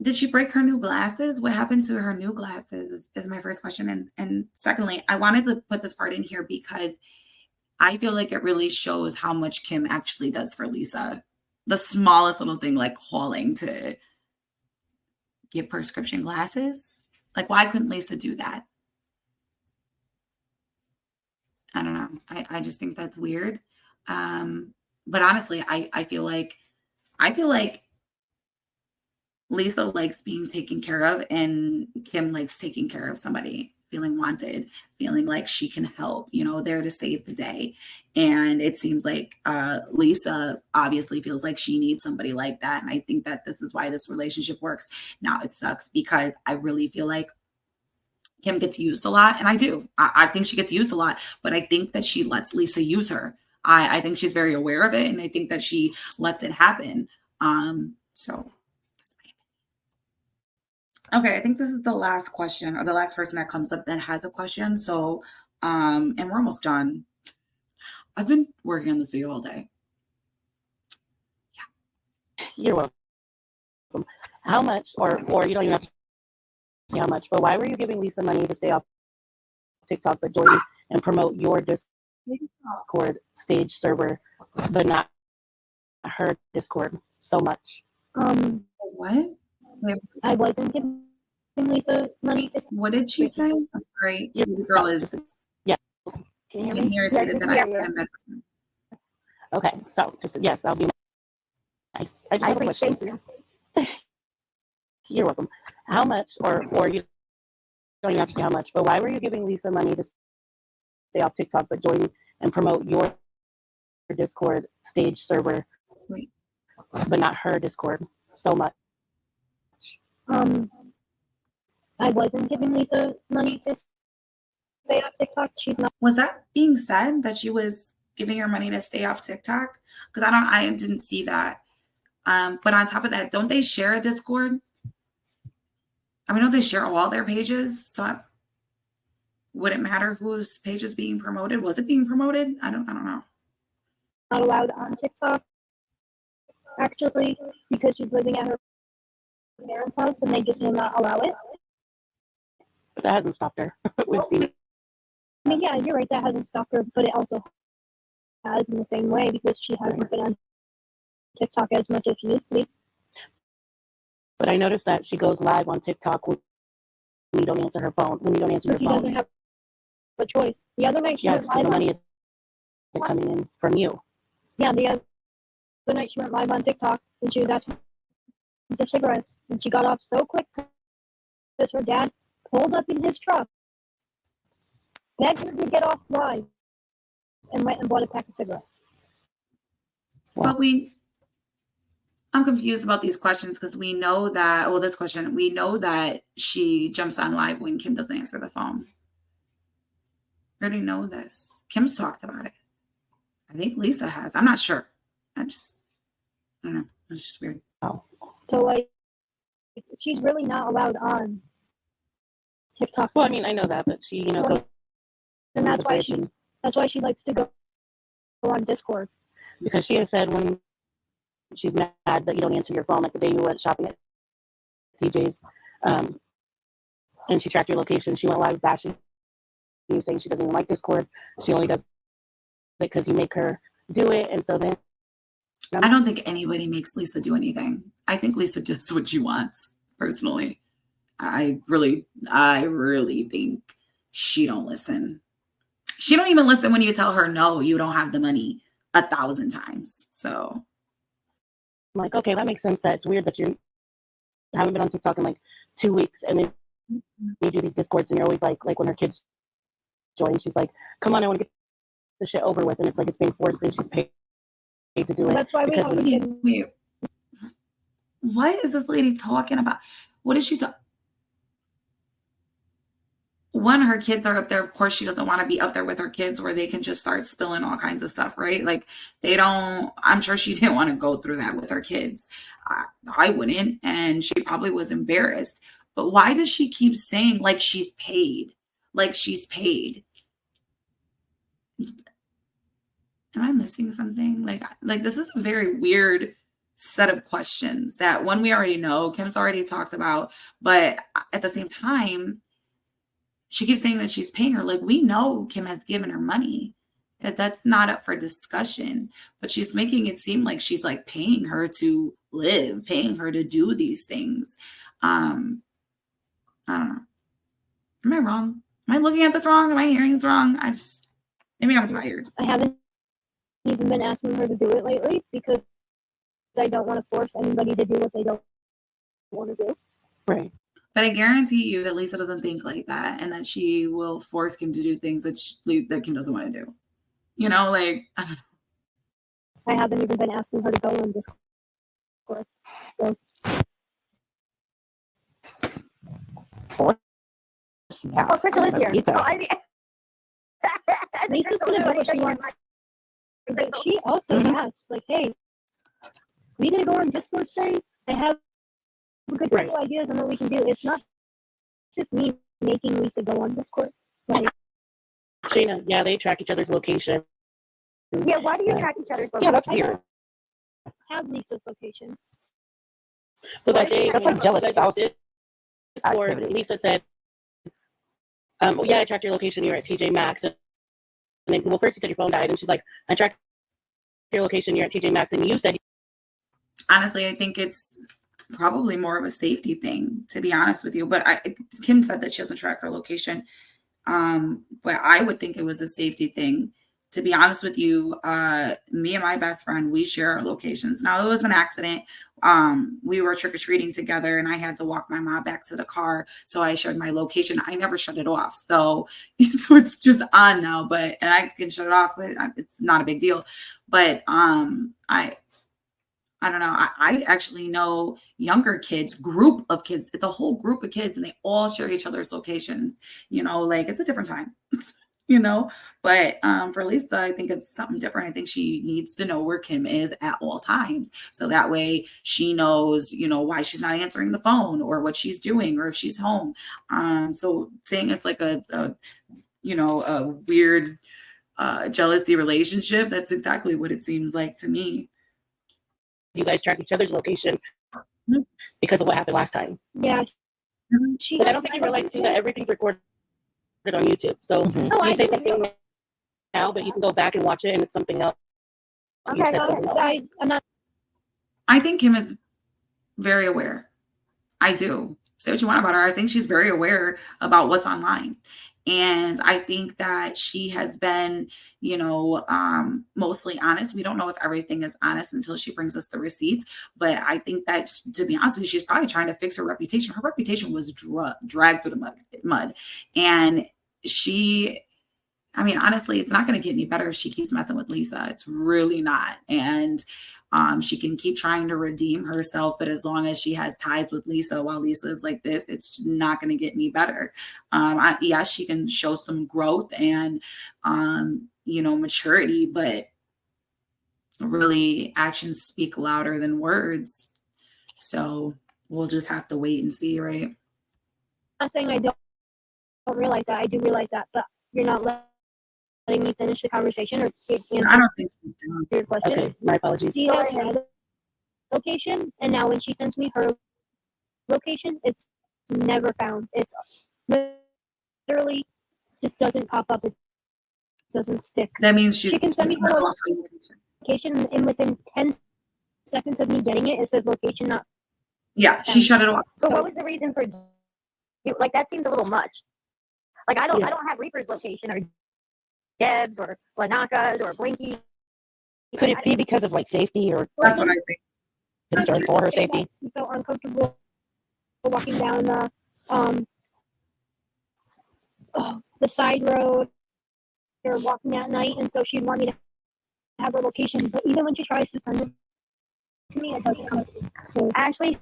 Speaker 1: did she break her new glasses? What happened to her new glasses is my first question. And secondly, I wanted to put this part in here because I feel like it really shows how much Kim actually does for Lisa. The smallest little thing, like calling to get prescription glasses. Like, why couldn't Lisa do that? I don't know. I just think that's weird. But honestly, I feel like Lisa likes being taken care of, and Kim likes taking care of somebody, feeling wanted, feeling like she can help, there to save the day. And it seems like Lisa obviously feels like she needs somebody like that. And I think that this is why this relationship works. Now, it sucks because I really feel like Kim gets used a lot. And I do. I think she gets used a lot, but I think that she lets Lisa use her. I think she's very aware of it, and I think that she lets it happen. So okay, I think this is the last question, or the last person that comes up that has a question. So, and we're almost done. I've been working on this video all day.
Speaker 2: You're welcome. How much, or you don't even have to say how much, but why were you giving Lisa money to stay off TikTok but join and promote your Discord stage server, but not her Discord so much?
Speaker 1: What? Wait,
Speaker 4: I wasn't giving Lisa money to.
Speaker 1: what did she say? I'm sorry.
Speaker 2: Yeah,
Speaker 1: The girl is
Speaker 2: Can you hear
Speaker 1: getting
Speaker 2: me?
Speaker 1: irritated that I'm that person.
Speaker 2: Okay, so just yes, I'll be nice. I just
Speaker 3: I
Speaker 2: have a question.
Speaker 3: appreciate you.
Speaker 2: You're welcome. How much, or you don't even have to say how much, but why were you giving Lisa money to stay off TikTok but join and promote your Discord stage server,
Speaker 1: Wait.
Speaker 2: but not her Discord so much?
Speaker 4: I wasn't giving Lisa money to stay on TikTok. She's not.
Speaker 1: Was that being said that she was giving her money to stay off TikTok? Because I didn't see that. But on top of that, don't they share a Discord? I mean, don't they share all their pages? So would it matter whose page is being promoted? Was it being promoted? I don't know.
Speaker 4: Not allowed on TikTok, actually, because she's living at her parents' house and they just will not allow it.
Speaker 2: But that hasn't stopped her. We've seen it.
Speaker 4: I mean, yeah, you're right, that hasn't stopped her, but it also has in the same way because she hasn't been on TikTok as much as she used to be.
Speaker 2: But I noticed that she goes live on TikTok when you don't answer her phone. When you don't answer
Speaker 4: But she
Speaker 2: your
Speaker 4: doesn't
Speaker 2: phone,
Speaker 4: have a choice. The other night she
Speaker 2: yes,
Speaker 4: went
Speaker 2: because
Speaker 4: live
Speaker 2: the
Speaker 4: on,
Speaker 2: money is coming in from you.
Speaker 4: yeah, the other night she went live on TikTok and she was asking for cigarettes and she got off so quick because her dad pulled up in his truck, begged her to get off live, and went and bought a pack of cigarettes.
Speaker 1: But I'm confused about these questions because we know that, well, this question, we know that she jumps on live when Kim doesn't answer the phone. We already know this. Kim's talked about it. I think Lisa has. I'm not sure. I don't know. It's just weird.
Speaker 2: Oh,
Speaker 4: So, like, she's really not allowed on TikTok.
Speaker 2: well, I mean, I know that, but she,
Speaker 4: Well,
Speaker 2: goes
Speaker 4: and that's
Speaker 2: to the
Speaker 4: why
Speaker 2: bridge,
Speaker 4: she
Speaker 2: and
Speaker 4: that's why she likes to go on Discord.
Speaker 2: because she has said when she's mad that you don't answer your phone, like the day you went shopping at TJ's, and she tracked your location, she went live bashing you, saying she doesn't even like Discord. She only does it because you make her do it, and so then
Speaker 1: I don't think anybody makes Lisa do anything. I think Lisa does what she wants, personally. I really think she don't listen. She don't even listen when you tell her, no, you don't have the money 1,000 times. So
Speaker 8: I'm like, okay, that makes sense. That it's weird that you haven't been on TikTok in like 2 weeks, and then you do these discords, and you're always like when her kids join, she's like, come on, I want to get the shit over with, and it's like it's being forced, and she's paid to do it.
Speaker 4: That's why we
Speaker 8: because
Speaker 4: have
Speaker 8: we-
Speaker 4: to
Speaker 1: wait, what is this lady talking about? What is she talking? When her kids are up there, of course, she doesn't want to be up there with her kids where they can just start spilling all kinds of stuff, right? Like I'm sure she didn't want to go through that with her kids. I wouldn't. And she probably was embarrassed. But why does she keep saying like she's paid? Like she's paid. Am I missing something? Like this is a very weird set of questions that one we already know, Kim's already talked about, but at the same time, she keeps saying that she's paying her. Like, we know Kim has given her money. That's not up for discussion. But she's making it seem like she's like paying her to live, paying her to do these things. I don't know. Am I wrong? Am I looking at this wrong? Am I hearing this wrong? Maybe I'm tired.
Speaker 4: I haven't even been asking her to do it lately because I don't want to force anybody to do what they don't want to do.
Speaker 8: right.
Speaker 1: But I guarantee you that Lisa doesn't think like that, and that she will force Kim to do things that Kim doesn't want to do. You know, like, I don't know.
Speaker 4: I haven't even been asking her to go on Discord.
Speaker 2: Snap.
Speaker 3: Oh, Crystal is here.
Speaker 2: Pizza.
Speaker 3: Oh, I mean,
Speaker 4: Lisa's gonna do what she wants. But she also asks, like, hey, we gonna go on Discord today? I have good
Speaker 8: Right.
Speaker 4: couple ideas on what we can do. It's not just me making Lisa go on Discord. Like,
Speaker 8: Shayna, yeah, they track each other's location.
Speaker 3: yeah, why do you track each other's
Speaker 2: Yeah, that's
Speaker 4: I
Speaker 2: weird.
Speaker 4: don't have Lisa's location.
Speaker 8: So that day,
Speaker 2: That's like jealous
Speaker 8: that
Speaker 2: spouse
Speaker 8: Discord,
Speaker 2: activity.
Speaker 8: Lisa said, well, yeah, I tracked your location. You're at TJ Maxx. And then, well, first you said your phone died, and she's like, I tracked your location. You're at TJ Maxx, and you said,
Speaker 1: Honestly, I think it's probably more of a safety thing, to be honest with you. But Kim said that she doesn't track her location. But I would think it was a safety thing. To be honest with you, me and my best friend, we share our locations. Now, it was an accident. We were trick-or-treating together, and I had to walk my mom back to the car. So I shared my location. I never shut it off. So it's just on now, and I can shut it off, but it's not a big deal. But I don't know. I actually know younger kids, group of kids. It's a whole group of kids, and they all share each other's locations. You know, like it's a different time, you know. But for Lisa, I think it's something different. I think she needs to know where Kim is at all times, so that way she knows, you know, why she's not answering the phone or what she's doing or if she's home. So saying it's like a weird jealousy relationship, that's exactly what it seems like to me.
Speaker 8: you guys track each other's location because of what happened last time.
Speaker 4: Yeah. She
Speaker 8: But I don't think you realize, too, that everything's recorded on YouTube. So
Speaker 2: Mhm.
Speaker 3: Oh,
Speaker 8: you
Speaker 3: I
Speaker 8: say
Speaker 3: do.
Speaker 8: something now, but you can go back and watch it, and it's something else. You
Speaker 3: Okay,
Speaker 8: said
Speaker 3: go
Speaker 8: something
Speaker 3: ahead.
Speaker 8: else.
Speaker 4: I'm not.
Speaker 1: I think Kim is very aware. I do. Say what you want about her. I think she's very aware about what's online. And I think that she has been, mostly honest. We don't know if everything is honest until she brings us the receipts. But I think that, to be honest with you, she's probably trying to fix her reputation. Her reputation was dragged through the mud. And honestly, it's not going to get any better if she keeps messing with Lisa. It's really not. And she can keep trying to redeem herself, but as long as she has ties with Lisa while Lisa is like this, it's not going to get any better. Yes, she can show some growth and, maturity, but really actions speak louder than words. So we'll just have to wait and see, right?
Speaker 4: I'm saying I don't realize that. I do realize that, but you're not letting me finish the conversation or answer
Speaker 1: I don't think she's done.
Speaker 4: your question.
Speaker 8: Okay, my apologies.
Speaker 4: She has her location, and now when she sends me her location, it's never found. It's literally just doesn't pop up. It doesn't stick.
Speaker 1: That means
Speaker 4: She can send me her
Speaker 1: lost her location.
Speaker 4: Location, and within 10 seconds of me getting it, it says location not.
Speaker 1: Yeah, she shut it off.
Speaker 3: But what was the reason for like that seems a little much. Like I
Speaker 8: Yeah.
Speaker 3: don't have Reaper's location or Deb's or Lanaka's or Blinky.
Speaker 2: Could it be because of like safety or
Speaker 1: That's what I think.
Speaker 2: concern for her safety?
Speaker 4: She felt uncomfortable walking down the side road or walking at night, and so she'd want me to have her location. But even when she tries to send it to me, it doesn't come. So
Speaker 3: Ashley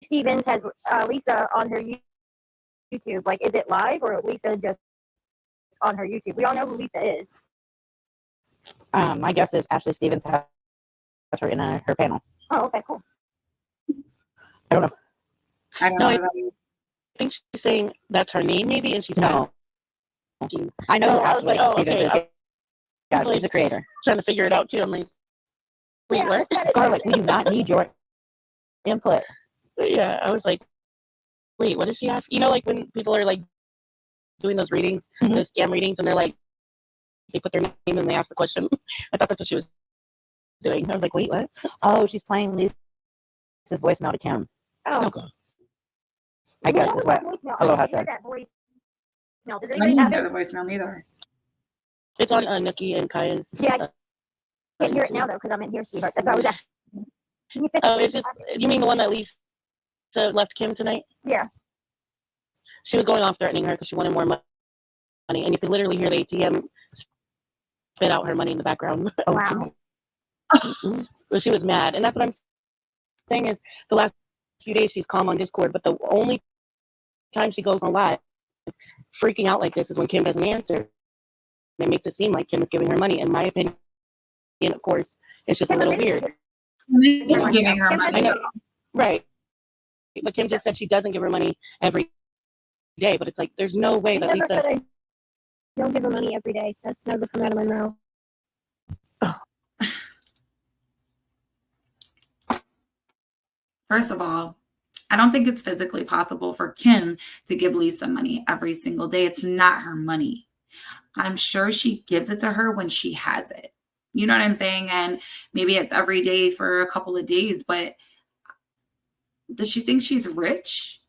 Speaker 3: Stevens has Lisa on her YouTube. Like, is it live or Lisa just on her YouTube? We all know who Lisa is.
Speaker 2: My guess is Ashley Stevens has her in her panel.
Speaker 3: Oh, okay, cool.
Speaker 2: I don't know.
Speaker 1: I don't
Speaker 8: No,
Speaker 1: know.
Speaker 8: I think she's saying that's her name, maybe, and she's
Speaker 2: No, I know who
Speaker 8: Oh, I was
Speaker 2: Ashley
Speaker 8: like, oh,
Speaker 2: Stevens
Speaker 8: okay.
Speaker 2: is. Yeah, she's a creator.
Speaker 8: trying to figure it out too. I'm like, wait,
Speaker 3: Yeah,
Speaker 8: what?
Speaker 2: Garlic, we do not need your input.
Speaker 8: Yeah, I was like, wait, what did she ask? You know, like when people are like doing those readings,
Speaker 2: Mhm.
Speaker 8: those scam readings, and they're like, they put their name and they ask the question. I thought that's what she was doing. I was like, wait, what?
Speaker 2: Oh, she's playing Lisa's voicemail to Kim.
Speaker 3: Oh,
Speaker 8: Okay.
Speaker 2: I guess is what
Speaker 3: voicemail.
Speaker 2: Aloha
Speaker 3: I didn't hear
Speaker 2: said.
Speaker 3: that voicemail. Does
Speaker 1: I
Speaker 3: anybody
Speaker 1: didn't
Speaker 3: have
Speaker 1: hear
Speaker 3: it?
Speaker 1: the voicemail neither.
Speaker 8: It's on Nikki and Kaya's.
Speaker 3: Yeah, I can't hear it now though because I'm in here, sweetheart. That's why I was asking.
Speaker 8: Oh, it's just, you mean the one that Lisa left Kim tonight?
Speaker 3: Yeah.
Speaker 8: She was going off threatening her because she wanted more money. And you could literally hear the ATM spit out her money in the background.
Speaker 2: Oh,
Speaker 3: Wow.
Speaker 8: But she was mad. And that's what I'm saying is the last few days she's calm on Discord, but the only time she goes on live freaking out like this is when Kim doesn't answer. It makes it seem like Kim is giving her money. In my opinion, of course, it's just a little weird.
Speaker 1: It's giving her
Speaker 3: Kim
Speaker 1: money.
Speaker 8: I know. Right. But Kim just said she doesn't give her money every day. But it's like, there's no way
Speaker 4: I
Speaker 8: that
Speaker 4: never
Speaker 8: Lisa.
Speaker 4: said I don't give her money every day. That's never come out of my mouth.
Speaker 1: First of all, I don't think it's physically possible for Kim to give Lisa money every single day. It's not her money. I'm sure she gives it to her when she has it. You know what I'm saying? And maybe it's every day for a couple of days, but does she think she's rich?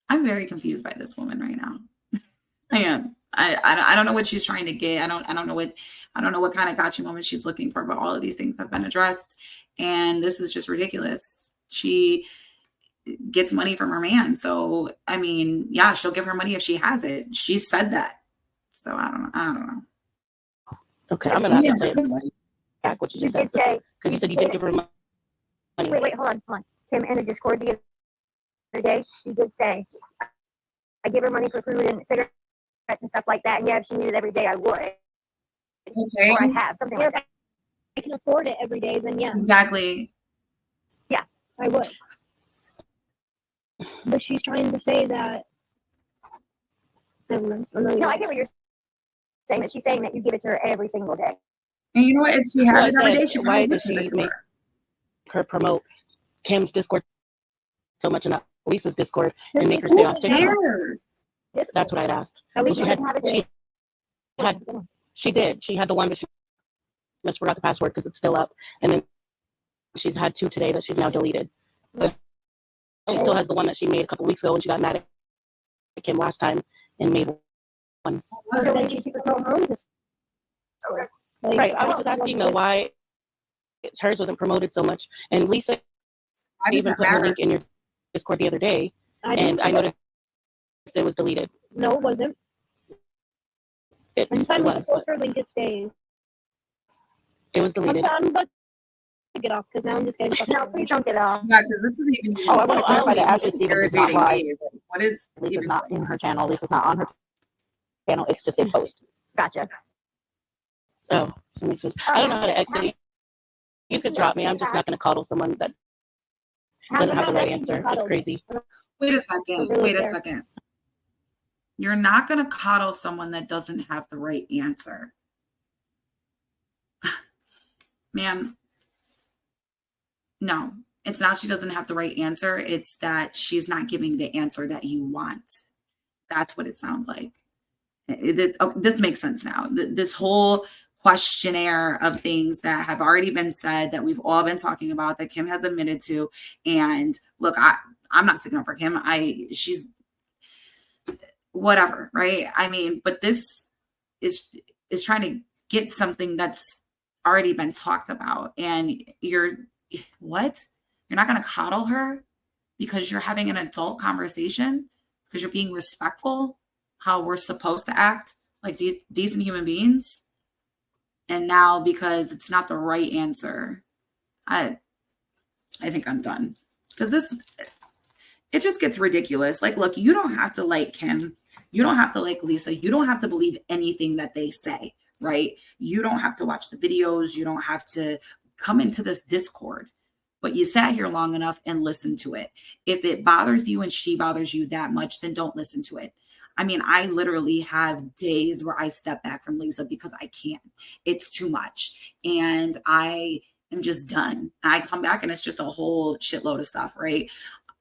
Speaker 1: I'm very confused by this woman right now. I am. I don't know what she's trying to get. I don't know what kind of gotcha moment she's looking for, but all of these things have been addressed. And this is just ridiculous. She gets money from her man. So I mean, yeah, she'll give her money if she has it. She said that. So I don't know.
Speaker 8: Okay, I'm gonna have
Speaker 1: Yeah,
Speaker 8: to
Speaker 1: just-
Speaker 8: play back what you
Speaker 3: You
Speaker 8: just
Speaker 3: did
Speaker 8: said.
Speaker 3: say.
Speaker 8: Because you said you didn't give her money.
Speaker 3: Wait, hold on. Kim in the Discord the other day, she did say, I give her money for food and cigarettes and stuff like that. And yeah, if she needed it every day, I would.
Speaker 1: Okay.
Speaker 3: Or I have, something like that.
Speaker 4: I can afford it every day, then yeah,
Speaker 1: Exactly.
Speaker 4: I would. But she's trying to say that. Never mind.
Speaker 3: No, I get what you're saying, but she's saying that you give it to her every single day.
Speaker 1: And you know what? If she had
Speaker 8: Well, I
Speaker 1: it every
Speaker 8: said,
Speaker 1: day, she
Speaker 8: why
Speaker 1: probably
Speaker 8: does
Speaker 1: would give
Speaker 8: she
Speaker 1: it to
Speaker 8: make
Speaker 1: her.
Speaker 8: her promote Kim's Discord so much and not Lisa's Discord and
Speaker 4: This
Speaker 8: make her
Speaker 4: is
Speaker 8: stay on
Speaker 1: Who
Speaker 8: TikTok?
Speaker 1: cares?
Speaker 8: That's what I'd asked.
Speaker 3: At least
Speaker 8: Well,
Speaker 3: she didn't have it.
Speaker 8: She did. She had the one, but she just forgot the password because it's still up. And then she's had two today that she's now deleted. But she still has the one that she made a couple weeks ago when she got mad at Kim last time and made one.
Speaker 4: So then she keep it her own. Like,
Speaker 8: Right. I was just asking though why hers wasn't promoted so much. And Lisa
Speaker 1: Why does
Speaker 8: even
Speaker 1: it
Speaker 8: put her
Speaker 1: matter?
Speaker 8: link in your Discord the other day,
Speaker 4: I didn't
Speaker 8: and I
Speaker 4: see it.
Speaker 8: noticed it was deleted.
Speaker 4: No, it wasn't.
Speaker 8: It
Speaker 4: Anytime
Speaker 8: was,
Speaker 4: Lisa posts her link, it stays.
Speaker 8: it was deleted.
Speaker 4: I'm about to get off because now I'm just getting
Speaker 3: No, please don't get off.
Speaker 1: Yeah, because this isn't even.
Speaker 2: Oh, I want to clarify that
Speaker 1: even
Speaker 2: Ashley Stevens is not
Speaker 1: irritating
Speaker 2: live.
Speaker 1: me. What is
Speaker 2: Lisa's
Speaker 1: even
Speaker 2: not in her channel. Lisa's not on her channel. It's just a post.
Speaker 3: Gotcha.
Speaker 8: Oh, let me see. I don't know how to exit. You could drop me. I'm just not going to coddle someone that doesn't have the right answer. It's crazy.
Speaker 1: Wait a second.
Speaker 4: Really
Speaker 1: Wait a
Speaker 4: fair.
Speaker 1: second. You're not going to coddle someone that doesn't have the right answer. Ma'am, no, it's not she doesn't have the right answer. It's that she's not giving the answer that you want. That's what it sounds like. This makes sense now. This whole questionnaire of things that have already been said, that we've all been talking about, that Kim has admitted to. And look, I'm not sticking up for Kim. She's whatever, right? I mean, but this is trying to get something that's already been talked about. And you're not going to coddle her because you're having an adult conversation, because you're being respectful, how we're supposed to act like decent human beings. And now, because it's not the right answer, I think I'm done. Because it just gets ridiculous. Like, look, you don't have to like Kim. You don't have to like Lisa. You don't have to believe anything that they say, right? You don't have to watch the videos. You don't have to come into this Discord. But you sat here long enough and listened to it. If it bothers you and she bothers you that much, then don't listen to it. I mean, I literally have days where I step back from Lisa because I can't. It's too much. And I am just done. I come back and it's just a whole shitload of stuff, right?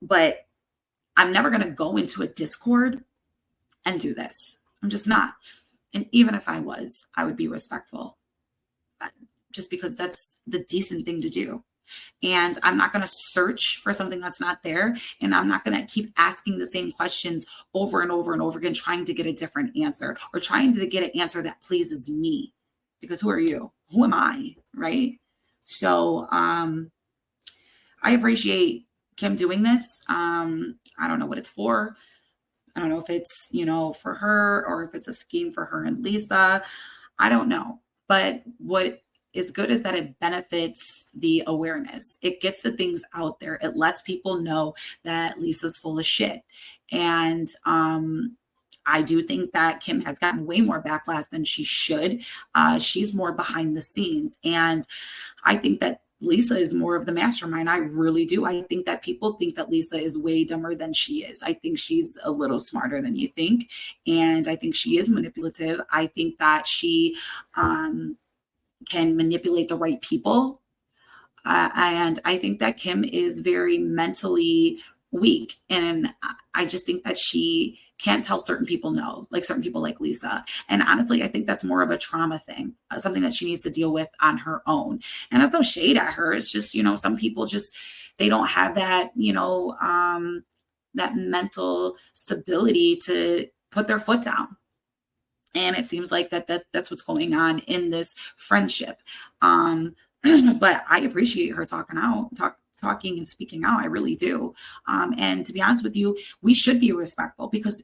Speaker 1: But I'm never going to go into a Discord and do this. I'm just not. And even if I was, I would be respectful, just because that's the decent thing to do. And I'm not going to search for something that's not there. And I'm not going to keep asking the same questions over and over and over again, trying to get a different answer, or trying to get an answer that pleases me. Because who are you? Who am I? Right? So I appreciate Kim doing this. I don't know what it's for. I don't know if it's, for her, or if it's a scheme for her and Lisa. I don't know. But what is good is that it benefits the awareness. It gets the things out there. It lets people know that Lisa's full of shit. And I do think that Kim has gotten way more backlash than she should. She's more behind the scenes. And I think that Lisa is more of the mastermind. I really do. I think that people think that Lisa is way dumber than she is. I think she's a little smarter than you think. And I think she is manipulative. I think that she can manipulate the right people. And I think that Kim is very mentally weak. And I just think that she can't tell certain people no, like certain people like Lisa. And honestly, I think that's more of a trauma thing, something that she needs to deal with on her own. And there's no shade at her. It's just, some people just, they don't have that, that mental stability to put their foot down. And it seems like that's what's going on in this friendship. But I appreciate her talking and speaking out. I really do. And to be honest with you, we should be respectful, because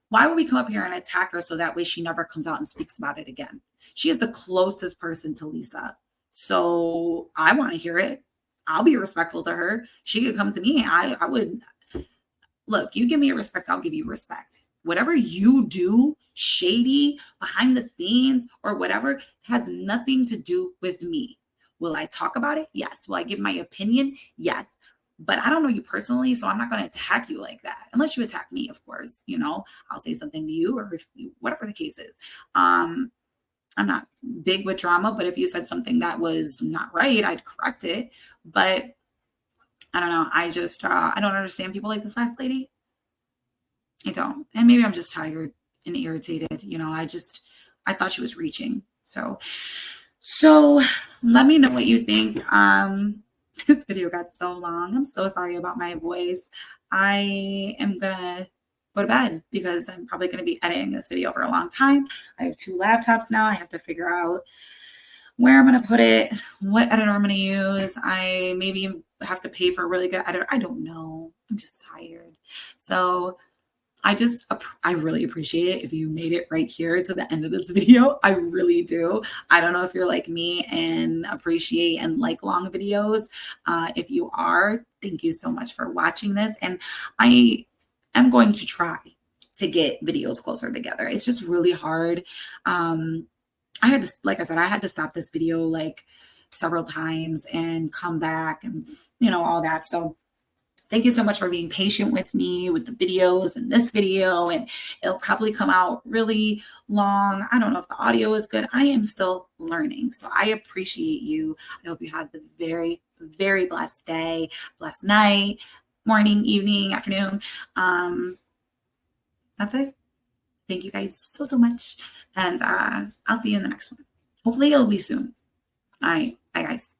Speaker 1: why would we come up here and attack her so that way she never comes out and speaks about it again? She is the closest person to Lisa. So I want to hear it. I'll be respectful to her. She could come to me. I would, look, you give me a respect, I'll give you respect. Whatever you do, shady, behind the scenes, or whatever, has nothing to do with me. Will I talk about it? Yes. Will I give my opinion? Yes. But I don't know you personally, so I'm not going to attack you like that. Unless you attack me, of course. I'll say something to you, or whatever the case is. I'm not big with drama, but if you said something that was not right, I'd correct it. But I don't know. I just, I don't understand people like this last lady. I don't. And maybe I'm just tired and irritated. I thought she was reaching. So let me know what you think. This video got so long. I'm so sorry about my voice. I am gonna go to bed because I'm probably gonna be editing this video for a long time. I have 2 laptops now. I have to figure out where I'm gonna put it, what editor I'm gonna use. I maybe have to pay for a really good editor. I don't know. I'm just tired. So I really appreciate it if you made it right here to the end of this video. I really do. I don't know if you're like me and appreciate and like long videos. If you are, thank you so much for watching this. And I am going to try to get videos closer together. It's just really hard. I had to, like I said, I had to stop this video like several times and come back and, all that. So thank you so much for being patient with me with the videos and this video, and it'll probably come out really long. I don't know if the audio is good. I am still learning. So I appreciate you. I hope you have the very, very blessed day, blessed night, morning, evening, afternoon. That's it. Thank you guys so much. And I'll see you in the next one. hopefully it'll be soon. All right. Bye, guys.